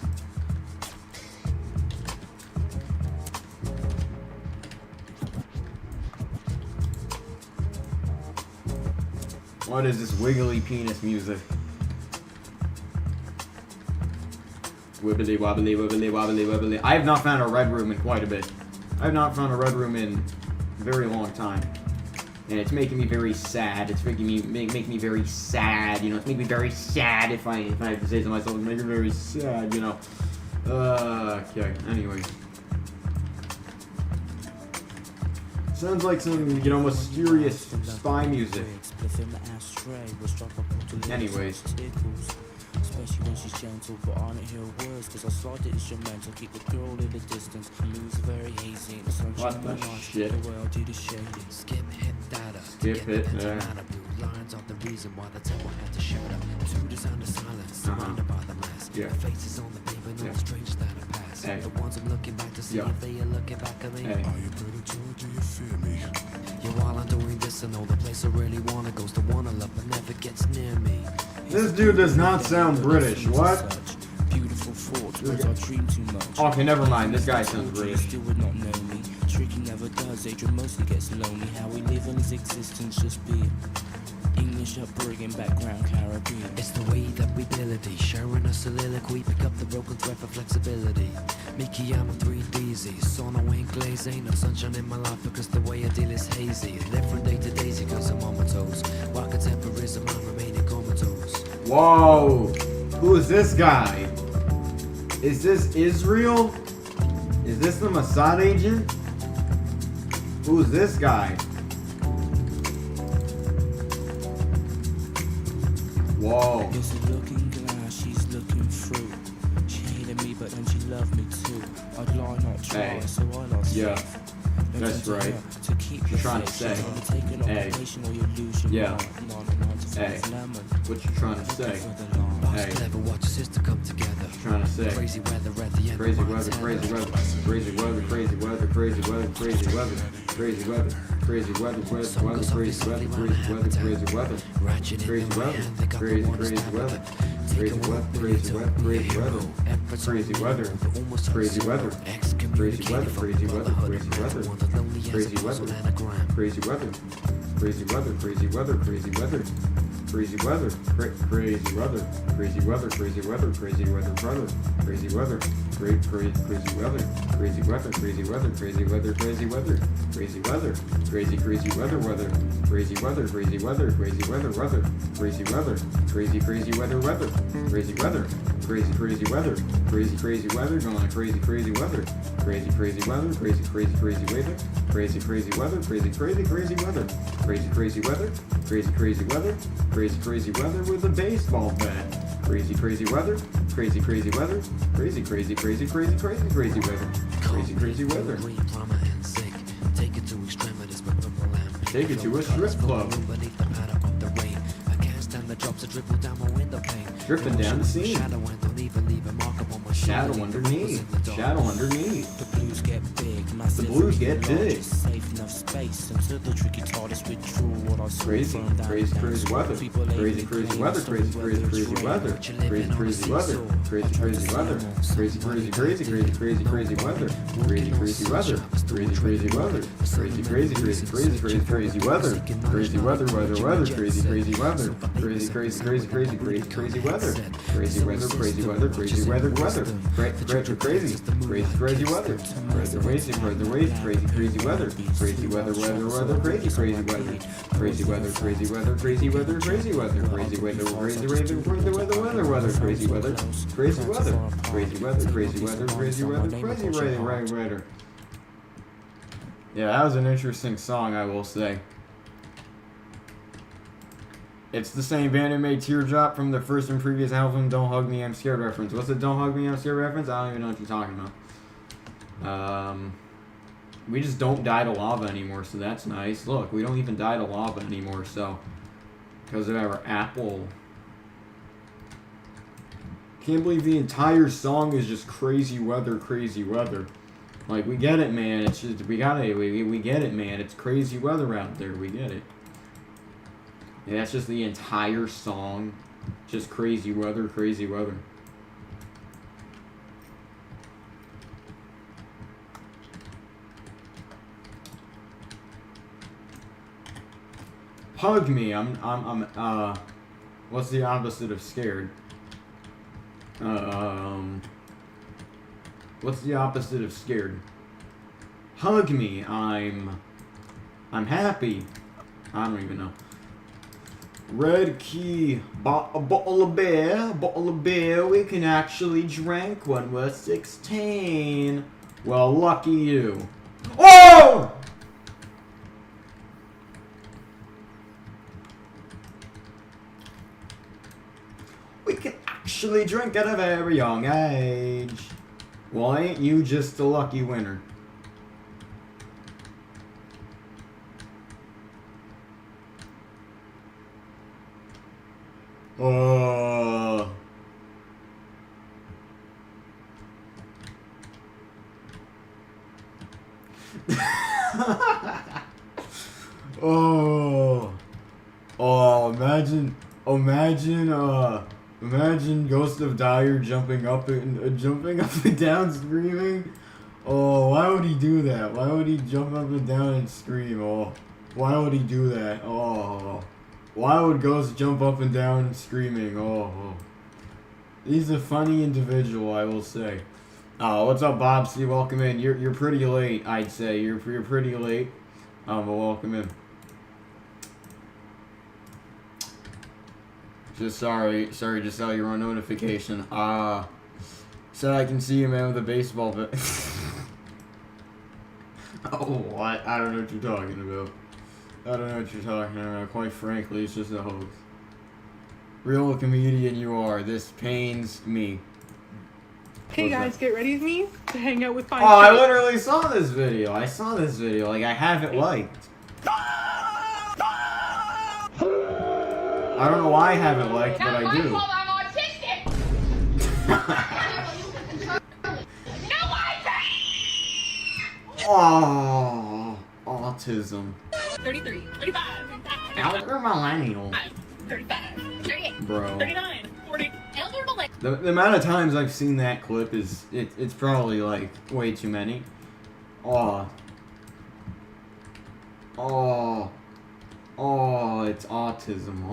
What is this wiggly penis music? Wibbly wobbly, wibbly wobbly, wibbly. I have not found a red room in quite a bit. I have not found a red room in a very long time, and it's making me very sad. It's making me very sad. It's making me very sad if I have to say to myself, it's making me very sad. Okay. Anyways, sounds like some mysterious spy music. Anyways. Especially when she's gentle, but I don't hear words, cause I slide the instrumental, keep the girl in the distance, moves very hazy, the sunshine What the shit? the way I do the shady. Skip hit data. Skip hit there. Blue lines are the reason why the temple had to shout up. To the sound of silence, surrounded by the mask. Yeah. Faces on the paper, no strangers that are past. Hey. The ones I'm looking back to see Yeah. if they are looking back at me. Hey. Are you predator? Do you fear me? Yeah, while I'm doing this, I know the place I really wanna goes to wanna love, but never gets near me. This dude does not sound British. What? Beautiful thoughts, but I dream too much. Okay, never mind. This guy sounds British. Still would not know me. Tricky never does. Adrian mostly gets lonely. How we live in his existence, just be English upbringing, background Caribbean. It's the way that we melody, sharing a soliloquy, pick up the broken thread for flexibility. Mickey, I'm a 3DZ, sono ain't glaze, ain't no sunshine in my life because the way I deal is hazy. Live from day to daisy cause I'm on my toes. While contemporaries, I'm remaining comatose. Whoa! Who is this guy? Is this Israel? Is this the Mossad agent? Who is this guy? Whoa. There's a looking glass, she's looking through. She hated me, but then she loved me too. I'd lie, not try, Hey. so I lost Yeah. faith. That's To right. her, to keep What you the trying to faith. say? She'll take an Hey. occupation or you lose your Yeah. mind. 909 to Hey. 5 lemon. What you trying to say? For the line. Boss Hey. clever, watch your sister come together. Trying to say. Crazy weather at the end Crazy of weather, Montana. crazy weather, crazy weather, crazy weather, crazy weather, crazy weather, crazy weather, crazy weather, crazy weather, crazy weather, crazy weather, crazy weather, Ratchet crazy in my weather, hand, they got the crazy, one crazy stab weather, it. crazy Take a weather, walk, crazy weather, crazy hero. weather, Efforts crazy on weather, the almost crazy weather, excommunicated crazy weather, from crazy the weather, brotherhood crazy of man, weather, one of the lonely as crazy a puzzle weather, anagram. crazy weather, crazy weather, crazy weather, crazy weather, crazy weather, crazy weather, crazy weather, crazy weather, crazy weather, brother, crazy weather, crazy weather, crazy weather, crazy weather, crazy weather, crazy weather, crazy weather, crazy weather, crazy weather, crazy weather, crazy weather, weather, crazy weather, crazy weather, weather, crazy weather, crazy weather, crazy weather, going on crazy weather, crazy weather, crazy weather, crazy weather, crazy weather, crazy weather, crazy weather, crazy weather, crazy weather, Crazy, crazy weather with a baseball bat. Crazy, crazy weather. Crazy, crazy weather. Crazy, crazy, crazy, crazy, crazy, crazy weather. Crazy, crazy weather. Take it to extremities, but purple and Take it to a strip club. beneath the patter of the rain. I can't stand the drops that dribble down my window pane. Dripping down the scene. Shadow and don't even leave a mark upon my Shadow shoulder. underneath. Shadow underneath. The blues get big, massive. The blues get large, big. Safe enough space until the tricky TARDIS withdrew what I saw Crazy, from down crazy, down crazy south. weather. People Crazy, lately crazy claim weather. so Crazy, crazy, whether crazy it's weather. rain, Crazy, crazy weather. Crazy, crazy weather. Crazy, crazy, crazy, crazy, crazy, crazy weather. Crazy, crazy weather. Crazy, crazy weather. Crazy, crazy, crazy, crazy, crazy, crazy weather. Crazy weather, weather, weather. Crazy, crazy weather. Crazy, crazy, crazy, crazy, crazy, crazy weather. Crazy weather, crazy weather, crazy weather, weather. Crazy, crazy, crazy, crazy weather. Crazy, crazy, crazy, crazy weather. Crazy weather, weather, weather, crazy, crazy weather. Crazy weather, crazy weather, crazy weather, crazy weather. Crazy weather, crazy weather, weather, crazy weather. Crazy weather, crazy weather, crazy weather, crazy weather, crazy weather. Yeah, that was an interesting song, I will say. It's the same band who made Teardrop from the first and previous album, Don't Hug Me, I'm Scared reference. What's the Don't Hug Me, I'm Scared reference? I don't even know what you're talking about. We just don't die to lava anymore, so that's nice. Look, we don't even die to lava anymore, so... Because of our Apple... Can't believe the entire song is just crazy weather, crazy weather. Like, we get it, man. It's just, we get it, man. It's crazy weather out there. We get it. Yeah, that's just the entire song. Just crazy weather, crazy weather. Hug me. What's the opposite of scared? What's the opposite of scared? Hug me. I'm happy. I don't even know. Red key. A bottle of beer. We can actually drink when we're 16. Well, lucky you. Oh! We can actually drink at a very young age. Well, ain't you just a lucky winner? Imagine Ghost of Dyer jumping up and down screaming. Oh, why would he do that? Why would he jump up and down and scream? Oh, why would he do that? Oh, why would Ghost jump up and down screaming? Oh. He's a funny individual, I will say. Oh, what's up, Bobsy? Welcome in. You're pretty late, I'd say. You're pretty late. But welcome in. Just sorry, just saw your own notification. Said I can see you, man, with a baseball bat. Oh, what? I don't know what you're talking about. Quite frankly, it's just a hoax. Real comedian you are. This pains me. Hey guys, get ready with me to hang out with 5. Oh, I literally saw this video. Like, I have it liked. I don't know why I have it liked, but I do. I'm autistic! Oh, autism. 33, 35, Elder millennial. 35, 38, Bro. 39, 40. Elder millennial. The amount of times I've seen that clip is it's probably like way too many. Oh, it's autism.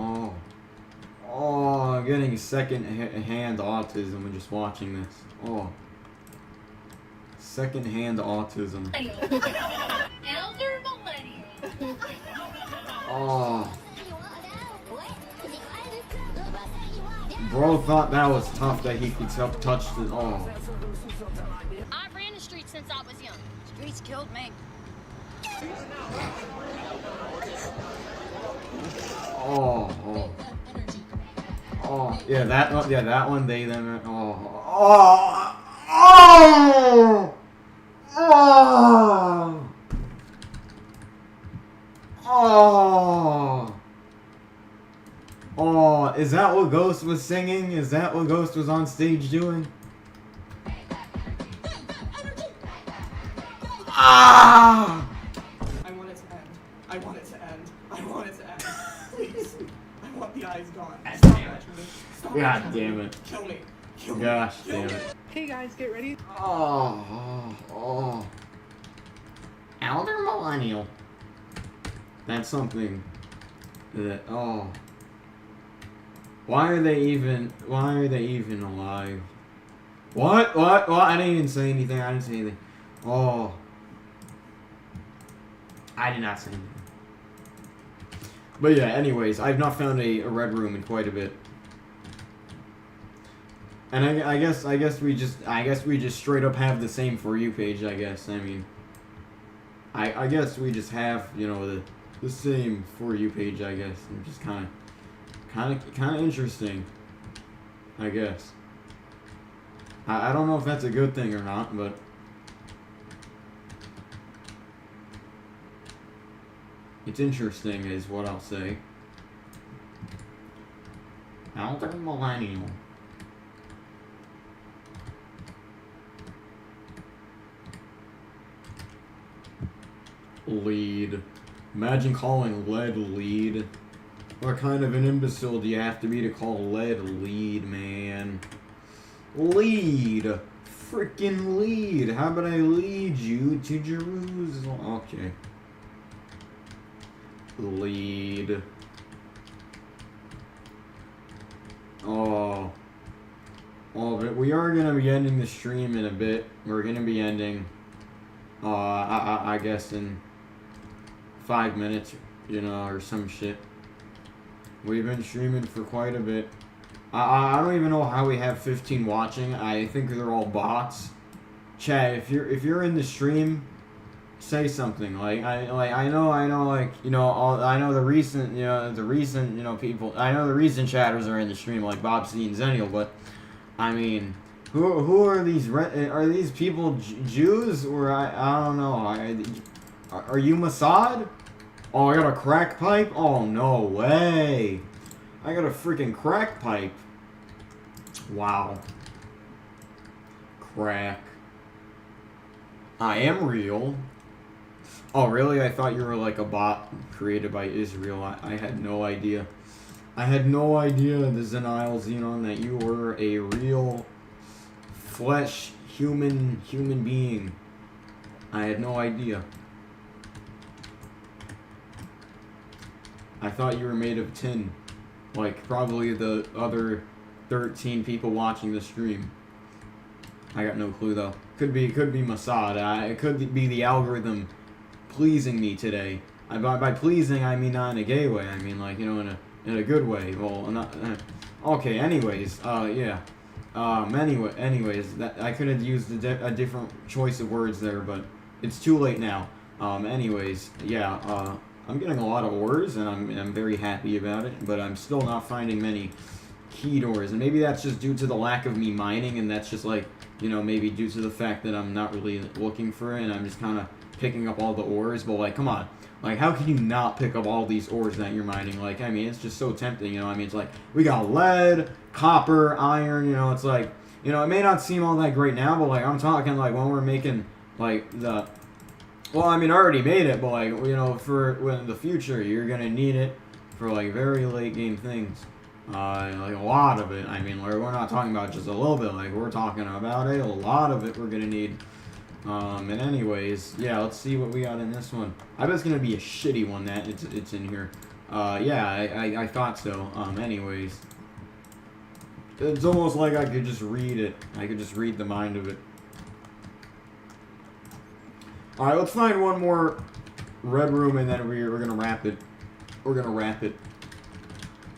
Oh, I'm getting second-hand autism and just watching this. Oh. Second-hand autism. Elder millennial. Oh. Bro thought that was tough that he could touch the... Oh. I ran the streets since I was young. Streets killed me. Oh, oh. Oh, yeah, that one, they, them, oh, oh, oh, oh, oh, oh, is that what Ghost was singing? Is that what Ghost was on stage doing? Ah! I want it to end. I want it to end. I want it to end. Please. I want the eyes gone. Stop touching me. Stop God touching me. damn it. Kill me. Kill me. Gosh Kill damn me. it. Okay, guys, get ready. Oh. Elder Millennial. That's something that, oh. Why are they even alive? What? I didn't even say anything. Oh. I did not say anything. But yeah, anyways, I've not found a red room in quite a bit. And I guess we just straight up have the same For You page, I guess. I mean, I guess we just have, you know, the same For You page, I guess. And just kind of interesting, I guess. I don't know if that's a good thing or not, but it's interesting is what I'll say. Elder Millennial. Lead. Imagine calling lead lead. What kind of an imbecile do you have to be to call lead lead, man? Lead. Freaking lead. How about I lead you to Jerusalem? Okay. Lead. Oh, but we are gonna be ending the stream in a bit. We're gonna be ending, I guess in 5 minutes, you know, or some shit. We've been streaming for quite a bit. I don't even know how we have 15 watching. I think they're all bots. Chat, if you're in the stream, say something. I know like, you know, I know the recent people. I know the recent chatters are in the stream like Bob C and Zennial, but I mean, who are these? Are these people Jews or I don't know. Are you Mossad? Oh, I got a crack pipe? Oh no way! I got a freaking crack pipe. Wow. Crack. I am real. Oh, really? I thought you were like a bot created by Israel. I had no idea. I had no idea, the Zenile Xenon, that you were a real flesh human being. I had no idea. I thought you were made of tin. Like probably the other 13 people watching the stream. I got no clue though. Could be Mossad. It could be the algorithm pleasing me today. By pleasing, I mean not in a gay way. I mean like, you know, in a good way. Well, not. Okay. Anyways, yeah. Anyways, that I could have used a different choice of words there, but it's too late now. Anyways, yeah. I'm getting a lot of ores, and I'm very happy about it. But I'm still not finding many key doors, and maybe that's just due to the lack of me mining, and that's just like, you know, maybe due to the fact that I'm not really looking for it, and I'm just kind of picking up all the ores. But like, come on. Like, how can you not pick up all these ores that you're mining? Like, I mean, it's just so tempting, you know? I mean, it's like, we got lead, copper, iron, you know? It's like, you know, it may not seem all that great now, but, like, I'm talking, like, when we're making, like, the... Well, I mean, I already made it, but, like, you know, for when the future, you're gonna need it for, like, very late game things. Like, a lot of it. I mean, we're not talking about just a little bit. Like, we're talking about a lot of it we're gonna need. And anyways, yeah, let's see what we got in this one. I bet it's gonna be a shitty one that it's in here. Yeah, I thought so. Anyways. It's almost like I could just read it. I could just read the mind of it. Alright, let's find one more red room and then we're gonna wrap it. We're gonna wrap it.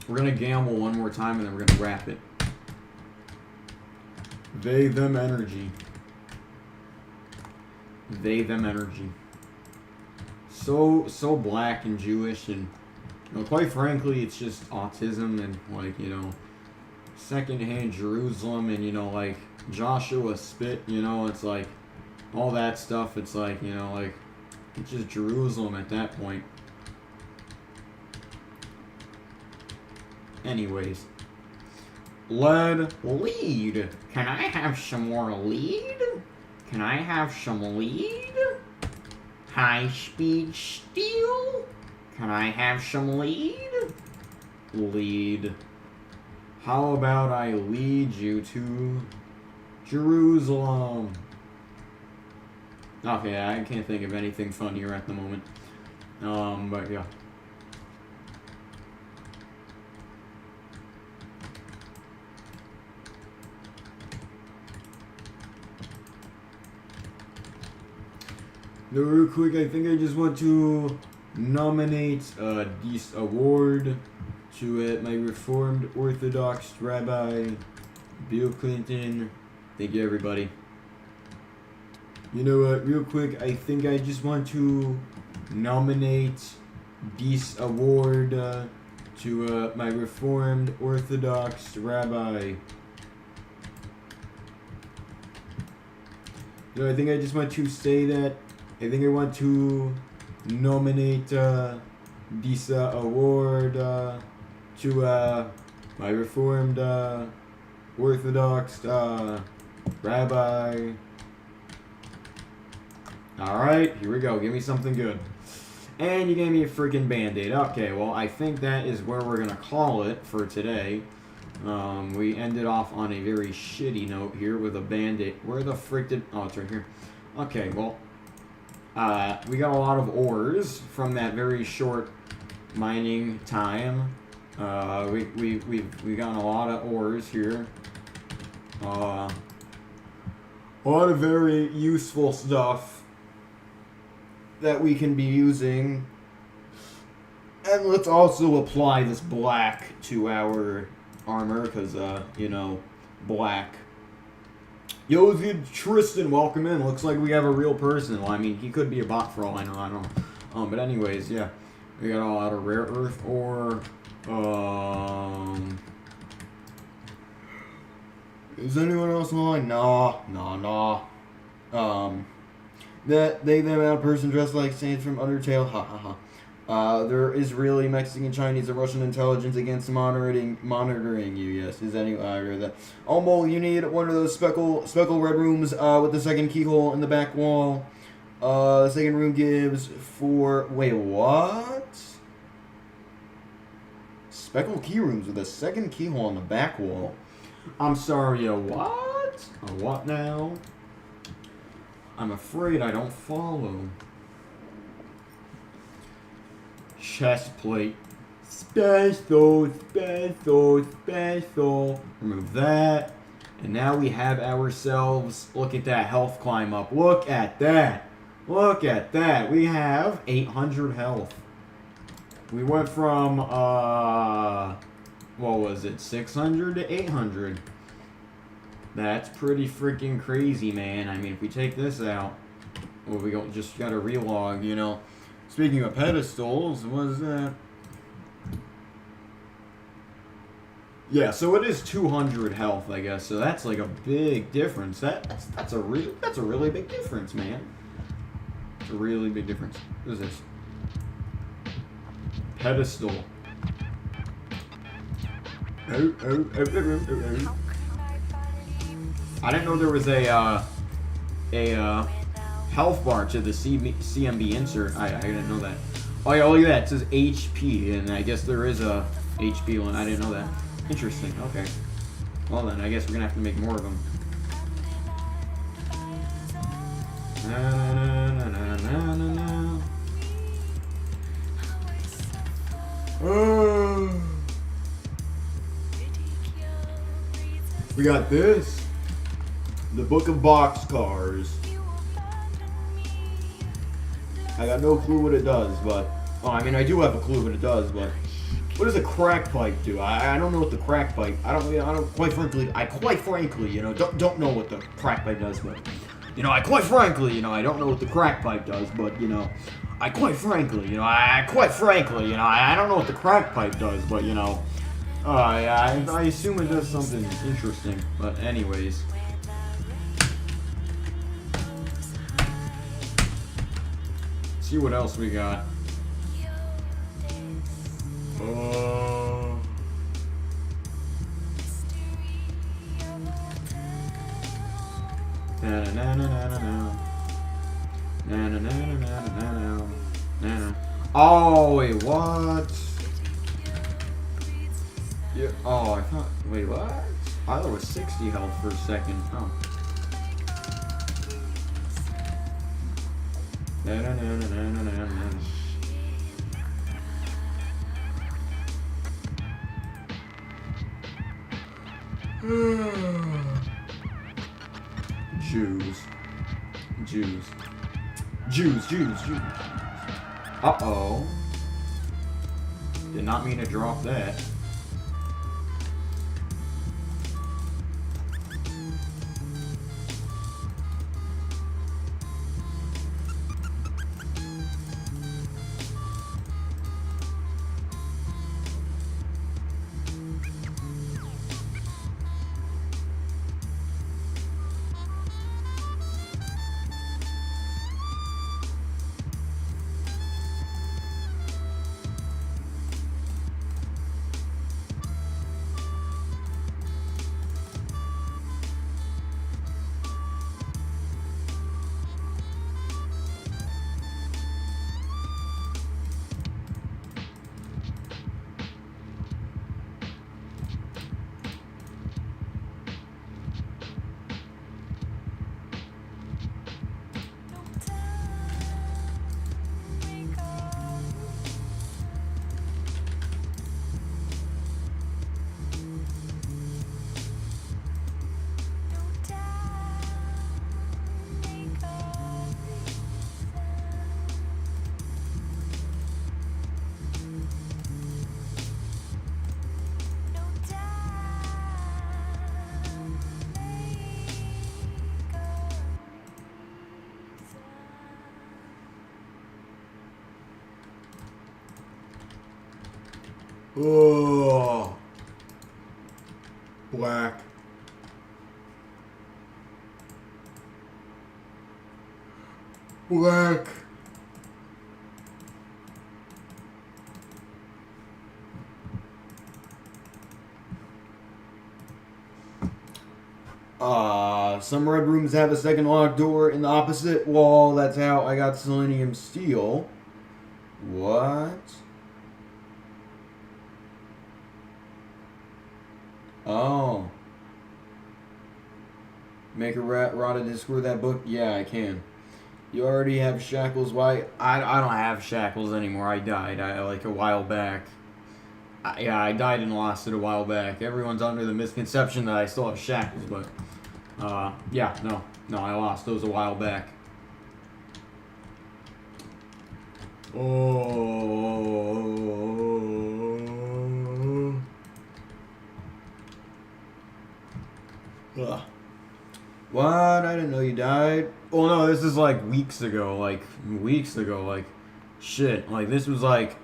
We're gonna gamble one more time and then we're gonna wrap it. They, them energy. They, them energy. So black and Jewish and Well, quite frankly, it's just autism and, like, you know, secondhand Jerusalem and, you know, like, Joshua Spit, you know, it's like, all that stuff, it's like, you know, like, it's just Jerusalem at that point. Anyways. Lead. Can I have some more lead? Can I have some lead? High-speed steel? Can I have some lead? Lead. How about I lead you to Jerusalem? Okay, I can't think of anything funnier at the moment. But yeah. No, real quick, I think I just want to nominate this award to my Reformed Orthodox Rabbi, Bill Clinton. Thank you, everybody. You know what, real quick, I think I just want to nominate this award to my Reformed Orthodox Rabbi. No, I think I just want to say that I think I want to nominate this award to my Reformed Orthodox Rabbi. Alright, here we go. Give me something good. And you gave me a freaking Band-Aid. Okay, well, I think that is where we're going to call it for today. We ended off on a very shitty note here with a Band-Aid. Where the frick did... Oh, it's right here. Okay, well... we got a lot of ores from that very short mining time. We've gotten a lot of ores here. A lot of very useful stuff that we can be using. And let's also apply this black to our armor, because, you know, black. Yo, dude, Tristan, welcome in. Looks like we have a real person. Well, I mean, he could be a bot for all I know. I don't know. But anyways, yeah. We got a lot of rare earth ore. Is anyone else online? Nah. That that person dressed like Saints from Undertale. Ha ha ha. There is really Mexican, Chinese, and Russian intelligence against monitoring you. Yes, is anyone? I heard that. Almo, you need one of those speckle red rooms with the second keyhole in the back wall. The second room gives 4. Wait, what? Speckle key rooms with a second keyhole in the back wall. I'm sorry, a what? A what now? I'm afraid I don't follow. Chest plate. Special. Remove that. And now we have ourselves, look at that health climb up. Look at that. Look at that. We have 800 health. We went from, what was it, 600 to 800. That's pretty freaking crazy, man. I mean, if we take this out, well, we just got to relog, you know. Speaking of pedestals, was that? Yeah, so it is 200 health, I guess. So that's like a big difference. That's a really big difference, man. It's a really big difference. What is this? Pedestal. I didn't know there was a health bar to the CMB insert. I didn't know that. Oh yeah, look at that. It says HP, and I guess there is a HP one. I didn't know that. Interesting. Okay. Well then, I guess we're gonna have to make more of them. We got this. The Book of Boxcars. I got no clue what it does, but... Oh, I mean, I do have a clue what it does, but... What does a crack pipe do? I don't know what the crack pipe... I don't quite frankly, you know, don't know what the crack pipe does, but... You know, I quite frankly, you know, I don't know what the crack pipe does, but, you know, I quite frankly, you know, I don't know what the crack pipe does, but, you know, I assume it does something interesting. But anyways. See what else we got. Oh, wait, what? Yeah, oh, I thought, wait, what? I thought it was 60 health for a second. Oh. Jews. Uh-oh. Did not mean to drop that. Oh, black. Black. Some red rooms have a second locked door in the opposite wall. That's how I got selenium steel. What? Oh. Make a rotted and screw that book? Yeah, I can. You already have shackles. Why? I don't have shackles anymore. I died. Like a while back. I died and lost it a while back. Everyone's under the misconception that I still have shackles, but yeah, no, I lost those a while back. Oh. Ugh. What? I didn't know you died. Well, no, this is like weeks ago. Like shit. Like this was like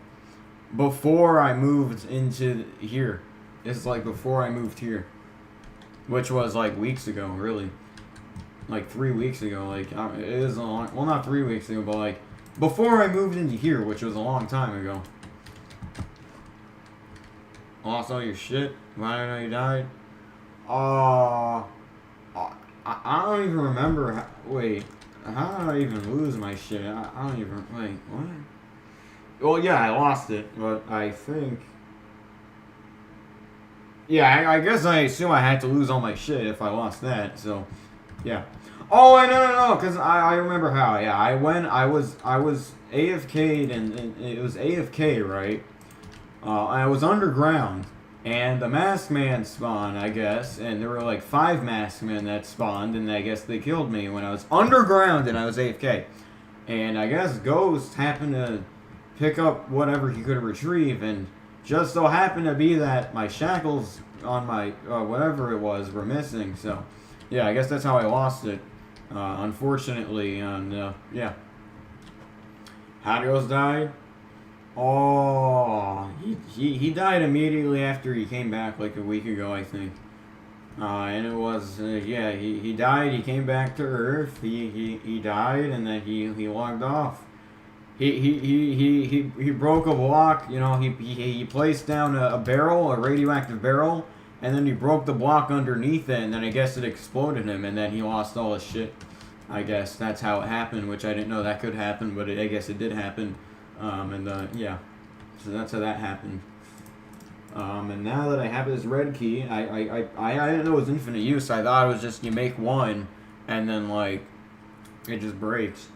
before I moved into here. It's like before I moved here, which was like weeks ago, really. Like 3 weeks ago. Like it is a long. Well, not 3 weeks ago, but like before I moved into here, which was a long time ago. Lost all your shit. Why didn't I know you died? I don't even remember. Wait, how did I even lose my shit? I don't even. Wait, what? Well, yeah, I lost it, but I think. Yeah, I guess I assume I had to lose all my shit if I lost that. So, yeah. Oh, no, because I remember how. Yeah, I was AFK'd and it was AFK, right? I was underground. And the masked man spawned, I guess, and there were like 5 masked men that spawned, and I guess they killed me when I was underground and I was AFK. And I guess Ghost happened to pick up whatever he could retrieve, and just so happened to be that my shackles on my, whatever it was, were missing, so, yeah, I guess that's how I lost it. Unfortunately, and yeah. Hadios died. Oh, he died immediately after he came back like a week ago, I think. And it was yeah, he died. He came back to Earth. He died, and then he logged off. He broke a block. You know, he placed down a barrel, a radioactive barrel, and then he broke the block underneath it, and then I guess it exploded him, and then he lost all his shit. I guess that's how it happened, which I didn't know that could happen, but I guess it did happen. Yeah, so that's how that happened. And now that I have this red key, I didn't know it was infinite use. I thought it was just you make one, and then like it just breaks.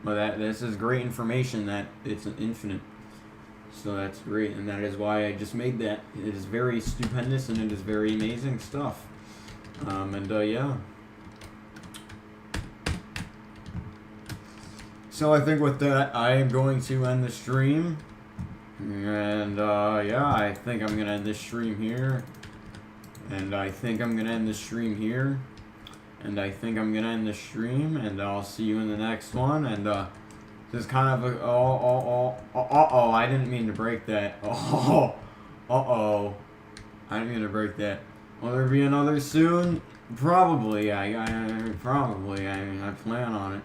But this is great information that it's an infinite. So that's great, and that is why I just made that. It is very stupendous, and it is very amazing stuff. Yeah. So I think with that, I am going to end the stream. And, yeah, I think I'm going to end this stream here. And I think I'm going to end the stream here. And I think I'm going to end the stream. And I'll see you in the next one. And, this is kind of a... Uh-oh, I didn't mean to break that. Uh-oh. I didn't mean to break that. Will there be another soon? Probably. Probably. I plan on it.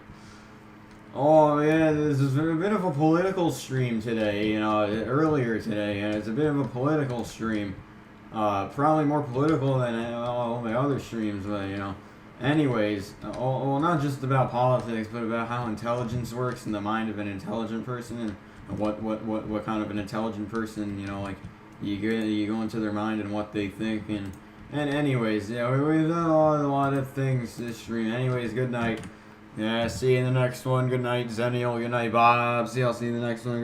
Oh yeah, this is a bit of a political stream today, you know, earlier today, and it's a bit of a political stream. Probably more political than all the other streams, but, you know. Anyways, well, not just about politics, but about how intelligence works in the mind of an intelligent person, and what kind of an intelligent person, you know, like, you go into their mind and what they think, and anyways, yeah, we've done a lot of things this stream. Anyways, good night. Yeah, see you in the next one. Good night, Zenial. Good night, Bob. I'll see you in the next one.